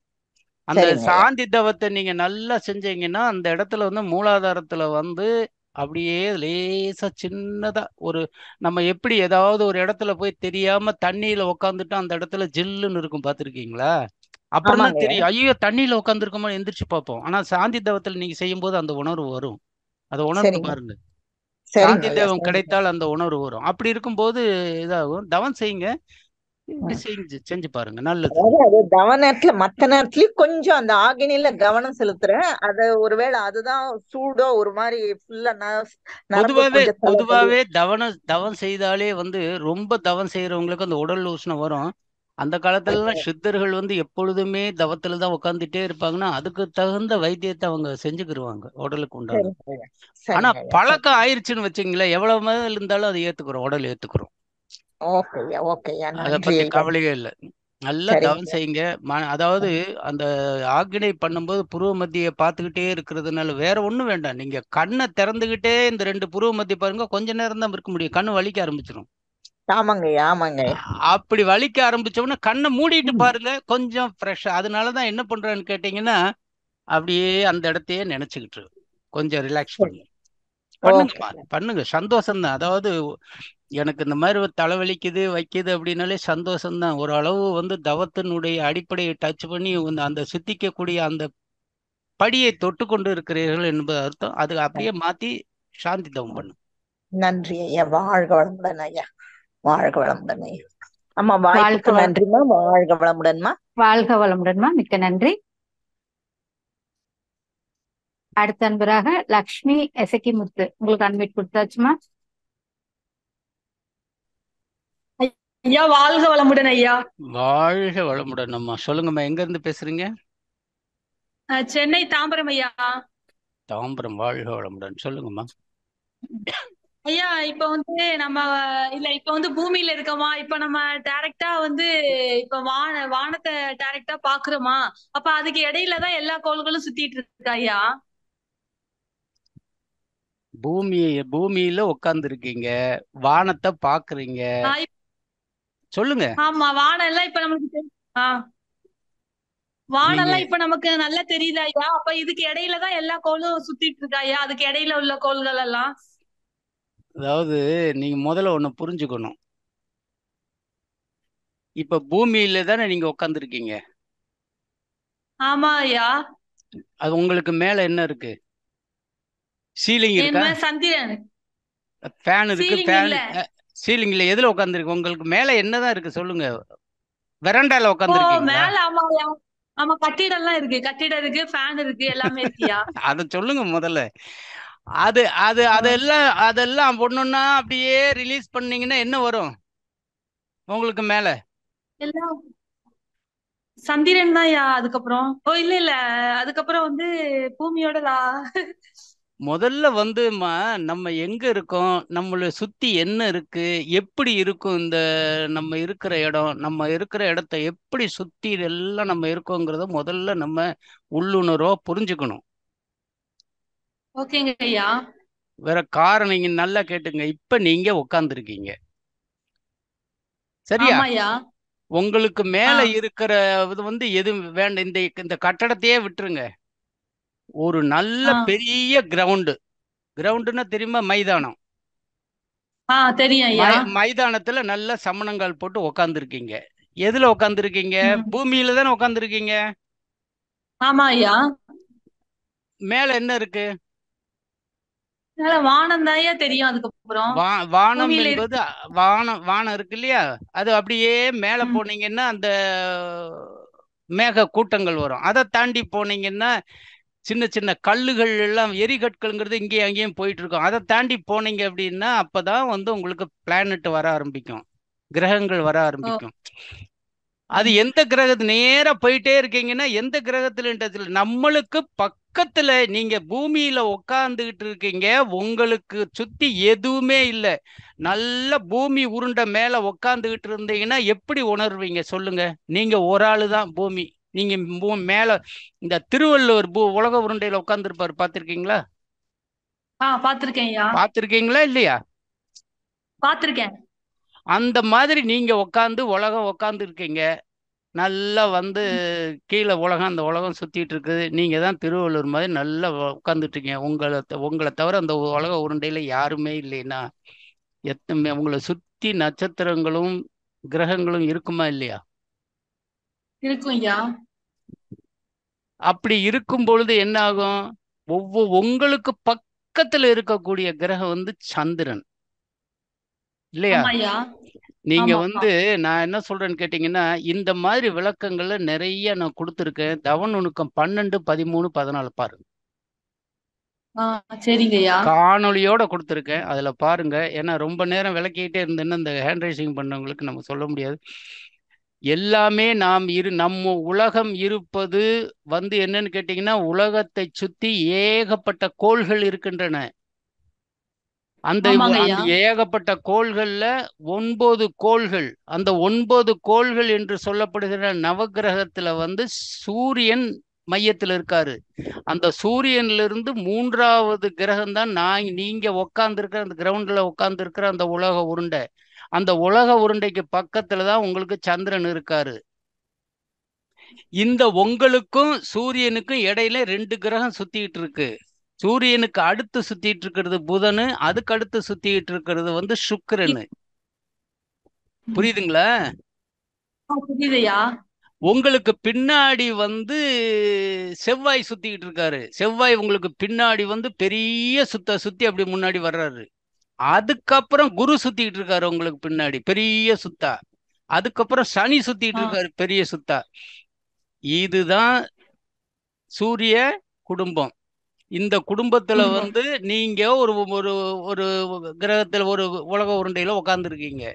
அந்த சாந்தி தவத்தை நீங்க நல்லா செஞ்சீங்கன்னா அந்த இடத்துல வந்து மூலாதாரத்துல வந்து அப்படியே லேசா சின்னதா ஒரு, நம்ம எப்படி ஏதாவது ஒரு இடத்துல போய் தெரியாம தண்ணியில உக்காந்துட்டு அந்த இடத்துல ஜில்லுன்னு இருக்கும், பாத்திருக்கீங்களா? அப்புறம் தான் தெரியும், ஐயோ தண்ணியில உட்காந்துருக்கோமா எந்திரிச்சு பார்ப்போம். ஆனா சாந்தி தவத்தில் நீங்க செய்யும் போது அந்த உணர்வு வரும். அதை உணர்ந்து பாருங்க. சாந்தி தவம் கிடைத்தால் அந்த உணர்வு வரும். அப்படி இருக்கும்போது இதாகும். தவம் செய்யுங்க, செஞ்சு பாருங்க, நல்லது. அது தவ நேரத்துல மத்த நேரத்துலயும் கொஞ்சம் அந்த ஆகினில கவனம் செலுத்துறேன். அது ஒருவேளை அதுதான் சூடோ ஒரு மாதிரி ஃபுல்லா பொதுவாவே தவம் செய்தாலே வந்து ரொம்ப தவம் செய்யறவங்களுக்கு அந்த உடல் உஷ்ணம் வரும். அந்த காலத்துல எல்லாம் சித்தர்கள் வந்து எப்பொழுதுமே தவத்துல தான் உட்காந்துட்டே இருப்பாங்கன்னா அதுக்கு தகுந்த வைத்தியத்தை அவங்க செஞ்சுக்கிருவாங்க உடலுக்கு உண்டான. ஆனா பழக்கம் ஆயிடுச்சுன்னு வச்சுங்களேன், எவ்வளவு மேல இருந்தாலும் அதை ஏத்துக்கிறோம், உடல் ஏத்துக்கிறோம். அதை பத்தி கவலையே இல்லை. நல்லா தவம் செய்யுங்க. அதாவது அந்த ஆக்னை பண்ணும்போது புருவ மத்தியை பார்த்துக்கிட்டே இருக்கிறதுனால வேற ஒண்ணும் வேண்டாம். நீங்க கண்ணை திறந்துகிட்டே இந்த 2 புருவ மத்திய பாருங்க, கொஞ்ச நேரம் தான் இருக்க முடியும், கண்ணு வலிக்க ஆரம்பிச்சிடும். அப்படி வலிக்க ஆரம்பிச்சோம்னா கண்ணை மூடிட்டு பாருங்க, கொஞ்சம் ஃப்ரெஷ்ஷா. அதனாலதான் என்ன பண்றேன்னு கேட்டீங்கன்னா, அப்படியே அந்த இடத்தையே நினைச்சுக்கிட்டு கொஞ்சம் ரிலாக்ஸ் பண்ணுங்க. சந்தோஷம் தான். அதாவது எனக்கு இந்த மாதிரி ஒரு தலைவலிக்குது வைக்குது அப்படின்னாலே சந்தோஷம்தான். ஒரு அளவு வந்து தவத்தினுடைய அடிப்படையை டச் பண்ணி அந்த சித்திக்கக்கூடிய அந்த படியை தொட்டு கொண்டு இருக்கிறீர்கள் என்பது அர்த்தம். அது அப்படியே மாத்தி சாந்தி தவம் பண்ணு. நன்றி ஐயா, வாழ்க வளமுடன் ஐயா, வாழ்க வளமுடன் ஐயா. அம்மா வாய்ப்புக்கு நன்றிமா, வாழ்க வளமுடன்மா. வாழ்க வளமுடன்மா, மிக்க நன்றி. அடுத்த அன்பராக லக்ஷ்மி எசக்கி முத்து, உங்களுக்கு அன்மிட் கொடுத்தாச்சுமா? ஐயா வாழ்க வளமுடன் ஐயா. வாழ்க வளமுடன் அம்மா. சொல்லுங்கம்மா, எங்க இருந்து பேசுறீங்க? சென்னை தாம்பரம் ஐயா. தாம்பரம், வாழ்க வளமுடன். சொல்லுங்கம்மா. ஐயா இப்ப வந்து நம்ம இப்ப வந்து பூமியில இருக்கோமா, இப்ப நம்ம டைரக்டா வந்து இப்ப வானத்தை டைரக்டா பாக்குறோமா, அப்ப அதுக்கு இடையில தான் எல்லா கோள்களும் சுத்திட்டு இருக்கா ஐயா. பூமியில உட்கார்ந்து இருக்கீங்க, வானத்தை பாக்குறீங்க. சொல்லுங்க. ஆமா, வானம் எல்லாம் இப்ப நமக்கு வானெல்லாம் இப்ப நமக்கு நல்லா தெரியுதா ஐயா. அப்ப இதுக்கு இடையில தான் எல்லா கோளும் சுத்திட்டு இருக்கா ஐயா, அதுக்கு இடையில உள்ள கோள்கள் எல்லாம். அதாவது நீங்க முதல்ல ஒண்ணு புரிஞ்சுக்கணும். இப்ப பூமியில தானே நீங்க உட்கார்ந்துருக்கீங்க. ஆமா ஐயா. அது உங்களுக்கு மேல என்ன இருக்கு? சீலிங் இருக்கா? சந்திரன். ஃபேன் இருக்கு. சீலிங்ல எதுல உட்கார்ந்துருக்கு? உங்களுக்கு மேல என்னதான் இருக்கு சொல்லுங்க. வெரண்டால உட்கார்ந்துருக்கீங்களா? மேல ஆமா ஐயா. ஆமா, கட்டிடம் எல்லாம் இருக்கு. கட்டிடம் இருக்கு, ஃபேன் இருக்கு, எல்லாமே இருக்கியா. அத சொல்லுங்க முதல்ல. அதெல்லாம் ஒண்ணுன்னா அப்படியே ரிலீஸ் பண்ணீங்கன்னா என்ன வரும் உங்களுக்கு மேல? எல்லாம் சந்திரன் தான் ஐயா. அதுக்கப்புறம் இல்ல அதுக்கப்புறம் வந்து பூமியோட முதல்ல வந்து நம்ம எங்க இருக்கோம், நம்மளை சுத்தி என்ன இருக்கு, எப்படி இருக்கும் இந்த நம்ம இருக்கிற இடம், நம்ம இருக்கிற இடத்த எப்படி சுத்தி எல்லாம் நம்ம இருக்கோங்கிறத முதல்ல நம்ம உள்ளுணர்வா புரிஞ்சுக்கணும். ஓகேங்க ஐயா. வேற காரணம் நீங்க நல்லா கேட்டுங்க. இப்ப நீங்க உட்கார்ந்துருக்கீங்க, சரியா? உங்களுக்கு மேல இருக்கிற இது வந்து எது வேண்டாம். இந்த கட்டடத்தையே விட்டுருங்க. ஒரு நல்ல பெரிய கிரவுண்டுன்னா தெரியுமா? மைதானம். தெரியும். மைதானத்துல நல்ல சமணங்கால் போட்டு உட்கார்ந்துருக்கீங்க. எதுல உட்கார்ந்துருக்கீங்க? பூமியில தானே உட்கார்ந்துருக்கீங்க. ஆமா ஐயா. மேல என்ன இருக்கு? வானம் தான் தெரியும். அதுக்கப்புறம் வானம் என்பது வானம் இருக்கு இல்லையா, அது அப்படியே மேல போனீங்கன்னா அந்த மேக கூட்டங்கள் வரும். அதை தாண்டி போனீங்கன்னா சின்ன சின்ன கல்லுகள் எல்லாம், எரிகற்கள்ங்கிறது இங்கேயும் அங்கேயும் போயிட்டு இருக்கும். அதை தாண்டி போனீங்க அப்படின்னா அப்பதான் வந்து உங்களுக்கு பிளானட் வர ஆரம்பிக்கும், கிரகங்கள் வர ஆரம்பிக்கும். அது எந்த கிரகத்து நேரா போயிட்டே இருக்கீங்கன்னா எந்த கிரகத்துல நம்மளுக்கு பக்கத்துல நீங்க பூமியில உட்கார்ந்துகிட்டு இருக்கீங்க. உங்களுக்கு சுத்தி எதுவுமே இல்லை. நல்ல பூமி உருண்டை மேல உட்கார்ந்துகிட்டு இருந்தீங்கன்னா எப்படி உணர்வீங்க சொல்லுங்க? நீங்க ஒரு ஆளு தான் பூமி. நீங்க மேல இந்த திருவள்ளுவர் உலக உருண்டையில உட்கார்ந்துருப்பாரு, பாத்திருக்கீங்களா? பாத்திருக்கீங்களா இல்லையா? பாத்திருக்கேன். அந்த மாதிரி நீங்க உலகம் உட்கார்ந்து இருக்கீங்க. நல்லா வந்து கீழே உலகம், அந்த உலகம் சுத்திட்டு இருக்குது. நீங்க தான் திருவள்ளுவர் மாதிரி நல்லா உட்கார்ந்துட்டு இருக்கீங்க. உங்களை தவிர அந்த உலக உருண்டையில யாருமே இல்லைன்னா உங்களை சுத்தி நட்சத்திரங்களும் கிரகங்களும் இருக்குமா இல்லையா? இருக்கும். அப்படி இருக்கும் பொழுது என்ன ஆகும்? உங்களுக்கு பக்கத்துல இருக்கக்கூடிய கிரகம் வந்து சந்திரன் இல்லையா? நீங்க வந்து நான் என்ன சொல்றேன்னு கேட்டீங்கன்னா, இந்த மாதிரி விளக்கங்கள்ல நிறைய நான் கொடுத்துருக்கேன். தவ நுணுக்கம் 12, 13, 14 பாருங்க. காணொலியோட கொடுத்துருக்கேன், அதுல பாருங்க. ஏன்னா ரொம்ப நேரம் விளக்கிட்டே இருந்தேன்னா இந்த ஹேண்ட் ரைசிங் பண்ணவங்களுக்கு நம்ம சொல்ல முடியாது. எல்லாமே நம்ம உலகம் இருப்பது வந்து என்னன்னு கேட்டீங்கன்னா, உலகத்தை சுத்தி ஏகப்பட்ட கோள்கள் இருக்கின்றன. அந்த ஏகப்பட்ட கோள்கள்ல 9 கோள்கள், அந்த 9 கோள்கள் என்று சொல்லப்படுகிற நவகிரகத்துல வந்து சூரியன் மையத்தில் இருக்காரு. அந்த சூரியன்ல இருந்து 3வது கிரகம் தான் நீங்க உட்கார்ந்து இருக்கிற அந்த கிரவுண்ட்ல உட்கார்ந்து இருக்கிற அந்த உலக உருண்டை. அந்த உலக உருண்டைக்கு பக்கத்துலதான் உங்களுக்கு சந்திரன் இருக்காரு. இந்த உங்களுக்கும் சூரியனுக்கும் இடையில 2 கிரகம் சுத்திட்டு இருக்கு. சூரியனுக்கு அடுத்து சுத்திட்டு இருக்கிறது புதனு, அதுக்கு அடுத்து சுத்திட்டு இருக்கிறது வந்து சுக்கிரனு. புரியுதுங்களா? உங்களுக்கு பின்னாடி வந்து செவ்வாய் சுத்திக்கிட்டு இருக்காரு. செவ்வாய் உங்களுக்கு பின்னாடி வந்து பெரிய சுத்தி அப்படி முன்னாடி வர்றாரு. அதுக்கப்புறம் குரு சுத்திட்டு இருக்காரு உங்களுக்கு பின்னாடி பெரிய சுத்தா. அதுக்கப்புறம் சனி சுத்திட்டு இருக்காரு பெரிய சுத்தா. இதுதான் சூரிய குடும்பம். இந்த குடும்பத்துல வந்து நீங்க ஒரு ஒரு கிரகத்துல ஒரு உலக உருண்டையில உட்கார்ந்து இருக்கீங்க.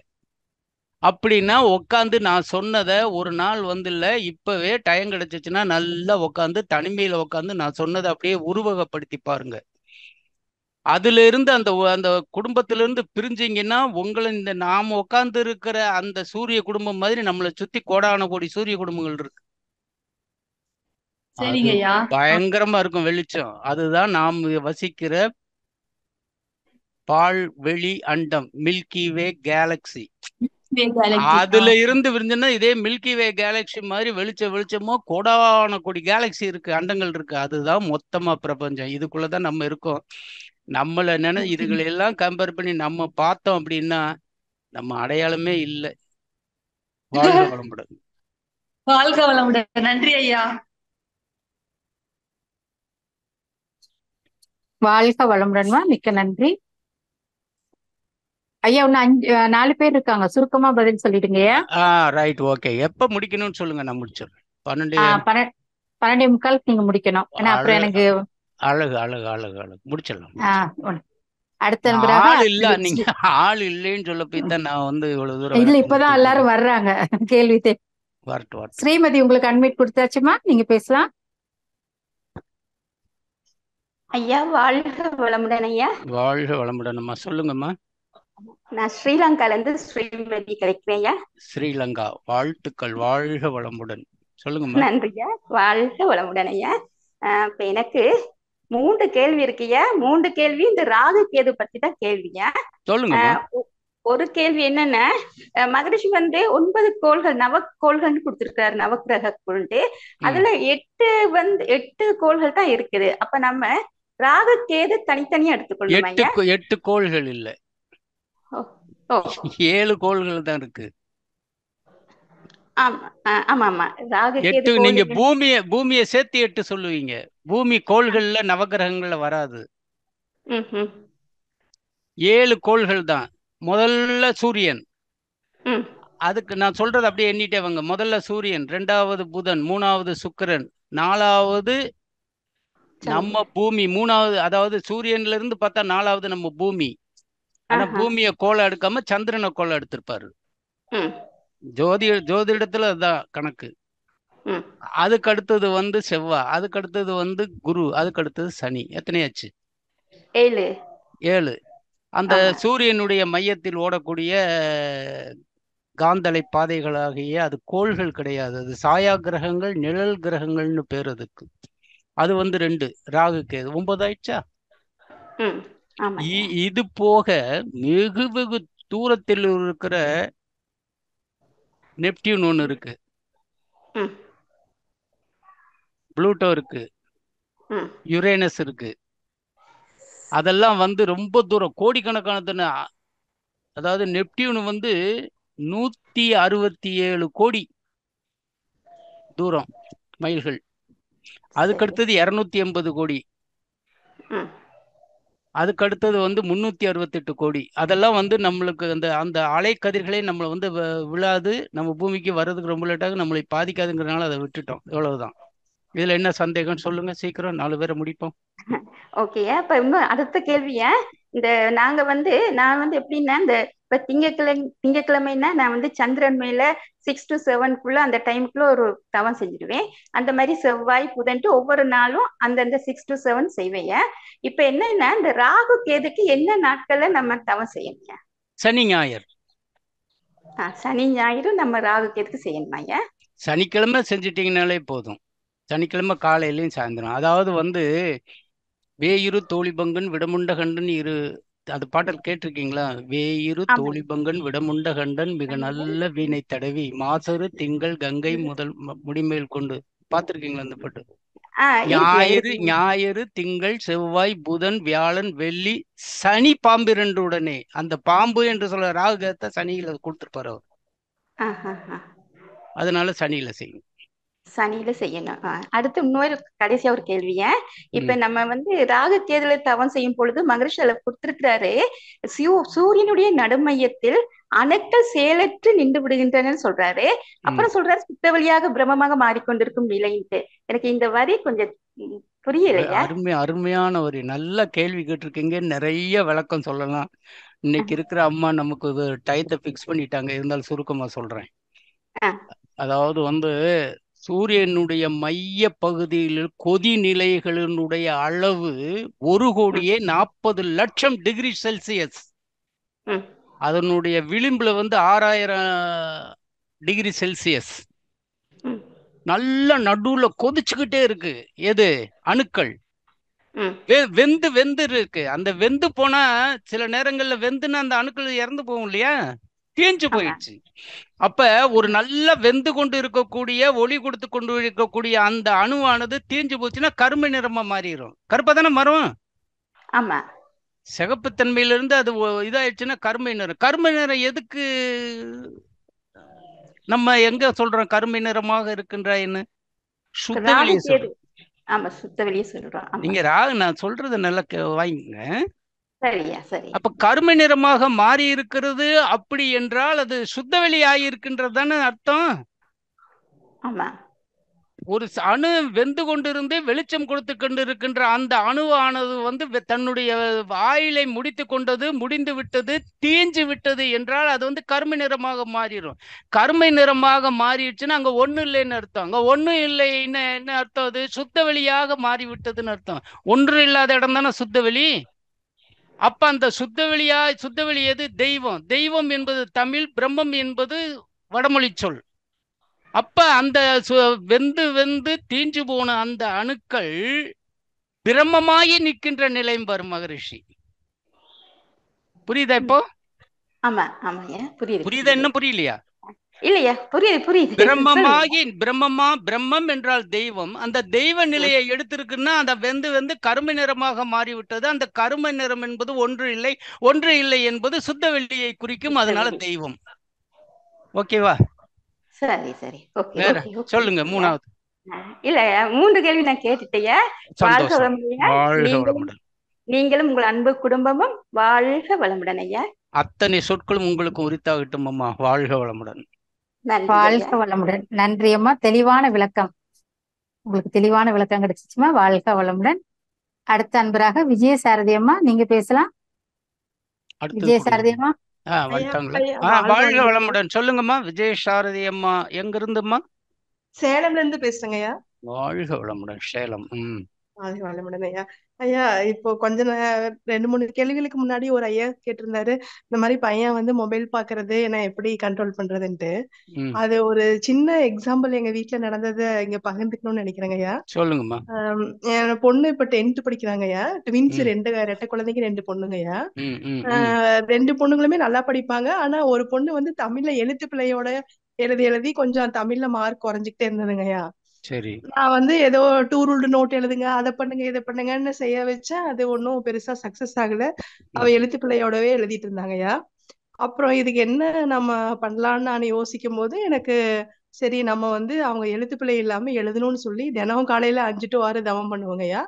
அப்படின்னா உட்காந்து நான் சொன்னதை ஒரு நாள் வந்து இல்ல இப்பவே டைம் கிடைச்சிச்சுன்னா நல்லா உட்காந்து தனிமையில உட்காந்து நான் சொன்னதை அப்படியே உருவகப்படுத்தி பாருங்க. அதுல இருந்து அந்த அந்த குடும்பத்திலிருந்து பிரிஞ்சீங்கன்னா உங்களை இந்த நாம உட்கார்ந்து இருக்கிற அந்த சூரிய குடும்பம் மாதிரி நம்மளை சுத்தி கோடான கோடி சூரிய குடும்பங்கள் இருக்கு. அது சரிங்க ஐயா. பயங்கரமா இருக்கும் வெளிச்சம். அதுதான் நாம் வசிக்கிற பால்வெளி அண்டம், மில்கி வே கேலக்சி. அதுல இருந்து விரிஞ்சுன்னா இதே மில்கி வே கேலக்சி மாதிரி வெளிச்சமோ கோடான கோடி கேலக்சி இருக்கு, அண்டங்கள் இருக்கு. அதுதான் மொத்தமா பிரபஞ்சம். இதுக்குள்ளதான் நம்ம இருக்கோம். நம்மள இதுகளை எல்லாம் கம்பேர் பண்ணி நம்ம பார்த்தோம் அப்படின்னா நம்ம அடையாளமே இல்லை. வாழ்க வளமுடன். வாழ்க வளமுடன். நன்றி ஐயா. வாழ்க வளமுடன்மா, மிக்க நன்றி ஐயா. இன்னும் 4 பேர் இருக்காங்க, சுருக்கமா பதில் சொல்லிடுங்கய்யா. Right, okay. எப்ப முடிக்கணும்னு சொல்லுங்க, நான் முடிச்சிடுறேன். 12:45 நீங்க முடிக்கணும். ஏன்னா அப்புறம் எனக்கு அழகு அழகு அழகு அழகு முடிச்சிடலாம். அடுத்த ஆள் இல்ல, நீங்க ஆள் இல்லைன்னு சொல்ல போய் தான் நான் வந்து இவ்வளவு தூரம். இல்ல, இப்பதான் எல்லாரும் வர்றாங்க. கேள்வி வரட்டும். ஸ்ரீமதி, உங்களுக்கு அட்மிட் கொடுத்தாச்சுமா, நீங்க பேசலாம். ஐயா வாழ்க வளமுடன். ஐயா வாழ்க வளமுடன்மா, சொல்லுங்கம்மா. நான் ஸ்ரீலங்கால இருந்து ஸ்ரீமதி கிடைக்கிறேன் ஐயா. ஸ்ரீலங்கா, வாழ்த்துக்கள். வாழ்க வளமுடன், சொல்லுங்கம்மா. நன்றியா, வாழ்க வளமுடன் ஐயா. இப்ப எனக்கு 3 கேள்வி இருக்குய்யா. 3 கேள்வி இந்த ராகு கேது பத்தி தான் கேள்வியா. சொல்லுங்கம்மா. ஒரு கேள்வி என்னன்னா, மகரிஷி வந்து 9 கோள்கள் நவக்கோள்கள்னு கொடுத்திருக்காரு, நவக்கிரக கோள்ட்டு. அதுல 8 கோள்கள் தான் இருக்குது. அப்ப நம்ம ராகு கேது தனித்தனியா எடுத்துக்கொள்ளணும். 8 கோள்கள் இல்ல, 7 கோள்கள் தான் இருக்கு. ஆமா ஆமா, ராகு கேது. நீங்க பூமியை சேர்த்து 8 சொல்லுவீங்க. பூமி கோள்கள்ல நவகிரகங்கள்ல வராது. 7 கோள்கள் தான். முதல்ல சூரியன், அதுக்கு நான் சொல்றது அப்படியே எண்ணிட்டே வாங்க. முதல்ல சூரியன், 2வது புதன், 3வது சுக்கிரன், 4வது நம்ம பூமி, 3வது, அதாவது சூரியன்ல இருந்து பார்த்தா 4வது நம்ம பூமி. ஆனா பூமியை கோளை எடுக்காம சந்திரனை கோளை எடுத்திருப்பாரு. ஜோதிடத்துல அதுதான் கணக்கு. அதுக்கு அடுத்தது வந்து செவ்வாய், அதுக்கு அடுத்தது வந்து குரு, அதுக்கு அடுத்தது சனி. எத்தனையாச்சு? 7. அந்த சூரியனுடைய மையத்தில் ஓடக்கூடிய காந்தலை பாதைகளாகிய அது கோள்கள் கிடையாது, அது சாயா கிரகங்கள், நிழல் கிரகங்கள்னு பேர் அதுக்கு. அது வந்து 2 ராகு கேது. 9 ஆயிடுச்சா? இது போக வெகு வெகு தூரத்தில் இருக்கிற நெப்டியூன் ஒன்று இருக்கு, புளூட்டோ இருக்கு, யுரேனஸ் இருக்கு. அதெல்லாம் வந்து ரொம்ப தூரம், கோடிக்கணக்கான. அதாவது நெப்டியூன் வந்து 167 கோடி தூரம் மைல்கள். அதுக்கடுத்தது 280 கோடி. அதுக்கு அடுத்தது வந்து 368 கோடி. அதெல்லாம் வந்து நம்மளுக்கு அந்த அலைக்கதிர்களே நம்மளை வந்து விழாது, நம்ம பூமிக்கு வர்றதுக்கு ரொம்ப லேட்டாக நம்மளை பாதிக்காதுங்கிறதுனால அதை விட்டுட்டோம். இவ்வளவுதான். இதுல என்ன சந்தேகம் சொல்லுங்க, சீக்கிரம் 4 பேரை முடிப்போம். ஓகேயா. இப்ப இன்னும் அடுத்த கேள்வியா, நான் வந்து எப்படின்னா, இப்ப திங்கக்கிழமைன்னா நான் வந்து சந்திரன் மேல 6 to 7 அந்த டைமுக்குள்ள ஒரு தவம் செஞ்சிடுவேன். அந்த மாதிரி செவ்வாய் புதன்ட்டு ஒவ்வொரு நாளும் அந்தந்த 6 to 7 செய்வேன். இப்ப என்னன்னா, இந்த ராகு கேதுக்கு என்ன நாட்கள்ல நம்ம தவம் செய்யணும்? சனி ஞாயிறு. சனி ஞாயிறு நம்ம ராகு கேதுக்கு செய்யணுமாய்யா? சனிக்கிழமை செஞ்சிட்டீங்கனாலே போதும். சனிக்கிழமை காலையிலையும் சாயந்தரம். அதாவது வந்து வேயிரு தோழிபங்கன் விடமுண்ட கண்டன் இரு, அது பாட்டல் கேட்டிருக்கீங்களா? வேயிரு தோழிபங்கன் விடமுண்ட கண்டன் மிக நல்ல வீணை தடவி மாசரு திங்கள் கங்கை முதல் முடிமேல் கொண்டு. பார்த்திருக்கீங்களா அந்த பாட்டு? ஞாயிறு திங்கள் செவ்வாய் புதன் வியாழன் வெள்ளி சனி பாம்பு 2 உடனே. அந்த பாம்பு என்று சொல்ல ராகுகத்தை சனியில கொடுத்துருப்பாரு அவர். அதனால சனியில செய்யும். சனியில செய்யணும். அடுத்து இன்னொரு கடைசியா ஒரு கேள்விய, இப்ப நம்ம வந்து ராகு கேதுல தவம் செய்யும் பொழுது மகரிஷி கொடுத்திருக்கிறாரு, சூரியனுடைய நடுமையத்தில் அணுக்கள் செயலற்று நின்று விடுகின்றன சொல்றாரு. அப்புறம் சொல்றாரு சுத்த வழியாக பிரம்மமாக மாறிக்கொண்டிருக்கும் நிலைன்ட்டு. எனக்கு இந்த வரி கொஞ்சம் புரியலையா? அருமையான ஒரு நல்ல கேள்வி கேட்டிருக்கீங்க. நிறைய விளக்கம் சொல்லலாம். இன்னைக்கு இருக்கிற அம்மா நமக்கு டயத்தை ஃபிக்ஸ் பண்ணிட்டாங்க, இருந்தாலும் சுருக்கமா சொல்றேன். அதாவது சூரியனுடைய மைய பகுதியில் கொதிநிலைகளினுடைய அளவு 1,40,00,000 டிகிரி செல்சியஸ். அதனுடைய விளிம்புல 6,000 டிகிரி செல்சியஸ். நல்ல நடுவுல கொதிச்சுக்கிட்டே இருக்கு. எது? அணுக்கள் வெந்து இருக்கு. அந்த வெந்து போனா சில நேரங்கள்ல வெந்துன்னா அந்த அணுக்கள் இறந்து போகும் இல்லையா, தேஞ்சு போயிடுச்சு. அப்ப ஒரு நல்ல வெந்து கொண்டு இருக்கக்கூடிய ஒளி கொடுத்து கொண்டு இருக்கக்கூடிய அந்த அணுவானது தீஞ்சு போச்சுன்னா கருமை நிறமா மாறிடும். கருப்பா தானே மாறும். ஆமா, சிகப்பு தன்மையிலிருந்து அது இதாயிடுச்சுன்னா கருமை நிறம். கருமை நிறம் எதுக்கு நம்ம எங்க சொல்றோம் கருமை நிறமாக இருக்கின்றாயின்னு? சுத்த வெளியே சொல்றோம். ஆமா, சுத்த வெளியே சொல்றோம். நீங்க நான் சொல்றது நல்லா வாங்கிங்க. சரியா, சரி. அப்ப கருமை நிறமாக மாறி இருக்கிறது அப்படி என்றால் அது சுத்த வெளி ஆகியிருக்கின்றது தானே அர்த்தம். ஆமா, ஒரு அணு வெந்து கொண்டிருந்து வெளிச்சம் கொடுத்து கொண்டிருக்கின்ற அந்த அணுவானது தன்னுடைய ஆயுளை முடிந்து விட்டது, தீஞ்சு விட்டது என்றால் அது கருமை நிறமாக மாறிடும். கருமை நிறமாக மாறிடுச்சுன்னா அங்க ஒண்ணு இல்லைன்னு அர்த்தம். அங்க ஒண்ணு இல்லைன்னு என்ன அர்த்தம்? அது சுத்த வெளியாக மாறிவிட்டதுன்னு அர்த்தம். ஒன்று இல்லாத இடம் தானே சுத்த வெளி. அப்ப அந்த சுத்த வெளி எது? தெய்வம். தெய்வம் என்பது தமிழ், பிரம்மம் என்பது வடமொழி சொல். அப்ப அந்த வெந்து தீஞ்சு போன அந்த அணுக்கள் பிரம்மமாகி நிற்கின்ற நிலையும் வரும் மகரிஷி. புரியுதா இப்போ? ஆமா, ஆமாய்யா, புரியுது. புரியுதா? என்ன புரியலையா? இல்லையா, புரியுது. பிரம்மம் என்றால் தெய்வம். அந்த தெய்வ நிலையை எடுத்திருக்குன்னா அந்த வெந்து கருமை நிறமாக மாறிவிட்டது. அந்த கருமை நிறம் என்பது ஒன்று இல்லை என்பது சுத்த வெளியை குறிக்கும். அதனால தெய்வம். ஓகேவா? சரி. வேற சொல்லுங்க. மூணாவது. இல்ல, 3 கேள்வி நான் கேட்டுட்டேயா. வாழ்க வளமுடன். நீங்களும் உங்கள் அன்பு குடும்பமும் வாழ்க வளமுடன் ஐயா. அத்தனை சொற்களும் உங்களுக்கு உரித்தாகட்டும் அம்மா. வாழ்க வளமுடன். வாழ்க வளமுடன். நன்றி அம்மா, தெளிவான விளக்கம். உங்களுக்கு தெளிவான விளக்கம் கிடைச்சிச்சுமா. வாழ்க வளமுடன். அடுத்த அன்பராக விஜயசாரதி அம்மா, நீங்க பேசலாம். விஜயசாரதி அம்மா வாழ்க வளமுடன். சொல்லுங்கம்மா விஜயசாரதி அம்மா. எங்க இருந்துமா? சேலம்ல இருந்து பேசுறேங்கய்யா. வாழ்க வளமுடன். சேலம். வாழ்க வளமுடன் ஐயா. ஐயா, இப்போ கொஞ்ச 2-3 கேள்விகளுக்கு முன்னாடி ஒரு ஐயா கேட்டிருந்தாரு, இந்த மாதிரி பையன் மொபைல் பாக்குறது நான் எப்படி கண்ட்ரோல் பண்றதுன்ட்டு. அது ஒரு சின்ன எக்ஸாம்பிள் எங்க வீட்டுல நடந்ததை இங்க பகிர்ந்துக்கணும்னு நினைக்கிறேங்க ஐயா. சொல்லுங்கம்மா. என் பொண்ணு இப்ப 10th படிக்கிறாங்க ஐயா. ட்வின்ஸ் 2 ரெட்டை குழந்தைங்க, 2 பொண்ணுங்க ஐயா. 2 பொண்ணுங்களுமே நல்லா படிப்பாங்க. ஆனா ஒரு பொண்ணு தமிழ்ல எழுத்து பிழையோட எழுதி கொஞ்சம் தமிழ்ல மார்க் குறைஞ்சிக்கிட்டே இருந்ததுங்க ஐயா. சரி. நான் ஏதோ 2 ரூல்டு நோட் எழுதுங்க, அதை பண்ணுங்க இதை பண்ணுங்கன்னு செய்ய வச்சேன். அது ஒன்றும் பெருசா சக்சஸ் ஆகல. அவ எழுத்து பிள்ளையோடவே எழுதிட்டு இருந்தாங்கய்யா. அப்புறம் இதுக்கு என்ன நம்ம பண்ணலான்னு நான் யோசிக்கும் போது எனக்கு சரி நம்ம அவங்க எழுத்து பிள்ளை இல்லாம எழுதணும்னு சொல்லி தினமும் காலையில 5 to 6 தவம் பண்ணுவோங்கய்யா.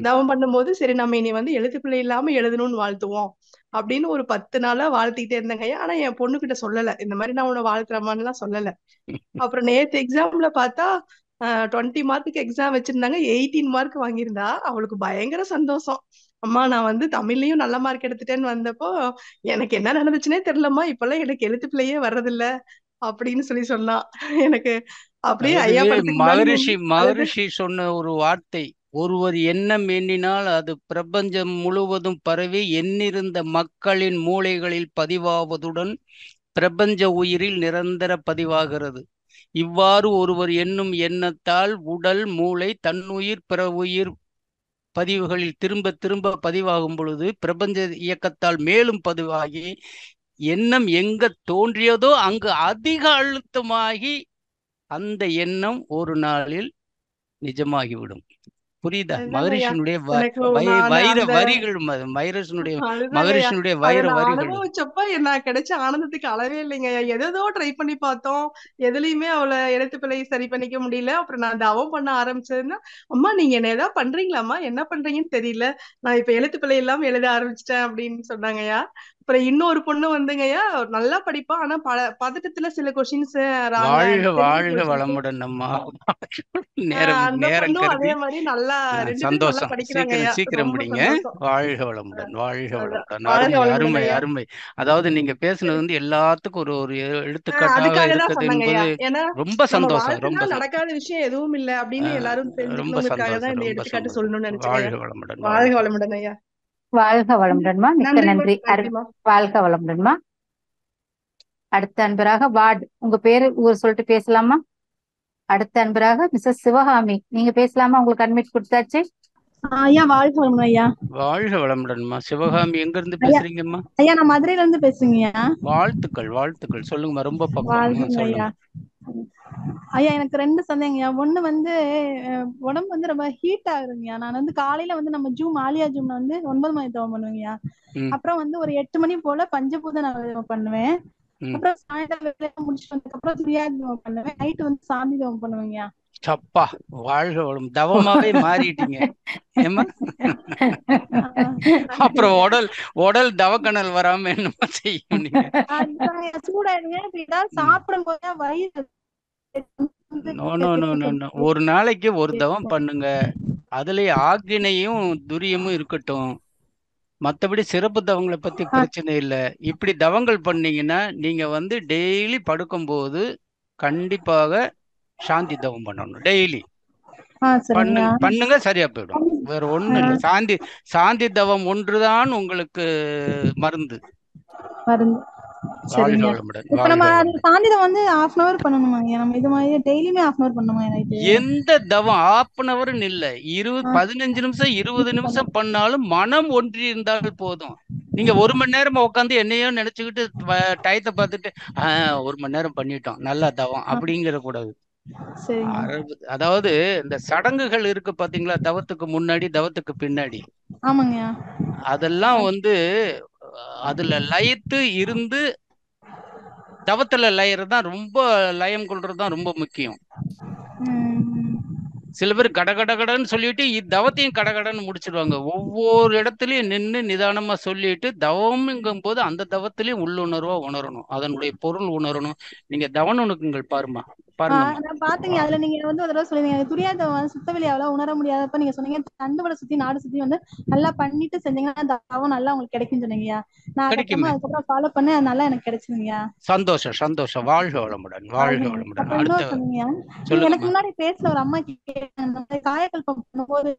தவம் பண்ணும்போது சரி நம்ம இனி எழுத்து பிள்ளை இல்லாம எழுதணும்னு வாழ்த்துவோம் அப்படின்னு ஒரு 10 நாளா வாழ்த்திக்கிட்டே இருந்தேங்கய்யா. ஆனா என் பொண்ணு கிட்ட சொல்லல, இந்த மாதிரி நான் உன்னை வாழ்த்துறமான்னு எல்லாம் சொல்லல. அப்புறம் நேத்து எக்ஸாம்ல பார்த்தா 20 மார்க்குக்கு எக்ஸாம் வச்சிருந்தாங்க. 18 மார்க் வாங்கியிருந்தா. அவளுக்கு பயங்கர சந்தோஷம். அம்மா நான் தமிழ்லயும் நல்ல மார்க் எடுத்துட்டேன்னு வந்தப்போ எனக்கு என்ன நடந்துச்சுன்னே தெரியலம்மா, இப்பெல்லாம் எனக்கு எழுத்து பிள்ளையே வர்றதில்ல அப்படின்னு சொல்லி சொன்னா. எனக்கு அப்படியே ஐயா மகரிஷி சொன்ன ஒரு வார்த்தை, ஒருவர் எண்ணம் எண்ணினால் அது பிரபஞ்சம் முழுவதும் பரவி எண்ணிருந்த மக்களின் மூளைகளில் பதிவாவதுடன் பிரபஞ்ச உயிரில் நிரந்தர பதிவாகிறது. இவ்வாறு ஒருவர் எண்ணும் எண்ணத்தால் உடல், மூளை, தன்னுயிர், பிற உயிர் பதிவுகளில் திரும்ப திரும்ப பதிவாகும் பொழுது பிரபஞ்ச இயக்கத்தால் மேலும் பதிவாகி எண்ணம் எங்க தோன்றியதோ அங்கு அதிக அழுத்தமாகி அந்த எண்ணம் ஒரு நாளில் நிஜமாகிவிடும். புரியுதா? மகரிஷனுடைய வைர வரிகள், மகரிஷனுடைய வைர வரிகள். அனுபவிச்சப்ப நான் கிடைச்ச ஆனந்தத்துக்கு அளவே இல்லைங்க. எதோ ட்ரை பண்ணி பார்த்தோம், எதுலயுமே அவளை எழுத்து பிழை சரி பண்ணிக்க முடியல. அப்புறம் நான் தவம் பண்ண ஆரம்பிச்சதுன்னா, அம்மா நீங்க என்ன ஏதாவது பண்றீங்களாம்மா, என்ன பண்றீங்கன்னு தெரியல, நான் இப்ப எழுத்து பிழை இல்லாம எழுத ஆரம்பிச்சிட்டேன் அப்படின்னு சொன்னாங்கய்யா. அப்புறம் இன்னொரு பொண்ணு வந்துங்கய்யா நல்லா படிப்பா. ஆனா பதட்டத்துல சில கொஸ்டின்ஸ் ராங்கா வாழ்க தெரிஞ்ச வாழ்க கொஸ்டின்ஸ் வளமுடன் அம்மா. நேரம் அந்த நேரம் பொண்ணும் அதே கருதி மாதிரி நல்லா 2 பேரும் நல்லா சந்தோஷம். படிக்கிறாங்க சீக்கிரம் ஐயா. சீக்கிரம் ரொம்ப முடிங்க. சந்தோஷம். வாழ்க வளமுடன், வாழ்க அதான். வளமுடன். வாழ்க அருமை வளமுடன் அருமை ஐயா. அருமை. அதாவது நீங்க பேசுனது வந்து எல்லாத்துக்கும் ஒரு ஒரு எடுத்துக்காட்டாக அதுக்காக தான் இருக்குது சொன்னாங்க ஐயா. என்பது ஏன்னா ரொம்ப நம்ம சந்தோஷம், ரொம்ப வாழ்க்கையில நடக்காத விஷயம் எதுவும் இல்ல அப்படின்னு எல்லாரும் ரொம்ப தெரிஞ்சுக்கணுங்கிறதுக்காக தான் சந்தோஷம், இந்த ரொம்ப எடுத்துக்காட்டு சந்தோஷம். சொல்லணும்னு நினைச்சேங்க ஐயா. வாழ்க வளமுடன், வாழ்க வாழ்க வளமுடன் ஐயா. வாழ்க வளமுடன்மா. மிக்க நன்றிம்மா, நன்றி. நன்றிம்மா. வாழ்க வளமுடன்மா. அடுத்த அன்பராக வார்டு, உங்க பேரு ஊர் சொல்லிட்டு பேசலாமா? அடுத்த அன்பராக மிஸ்ஸஸ் சிவகாமி, நீங்க பேசலாமா? உங்களுக்கு அட்மிட் கொடுத்தாச்சு. ஐயா வாழ்க வளமுடன் ஐயா. வாழ்க வளமுடன்மா. சிவகாமி எங்க இருந்து ஐயா பேசுறீங்கம்மா? ஐயா நான் மதுரையில இருந்து பேசுறேங்கய்யா. வாழ்த்துக்கள் வாழ்த்துக்கள். சொல்லுங்கம்மா. ரொம்ப பக்கம். வாழ்த்துங்க ஐயா. சொல்லுங்க. ஐயா எனக்கு 2 சந்தேகங்கய்யா. ஒண்ணு வந்து உடம்பு வந்து ரொம்ப ஹீட் ஆகுதுங்கய்யா. நான் வந்து காலையில வந்து நம்ம ஆலியா ஜூம்ல வந்து 9 மணி தவம் பண்ணுவேங்கய்யா. அப்புறம் வந்து ஒரு 8 மணி போல பஞ்சபூத நான் பண்ணுவேன். அப்புறம் சாயந்தரம் வேலையை முடிச்சுட்டு வந்ததுக்கு அப்புறம் துரியாதி தவம் பண்ணுவேன். நைட்டு வந்து சாந்தி தவம் பண்ணுவேங்கய்யா. சப்பா வாழ்க வளம். தவமாவே மாறிட்டீங்க ஏமா. அப்புறம் உடல் தவக்கணல் வராம என்னமா செய்யும் நீங்க? சூடாயிருங்க. ஏதாவது சாப்பிடும் போது வயிறு ஒரு நாளைக்கு ஒரு தவம் பண்ணுங்க. அதுலயே ஆக்னியும் துரியமும் இருக்கட்டும். மற்றபடி சிறப்பு தவங்களை பத்தி பிரச்சனை இல்லை. இப்படி தவங்கள் பண்ணீங்கன்னா நீங்க வந்து டெய்லி படுக்கும்போது கண்டிப்பாக சாந்தி தவம் பண்ணணும். டெய்லி பண்ணுங்க, சரியா போயிடும். வேற ஒண்ணும் இல்லை. சாந்தி தவம் ஒன்றுதான் உங்களுக்கு மருந்து. சரிங்க. இப்ப நம்ம சாந்திதம் வந்து 1/2 hour பண்ணணுமா? நம்ம இது மாதிரி டெய்லியுமே 1/2 hour பண்ணணுமா? எந்த தவம் 1/2 hour இல்ல, 15 நிமிஷம் 20 நிமிஷம் பண்ணாலும் மனம் ஒன்றி இருந்தால் போதும். நீங்க 1 மணி நேரமா உட்காந்து என்னையோ நினைச்சுக்கிட்டு டயத்தை பார்த்துட்டு 1 மணி நேரம் பண்ணிட்டோம் நல்லா தவம் அப்படிங்கிற கூடாது. அதாவது இந்த சடங்குகள் இருக்கு பாத்தீங்களா, தவத்துக்கு முன்னாடி தவத்துக்கு பின்னாடி. அதெல்லாம் வந்து அதுல லயத்து இருந்து தவத்துல லயறதுதான் ரொம்ப லயம் கொள்றதுதான் ரொம்ப முக்கியம். சில பேர் கடகடகடன்னு சொல்லிட்டு தவத்தையும் கடகடன்னு முடிச்சிருவாங்க. ஒவ்வொரு இடத்துலயும் நின்று நிதானமா சொல்லிட்டு தவம்ங்கும் போது அந்த தவத்திலையும் உள்ளுணர்வா உணரணும், அதனுடைய பொருள் உணரணும். நீங்க தவ நுணுக்கங்கள் பாருங்க. நான் பாத்தீங்க. அதுல நீங்க வந்து ஒரு தடவை சொல்லுவீங்க துரியாதவம் சுத்தவெளி அவ்வளவு உணர முடியாதப்ப நீங்க சொன்னீங்க தண்டுவடை சுத்தி நாடு சுத்தி வந்து நல்லா பண்ணிட்டு செஞ்சீங்கன்னா தவம் நல்லா உங்களுக்கு கிடைக்கும் சொன்னீங்க. நான் அதுக்கப்புறம் ஃபாலோ பண்ண நல்லா எனக்கு கிடைச்சுங்கய்யா. சந்தோஷம் சந்தோஷம். வாழ்க வளமுடன், வாழ்க வளமுடன். எனக்கு முன்னாடி பேசுற ஒரு அம்மா காயக்கல்பம் பண்ணும்போது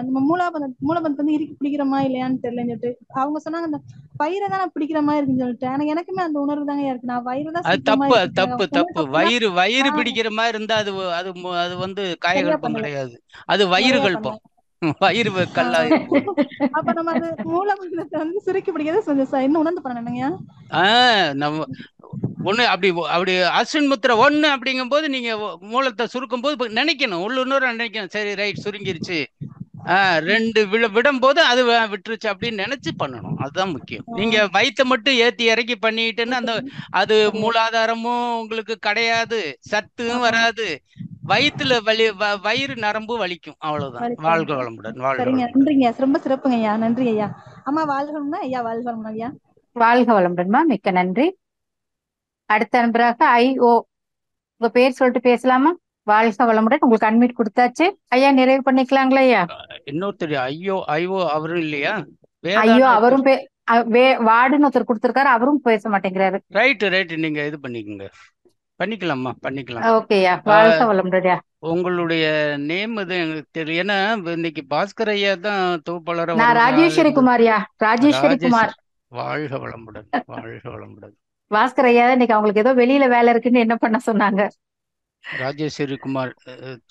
நம்ம மூலபந்தம் வந்து இறுக்கி பிடிக்கிறோமா இல்லையான்னு தெரியலன்னு சொல்லிட்டு அவங்க சொன்னாங்க அந்த வயிறை தான் பிடிக்கிற மாதிரி இருக்குன்னு சொல்லிட்டு எனக்குமே அந்த உணர்வு தாங்க இருக்கு. நான் வயிறு தான் தப்பு. வயிறு பிடிக்கிற மாதிரி இருந்தா அது வந்து காயகல்பம் கிடையாது, அது வயிறு கல்பம். வயிறு கல்லா இருக்கும். அப்ப நம்ம அது மூலபந்தத்தை வந்து சுருக்கி பிடிக்கிறது இன்னும் உணர்ந்து பண்ணணுங்க. நம்ம ஒண்ணு அப்படி அஸ்வின் முத்திரை 1 அப்படிங்கும் போது நீங்க மூலத்தை சுருக்கும் போது நினைக்கணும், உள்ளுணர்வு நினைக்கணும், சரி ரைட் சுருங்கிருச்சு. 2 விடும் போது அது விட்டுருச்சு அப்படின்னு நினைச்சு பண்ணணும். அதுதான் முக்கியம். நீங்க வயிற்ற மட்டும் ஏத்தி இறக்கி பண்ணிட்டுன்னு அது மூலாதாரமும் உங்களுக்கு கிடையாது, சத்தும் வராது, வயிற்றுல வயிறு நரம்பு வலிக்கும், அவ்வளவுதான். வாழ்க வளமுடன், வாழ்க வளமுடன். நன்றிங்க, ரொம்ப சிறப்புங்க ஐயா. நன்றி ஐயா. அம்மா வாழ்க வளமுடன் ஐயா. வாழ்க வளமுடன் ஐயா. வாழ்க வளமுடன்மா, மிக்க நன்றி. அடுத்த நண்பராக ஐஓ, உங்க பேர் சொல்லிட்டு பேசலாமா? வாழ்க வளமுடன். உங்களுக்கு அட்மிட் கொடுத்தாச்சு ஐயா, நிறைவு பண்ணிக்கலாங்களா ஐயா? இன்னொருத்தர் ஐஓ அவரும் இல்லையா? ஐயோ அவரும் வார்டுன்னு ஒருத்தர் கொடுத்திருக்காரு, அவரும் பேச மாட்டேங்கிறாரு. ரைட் நீங்க இது பண்ணிக்கலாமா? பண்ணிக்கலாம். ஓகேயா, வாழ்க வளமுடன். உங்களுடைய நேம் இது எனக்கு தெரியும். ஏன்னா இன்னைக்கு பாஸ்கர் ஐயா தான் தொகுப்பாளர். நான் ராஜேஸ்வரி குமாரியா, ராஜேஸ்வரி குமார். வாழ்க வளமுடன், வாழ்க வளமுடன். பாஸ்கர் ஐயா தான் இன்னைக்கு அவங்களுக்கு ஏதோ வெளியில வேலை இருக்குன்னு என்ன பண்ண சொன்னாங்க. ராஜேஸ்வரி குமார்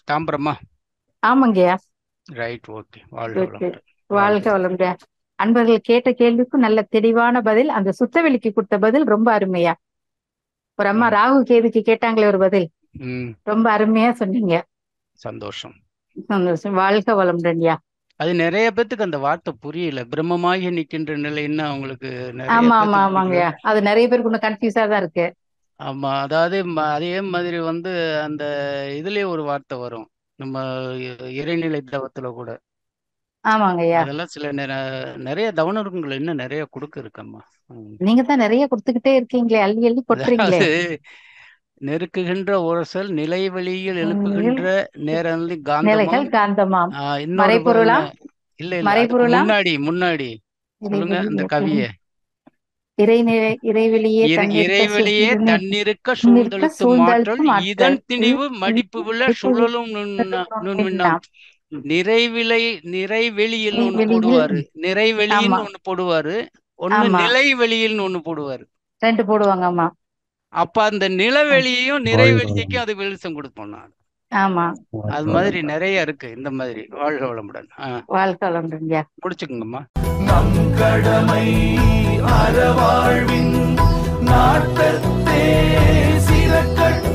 தாம்பரமா? ஆமாங்கய்யா. Right, okay. வாழ்க வளமுடன், வாழ்க வளமுடன். அன்பர்கள் கேட்ட கேள்விக்கும் நல்ல தெளிவான பதில். அந்த சுத்தவெளிக்கு கொடுத்த பதில் ரொம்ப அருமையா. ஒரு அம்மா ராகு கேதுக்கு கேட்டாங்களே ஒரு பதில், ரொம்ப அருமையா சொன்னீங்க. சந்தோஷம். வாழ்க வளமுடன்யா. அது நிறைய பேத்துக்கு அந்த வார்த்தை புரியல. பிரம்மமாகி நிக்கின்ற நிலைன்னு அவங்களுக்கு. ஆமாங்கய்யா, அது நிறைய பேருக்கு இன்னும் கன்ஃபியூஸா தான் இருக்கு. ஆமா, அதாவது அதே மாதிரி வந்து அந்த இதுலயே ஒரு வார்த்தை வரும் நம்ம இறைநிலை தவத்துல கூட, ஆமாங்க ஐயா. அதெல்லாம் சில நிறைய தவணர்கள் இன்னும் நிறைய கொடுக்க இருக்கம்மா. நீங்க தான் நிறைய கொடுத்துக்கிட்டே இருக்கீங்களே, அள்ளி அள்ளி கொட்டுறீங்களே. நெருக்குகின்ற உரசல் நிலை வழியில் எழுப்புகின்ற நேரலி நிலைகள் காந்தமாம். இன்னொரு மறைபொருளா? இல்ல இல்ல மறைபொருளா? முன்னாடி சொல்லுங்க அந்த கவிய. இறைவெளியே தன்னிருக்க சூழ்ந்தெழுத்து மாற்றல் இதன் திணிவு மடிப்பு விழ சுழலும் நிறைவெளியில் ஒண்ணு போடுவாரு, நிறைவெளின்னு ஒண்ணு போடுவாரு, ஒண்ணு நிலைவெளியில்னு ஒண்ணு போடுவாரு, 2 போடுவாங்க. ஆமா. அப்ப அந்த நிலவெளியையும் நிறைவெளிக்கும் அது வெளிச்சம் கொடுப்போம். ஆமா, அது மாதிரி நிறைய இருக்கு. இந்த மாதிரி வாழ்க வளமுடன். வாழ்க வளமுடன். முடிச்சுக்கோங்கம்மா. நம் கடமை அறவாழ்வின் நாட்டத்தே சிறக்கட்டும்.